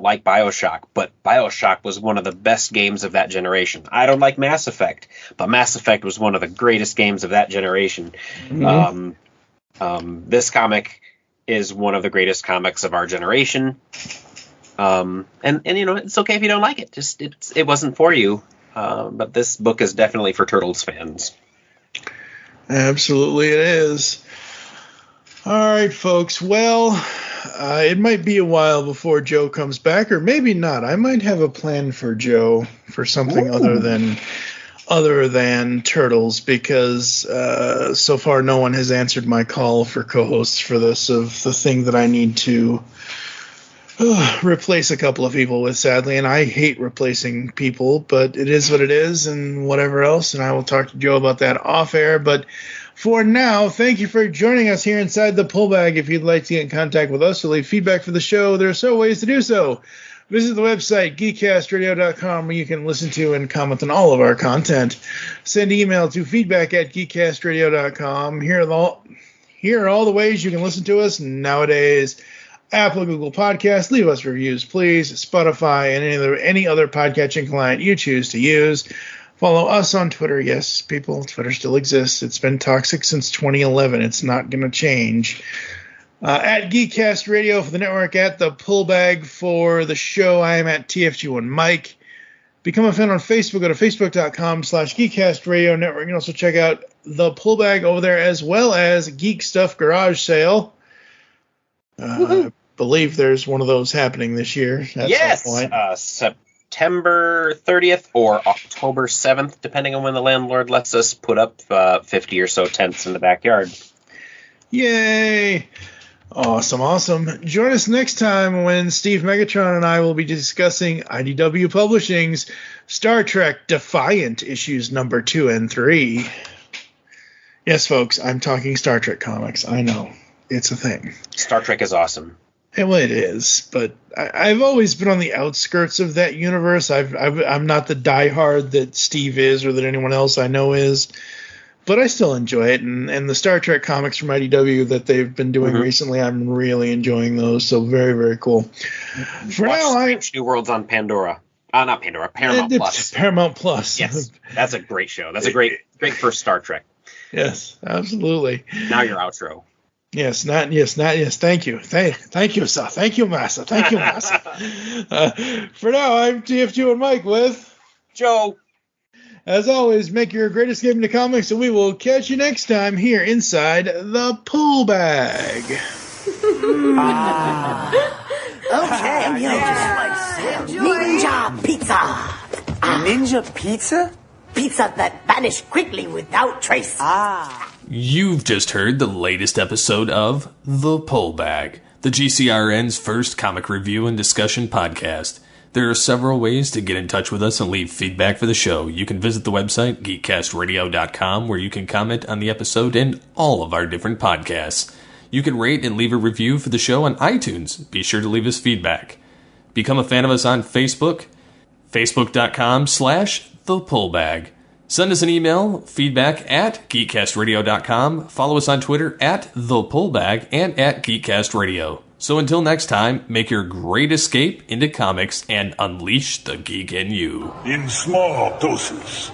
[SPEAKER 5] like BioShock, but BioShock was one of the best games of that generation. I don't like Mass Effect, but Mass Effect was one of the greatest games of that generation. Mm-hmm. This comic is one of the greatest comics of our generation. And it's okay if you don't like it. Just it wasn't for you. But this book is definitely for Turtles fans.
[SPEAKER 4] Absolutely it is. All right, folks. Well, it might be a while before Joe comes back, or maybe not. I might have a plan for Joe for something other than Turtles, because so far no one has answered my call for co-hosts for this, of the thing that I need to replace a couple of people with, sadly. And I hate replacing people, but it is what it is, and whatever else. And I will talk to Joe about that off air. But for now, thank you for joining us here inside the Pullbag. If you'd like to get in contact with us or leave feedback for the show, there are so ways to do so. Visit the website, geekcastradio.com, where you can listen to and comment on all of our content. Send email to feedback@geekcastradio.com. Here are all the ways you can listen to us nowadays. Apple, Google Podcasts, leave us reviews, please. Spotify and any other podcatching client you choose to use. Follow us on Twitter. Yes, people, Twitter still exists. It's been toxic since 2011. It's not going to change. At Geekcast Radio for the network, at the Pullbag for the show. I am at TFG1 Mike. Become a fan on Facebook. Go to facebook.com/Geekcast Radio Network. You can also check out the Pullbag over there, as well as Geek Stuff Garage Sale. I believe there's one of those happening this year.
[SPEAKER 5] Yes, September 30th or October 7th, depending on when the landlord lets us put up 50 or so tents in the backyard.
[SPEAKER 4] Yay! Awesome. Join us next time when Steve Megatron and I will be discussing IDW Publishing's Star Trek Defiant issues number 2 and 3. Yes, folks, I'm talking Star Trek comics. I know. It's a thing.
[SPEAKER 5] Star Trek is awesome.
[SPEAKER 4] Well, it is, but I've always been on the outskirts of that universe. I'm not the diehard that Steve is, or that anyone else I know is, but I still enjoy it. And the Star Trek comics from IDW that they've been doing recently, I'm really enjoying those. So very, very cool. For
[SPEAKER 5] Watch
[SPEAKER 4] now,
[SPEAKER 5] Strange New Worlds on Pandora. Not Pandora, Paramount Plus.
[SPEAKER 4] Paramount Plus.
[SPEAKER 5] Yes, that's a great show. That's a great first Star Trek.
[SPEAKER 4] Yes, absolutely.
[SPEAKER 5] Now your outro.
[SPEAKER 4] Yes. Thank you. Thank you, sir. Thank you, Massa. Thank you, Massa. For now, I'm TFG and Mike with
[SPEAKER 5] Joe.
[SPEAKER 4] As always, make your greatest game into comics, and we will catch you next time here inside the Pullbag.
[SPEAKER 14] Okay, Ninja Pizza.
[SPEAKER 17] Ninja Pizza?
[SPEAKER 14] Pizza that vanished quickly without trace.
[SPEAKER 3] You've just heard the latest episode of The Pullbag, the GCRN's first comic review and discussion podcast. There are several ways to get in touch with us and leave feedback for the show. You can visit the website, geekcastradio.com, where you can comment on the episode and all of our different podcasts. You can rate and leave a review for the show on iTunes. Be sure to leave us feedback. Become a fan of us on Facebook, facebook.com/thepullbag. Send us an email, feedback@geekcastradio.com. Follow us on Twitter @thepullbag and @geekcastradio. So until next time, make your great escape into comics and unleash the geek in you.
[SPEAKER 22] In small doses,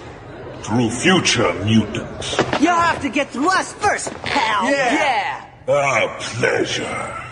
[SPEAKER 22] through future mutants.
[SPEAKER 14] You'll have to get through us first, pal.
[SPEAKER 22] Yeah. A pleasure.